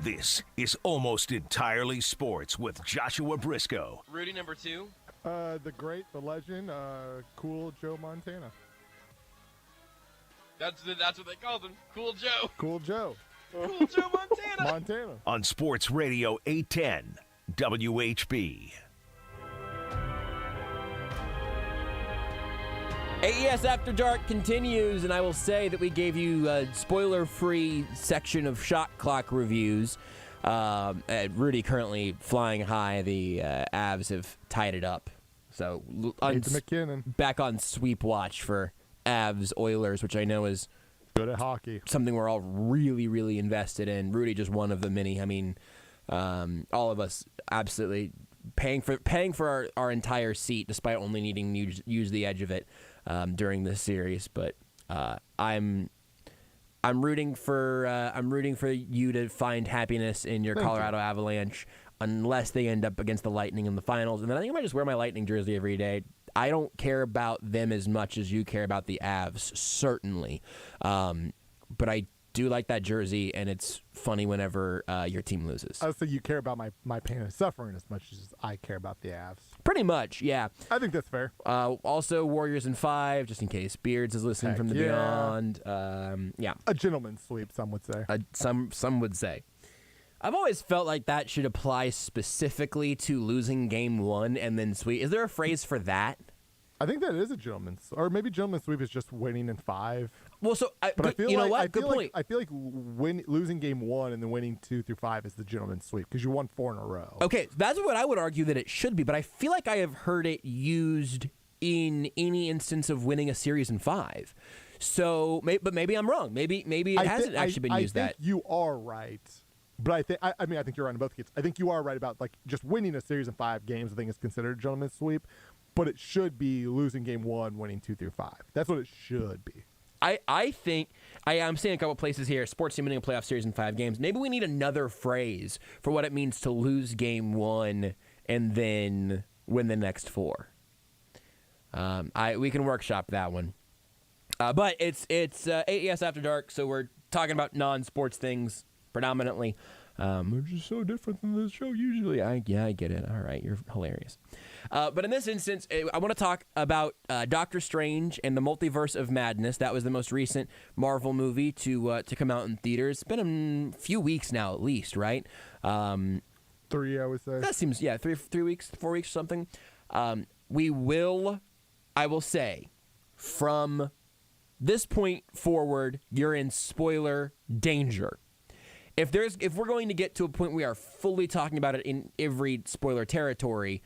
This is Almost Entirely Sports with Joshua Brisco. Rudy number 2. The great, the legend, Cool Joe Montana. That's what they called him. Cool Joe. Cool Joe. Cool Joe Montana. Montana. On Sports Radio 810 WHB. AES After Dark continues, and I will say that we gave you a spoiler-free section of shot clock reviews. Rudy currently flying high. The Avs have tied it up. So McKinnon. Back on sweep watch for Avs Oilers, which I know is good at hockey. Something we're all really, really invested in. Rudy just one of the many. I mean, all of us absolutely paying for our entire seat, despite only needing to use the edge of it during this series. But I'm rooting for you to find happiness in your Colorado Avalanche, unless they end up against the Lightning in the finals. And then I think I might just wear my Lightning jersey every day. I don't care about them as much as you care about the Avs, certainly. But I do like that jersey, and it's funny whenever your team loses. I would say you care about my pain and suffering as much as I care about the Avs. Pretty much, yeah. I think that's fair. Also, Warriors in 5, just in case Beards is listening from the beyond. Yeah. A gentleman's sweep, some would say. Some would say. I've always felt like that should apply specifically to losing game 1 and then sweep. Is there a phrase for that? I think that is a gentleman's, or maybe gentleman's sweep is just winning in 5. Well, so but I feel you know like, what? Good point. I feel like losing game 1 and then winning 2 through 5 is the gentleman's sweep because you won 4 in a row. Okay, that's what I would argue that it should be, but I feel like I have heard it used in any instance of winning a series in 5. So, but maybe I'm wrong. Maybe it hasn't actually been used. I think you are right. But I think you're right in both cases. I think you are right about like just winning a series in 5 games. I think is considered a gentleman's sweep, but it should be losing game 1, winning 2 through 5. That's what it should be. I think I'm seeing a couple places here. Sports team winning a playoff series in 5 games. Maybe we need another phrase for what it means to lose game 1 and then win the next 4. We can workshop that one. But it's AES After Dark, so we're talking about non-sports things predominantly. We're just so different than this show usually. I get it. All right, you're hilarious. But in this instance, I want to talk about Doctor Strange and the Multiverse of Madness. That was the most recent Marvel movie to come out in theaters. It's been a few weeks now, at least, right? 3, I would say. That seems 3 weeks, 4 weeks, something. I will say, from this point forward, you're in spoiler danger. If we're going to get to a point we are fully talking about it in every spoiler territory,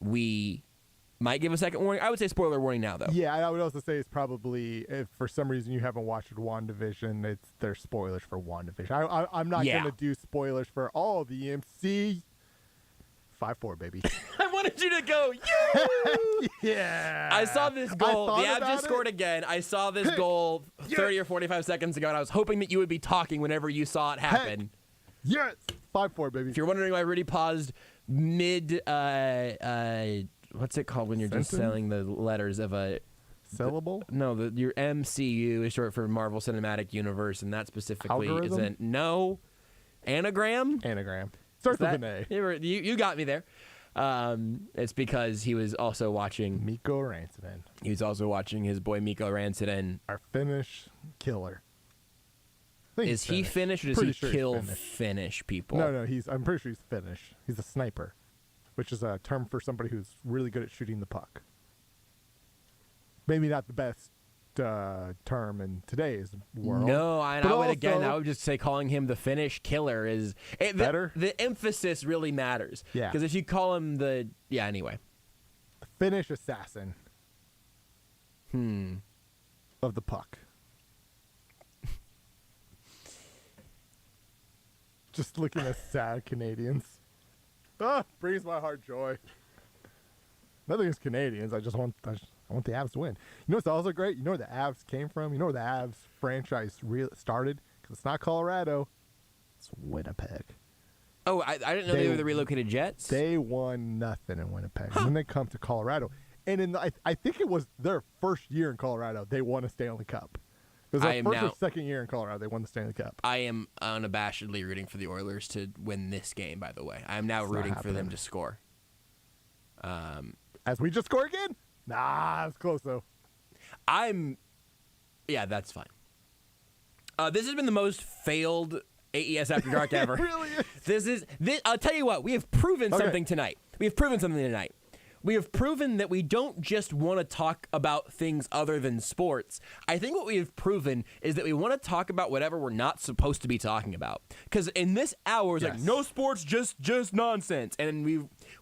we might give a second warning. I would say spoiler warning now, though. Yeah, I would also say it's probably, if for some reason you haven't watched WandaVision, there's spoilers for WandaVision. I'm not going to do spoilers for all the MC. 5-4, baby. I wanted you to go, yeah. I saw this goal. The Avs just scored again. I saw this goal 30 or 45 seconds ago, and I was hoping that you would be talking whenever you saw it happen. Yes. 5-4, baby. If you're wondering why Rudy paused mid, what's it called when you're just selling the letters of a syllable? Your MCU is short for Marvel Cinematic Universe, and that specifically isn't. No. Anagram? Anagram. Starts with an A. You got me there. It's because he was also watching Mikko Rantanen. He was also watching his boy Mikko Rantanen. Our Finnish killer. Is he Finnish or does he kill Finnish people? No, I'm pretty sure he's Finnish. He's a sniper, which is a term for somebody who's really good at shooting the puck. Maybe not the best term in today's world. No, I would just say calling him the Finnish killer is better. The emphasis really matters. Yeah. Because if you call him anyway. The Finnish assassin. Of the puck. Just looking at sad Canadians. Brings my heart joy. Nothing against Canadians. I want the Avs to win. You know what's also great? You know where the Avs came from? You know where the Avs franchise started? Because it's not Colorado. It's Winnipeg. Oh, I didn't know they were the relocated Jets. They won nothing in Winnipeg. And then they come to Colorado. And I think it was their first year in Colorado, they won a Stanley Cup. It was I our am first now- or second year in Colorado. They won the Stanley Cup. I am unabashedly rooting for the Oilers to win this game, by the way. I am now It's not rooting for them happening. to score. As we just score again? Nah, it's close though. Yeah, that's fine. This has been the most failed AES After Dark ever. It really is. I'll tell you what, we have proven Okay. something tonight. We have proven that we don't just want to talk about things other than sports. I think what we have proven is that we want to talk about whatever we're not supposed to be talking about. Because in this hour, it's like, Yes. no sports, just nonsense. And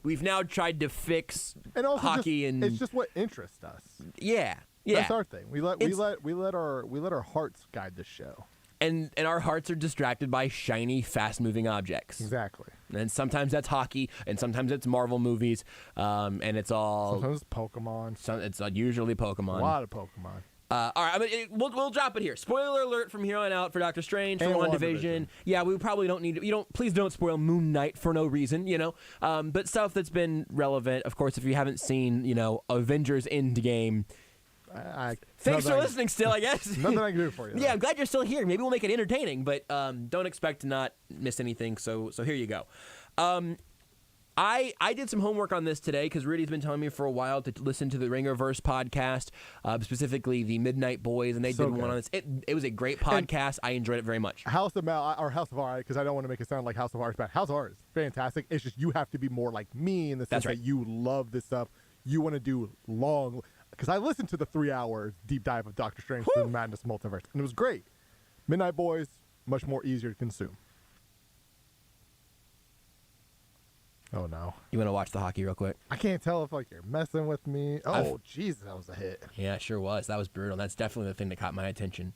we've now tried to fix And also hockey just, it's just what interests us. yeah. That's our thing. We let It's- our hearts guide the show. And our hearts are distracted by shiny, fast-moving objects. Exactly. And sometimes that's hockey, and sometimes it's Marvel movies, and it's all. Sometimes it's Pokemon. It's usually Pokemon. A lot of Pokemon. All right, we'll drop it here. Spoiler alert from here on out for Doctor Strange, for And WandaVision. WandaVision. Yeah, we probably don't need. Please don't spoil Moon Knight for no reason, But stuff that's been relevant, of course. If you haven't seen, Avengers Endgame. Thanks for listening still, I guess. Nothing I can do for you. Yeah, I'm glad you're still here. Maybe we'll make it entertaining, but don't expect to not miss anything. So here you go. I did some homework on this today because Rudy's been telling me for a while to listen to the Ringerverse podcast, specifically the Midnight Boys, and they did one on this. It was a great podcast. I enjoyed it very much. House of Art, because I don't want to make it sound like House of Art is bad. House of Art is fantastic. It's just you have to be more like me in the sense that you love this stuff. You want to do long. Because I listened to the 3-hour deep dive of Doctor Strange through the Madness Multiverse, and it was great. Midnight Boys, much more easier to consume. Oh, no. You want to watch the hockey real quick? I can't tell if you're messing with me. Oh, jeez, that was a hit. Yeah, it sure was. That was brutal. That's definitely the thing that caught my attention.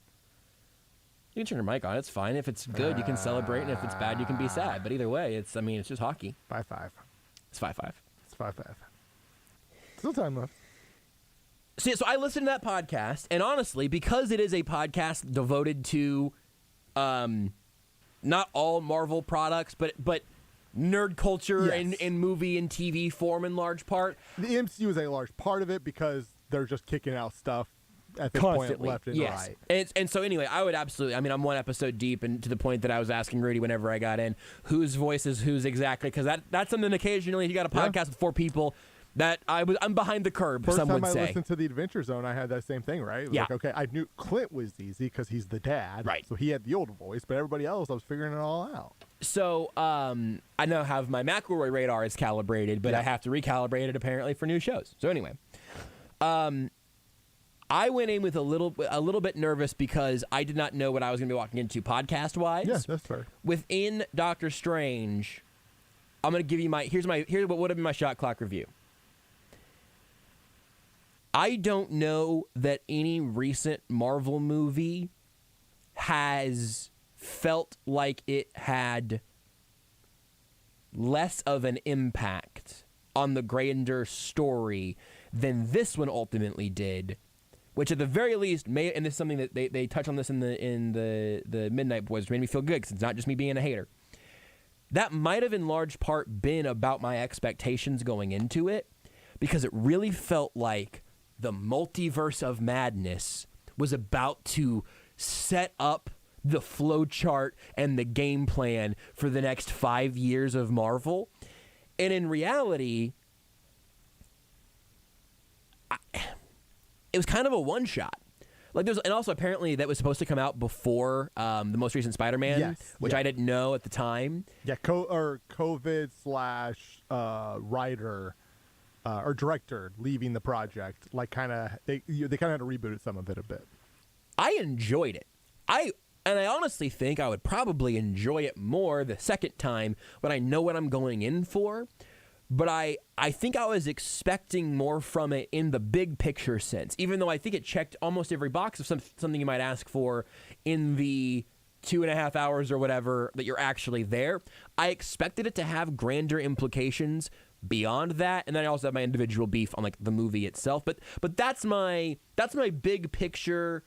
You can turn your mic on. It's fine. If it's good, you can celebrate, and if it's bad, you can be sad. But either way, it's just hockey. 5-5. It's 5-5. It's 5-5. Still time left. So I listened to that podcast, and honestly, because it is a podcast devoted to not all Marvel products, but nerd culture in movie and TV form in large part. The MCU is a large part of it because they're just kicking out stuff at this point left and right. And so anyway, I would absolutely, I'm one episode deep, and to the point that I was asking Rudy whenever I got in, whose voice is whose exactly, because that's something occasionally, you got a podcast with 4 people, that I'm behind the curb, First some time would I say. listened to the Adventure Zone, I had that same thing, right? Yeah. Like, okay, I knew Clint was easy because he's the dad. Right. So he had the old voice, but everybody else, I was figuring it all out. So I now have my McElroy radar is calibrated, but I have to recalibrate it apparently for new shows. So anyway, I went in with a little bit nervous because I did not know what I was going to be walking into podcast wise. Yeah, that's fair. Within Doctor Strange, I'm going to give you here's what would have been my shot clock review. I don't know that any recent Marvel movie has felt like it had less of an impact on the grander story than this one ultimately did, which at the very least may, and this is something that they touch on this in the Midnight Boys, which made me feel good because it's not just me being a hater. That might have in large part been about my expectations going into it, because it really felt like the multiverse of madness was about to set up the flow chart and the game plan for the next 5 years of Marvel. And in reality, it was kind of a one-shot. Like and also apparently that was supposed to come out before the most recent Spider-Man, which I didn't know at the time. Yeah, COVID / writer or director leaving the project. Like they kind of had to reboot some of it a bit. I enjoyed it. I honestly think I would probably enjoy it more the second time when I know what I'm going in for. But I think I was expecting more from it in the big picture sense, even though I think it checked almost every box of something you might ask for in the 2.5 hours or whatever that you're actually there. I expected it to have grander implications beyond that, and then I also have my individual beef on like the movie itself. But that's my big picture,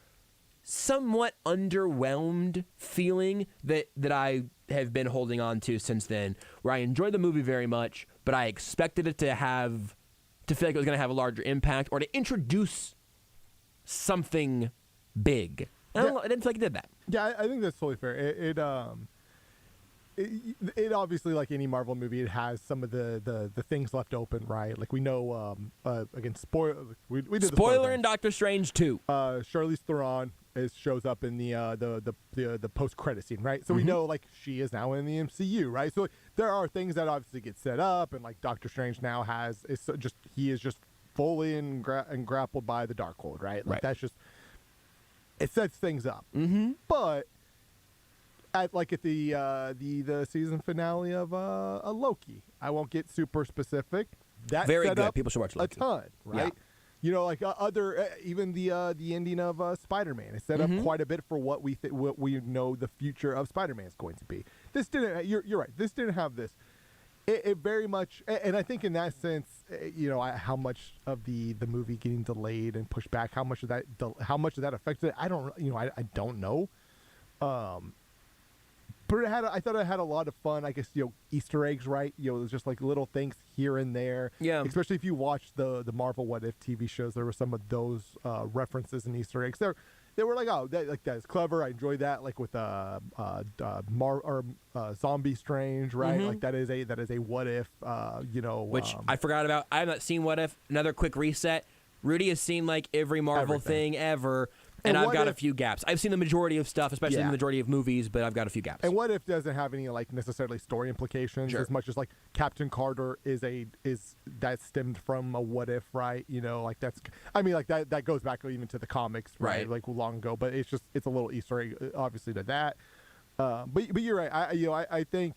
somewhat underwhelmed feeling that I have been holding on to since then, where I enjoyed the movie very much, but I expected it to feel like it was going to have a larger impact or to introduce something big I didn't feel like it did that. Yeah, I think that's totally fair. It obviously, like any Marvel movie, it has some of the things left open, right? Like we know, again, we did the Spoiler in Doctor Strange 2. Charlize Theron shows up in the post credit scene, right? So we know like she is now in the MCU, right? So like, there are things that obviously get set up, and like Doctor Strange now he is just fully grappled by the Darkhold, right? Like that's just it sets things up. Mm-hmm. But at the season finale of Loki, I won't get super specific. That very set good. up People should watch Loki. a ton, right? Yeah. You know, like even the ending of Spider-Man, it set up quite a bit for what we know the future of Spider-Man is going to be. This didn't. You're right. This didn't have this. It very much, and I think in that sense, you know, how much of the movie getting delayed and pushed back, how much of that affected it, I don't know. But I thought it had a lot of fun. I guess, you know, Easter eggs, right? You know, it was just like little things here and there. Yeah. Especially if you watch the Marvel What If TV shows, there were some of those references and Easter eggs. They were like, oh, that's clever. I enjoyed that. Like with Zombie Strange, right? Like that is a What If. You know, which I forgot about. I have not seen What If. Another quick reset. Rudy has seen like every Marvel thing ever. And I've got a few gaps. I've seen the majority of stuff, especially the majority of movies, but I've got a few gaps. And What If doesn't have any like necessarily story implications as much as like Captain Carter is that stemmed from a What If, right? You know, like that goes back even to the comics, right? Like long ago, but it's a little Easter egg, obviously, to that. But you're right. I think.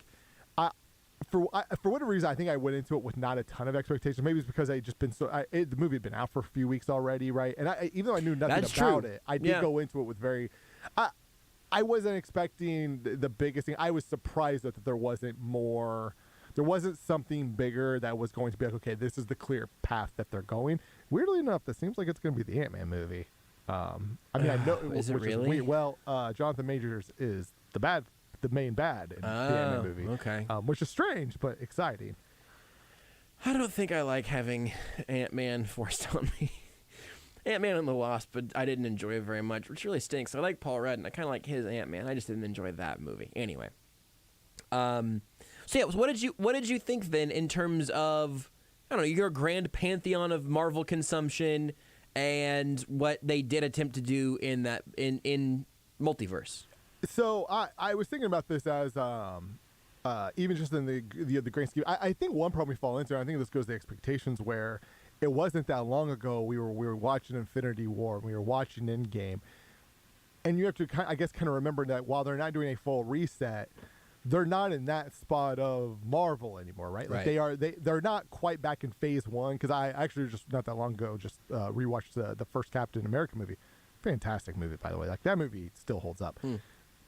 For whatever reason, I think I went into it with not a ton of expectations. Maybe it's because I just been the movie had been out for a few weeks already, right? And even though I knew nothing about it, I did go into it with very. I wasn't expecting the biggest thing. I was surprised that there wasn't more. There wasn't something bigger that was going to be like, okay, this is the clear path that they're going. Weirdly enough, this seems like it's going to be the Ant-Man movie. I mean, I know is it really? Is well, Jonathan Majors is the main bad in the Ant-Man movie. Okay. Which is strange, but exciting. I don't think I like having Ant-Man forced on me. Ant-Man and the Wasp, but I didn't enjoy it very much, which really stinks. I like Paul Rudd, and I kind of like his Ant-Man. I just didn't enjoy that movie. Anyway. So what did you think then in terms of, I don't know, your grand pantheon of Marvel consumption and what they did attempt to do in that in multiverse? So I was thinking about this as even just in the grand scheme. I think one problem we fall into, and I think this goes to the expectations, where it wasn't that long ago we were watching Infinity War and we were watching Endgame, and you have to kind of remember that while they're not doing a full reset, they're not in that spot of Marvel anymore, right? Like they're not quite back in phase one, because I actually just not that long ago just rewatched the first Captain America movie. Fantastic movie, by the way. Like that movie still holds up.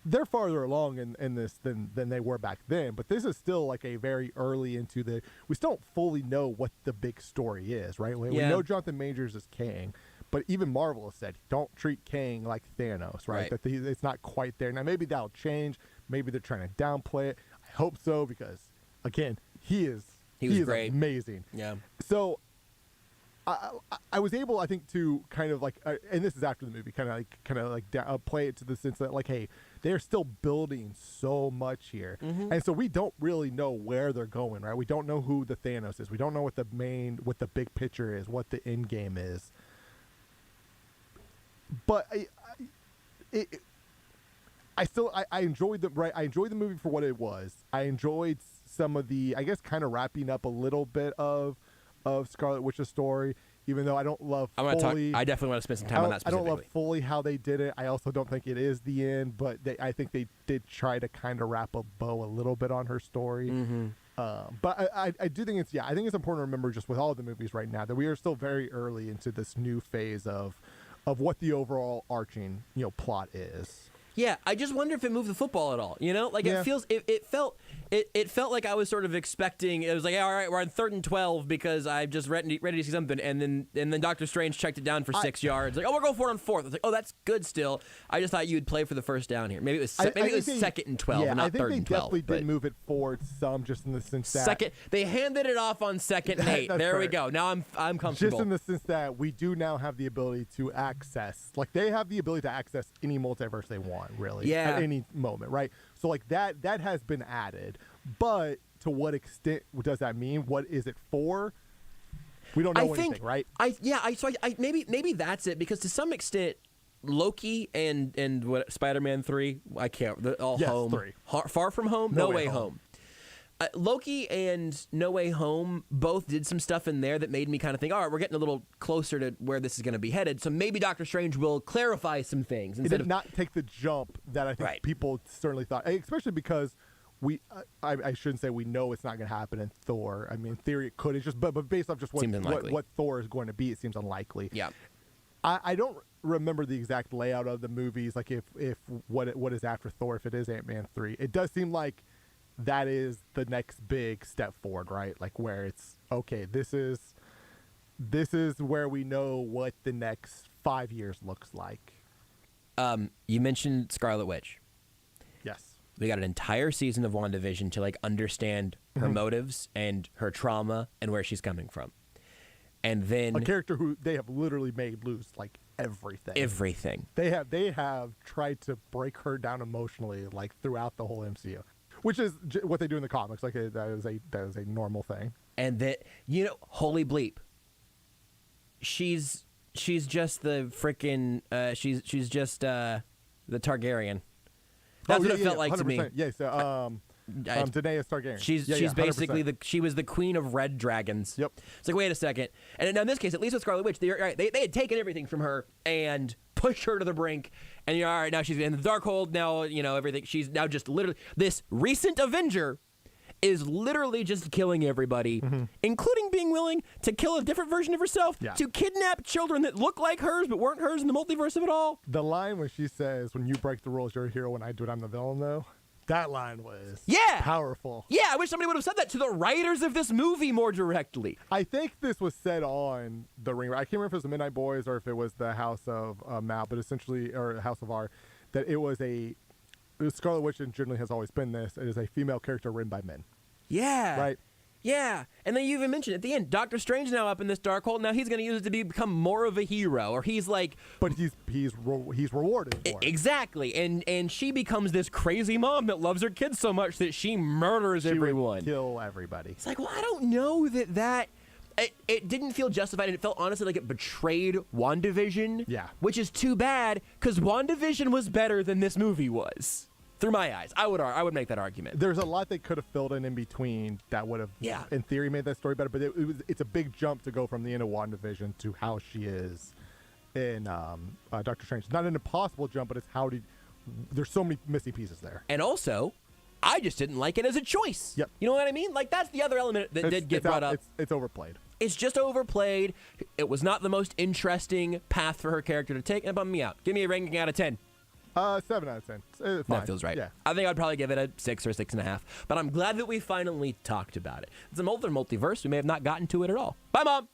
They're farther along in this than they were back then, but this is still like a very early into we still don't fully know what the big story is, right? We know Jonathan Majors is Kang, but even Marvel has said, don't treat Kang like Thanos, right? That it's not quite there. Now, maybe that'll change. Maybe they're trying to downplay it. I hope so, because, again, he is great. Amazing. Yeah. So I was able, I think, to kind of like, and this is after the movie, kind of like play it to the sense that, like, hey, they're still building so much here. And so we don't really know where they're going, right? We don't know who the Thanos is. We don't know what the big picture is, what the end game is. But I enjoyed I enjoyed the movie for what it was. I enjoyed some of the, I guess, kind of wrapping up a little bit of Scarlet Witch's story, even though I don't love fully. I definitely want to spend some time on that specifically. I don't love fully how they did it. I also don't think it is the end, but I think they did try to kind of wrap a bow a little bit on her story. But I do think I think it's important to remember, just with all of the movies right now, that we are still very early into this new phase of what the overall arching plot is. Yeah, I just wonder if it moved the football at all. You know, like Yeah. it felt like I was sort of expecting. It was like, all right, we're on 3rd and 12 because I'm just ready to see something, and then Doctor Strange checked it down for 6 yards. Like, oh, we're going for it on 4th. I was like, oh, that's good still. I just thought you'd play for the first down here. Maybe it was 2nd and 12, yeah, and not I think 3rd they and 12. definitely but did move it forward some, just in the sense that second, they handed it off on 2nd and 8. That's There we right. go. Now I'm comfortable. Just in the sense that we do now have the ability to access, like they have the ability to access any multiverse they want, really, Yeah. at any moment, right? So like that has been added, but to what extent does that mean? What is it for? We don't know anything, right? Maybe that's it, because to some extent, Loki and what Spider-Man 3, I can't. Home. 3. Far From Home, No Way Home. Loki and No Way Home both did some stuff in there that made me kind of think, all right, we're getting a little closer to where this is going to be headed. So maybe Doctor Strange will clarify some things. It did not take the jump that I think people certainly thought, especially because I shouldn't say we know it's not going to happen in Thor. I mean, in theory it could. It's just, but based off just what Thor is going to be, it seems unlikely. Yeah. I don't remember the exact layout of the movies, like if what is after Thor, if it is Ant-Man 3. It does seem like that is the next big step forward, right? Like where it's, okay, this is where we know what the next 5 years looks like. You mentioned Scarlet Witch. Yes. We got an entire season of WandaVision to like understand her motives and her trauma and where she's coming from. And then a character who they have literally made lose like everything. Everything. They have tried to break her down emotionally like throughout the whole MCU, which is what they do in the comics. Like that is a normal thing. And that, holy bleep. She's just the freaking she's just the Targaryen. That's what it felt like 100%. to me. Yes, Daenerys Targaryen. She's 100%. basically she was the queen of red dragons. Yep. It's like, wait a second. And now in this case, at least with Scarlet Witch, they had taken everything from her and pushed her to the brink. And you're all right, now she's in the Darkhold. Now everything. She's now just literally this recent Avenger is literally just killing everybody, including being willing to kill a different version of herself, to kidnap children that look like hers but weren't hers in the multiverse of it all. The line when she says, "When you break the rules, you're a hero. When I do it, I'm the villain," though. That line was powerful. Yeah, I wish somebody would have said that to the writers of this movie more directly. I think this was said on The Ring. I can't remember if it was the Midnight Boys or if it was the House of Mal, but essentially, or House of R, that it was Scarlet Witch, and generally has always been this. It is a female character written by men. Yeah. Right. Yeah. And then you even mentioned at the end, Doctor Strange now up in this Darkhold. Now he's going to use it to become more of a hero, or he's like. But he's rewarded for it. Exactly. And she becomes this crazy mom that loves her kids so much that she murders everyone. Would kill everybody. It's like, well, I don't know that. It didn't feel justified, and it felt honestly like it betrayed WandaVision. Yeah. Which is too bad, because WandaVision was better than this movie was. Through my eyes, I would make that argument. There's a lot they could have filled in between that would have, in theory, made that story better. But it's a big jump to go from the end of WandaVision to how she is in Doctor Strange. It's not an impossible jump, but it's there's so many missing pieces there. And also, I just didn't like it as a choice. Yep. You know what I mean? Like, that's the other element that did get brought up. It's overplayed. It's just overplayed. It was not the most interesting path for her character to take, and it bummed me out. Give me a ranking out of 10. 7 out of 10. Fine. That feels right. Yeah. I think I'd probably give it a 6 or 6.5. But I'm glad that we finally talked about it. It's a multiverse. We may have not gotten to it at all. Bye, Mom.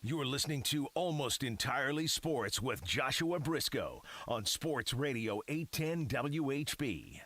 You're listening to Almost Entirely Sports with Joshua Brisco on Sports Radio 810 WHB.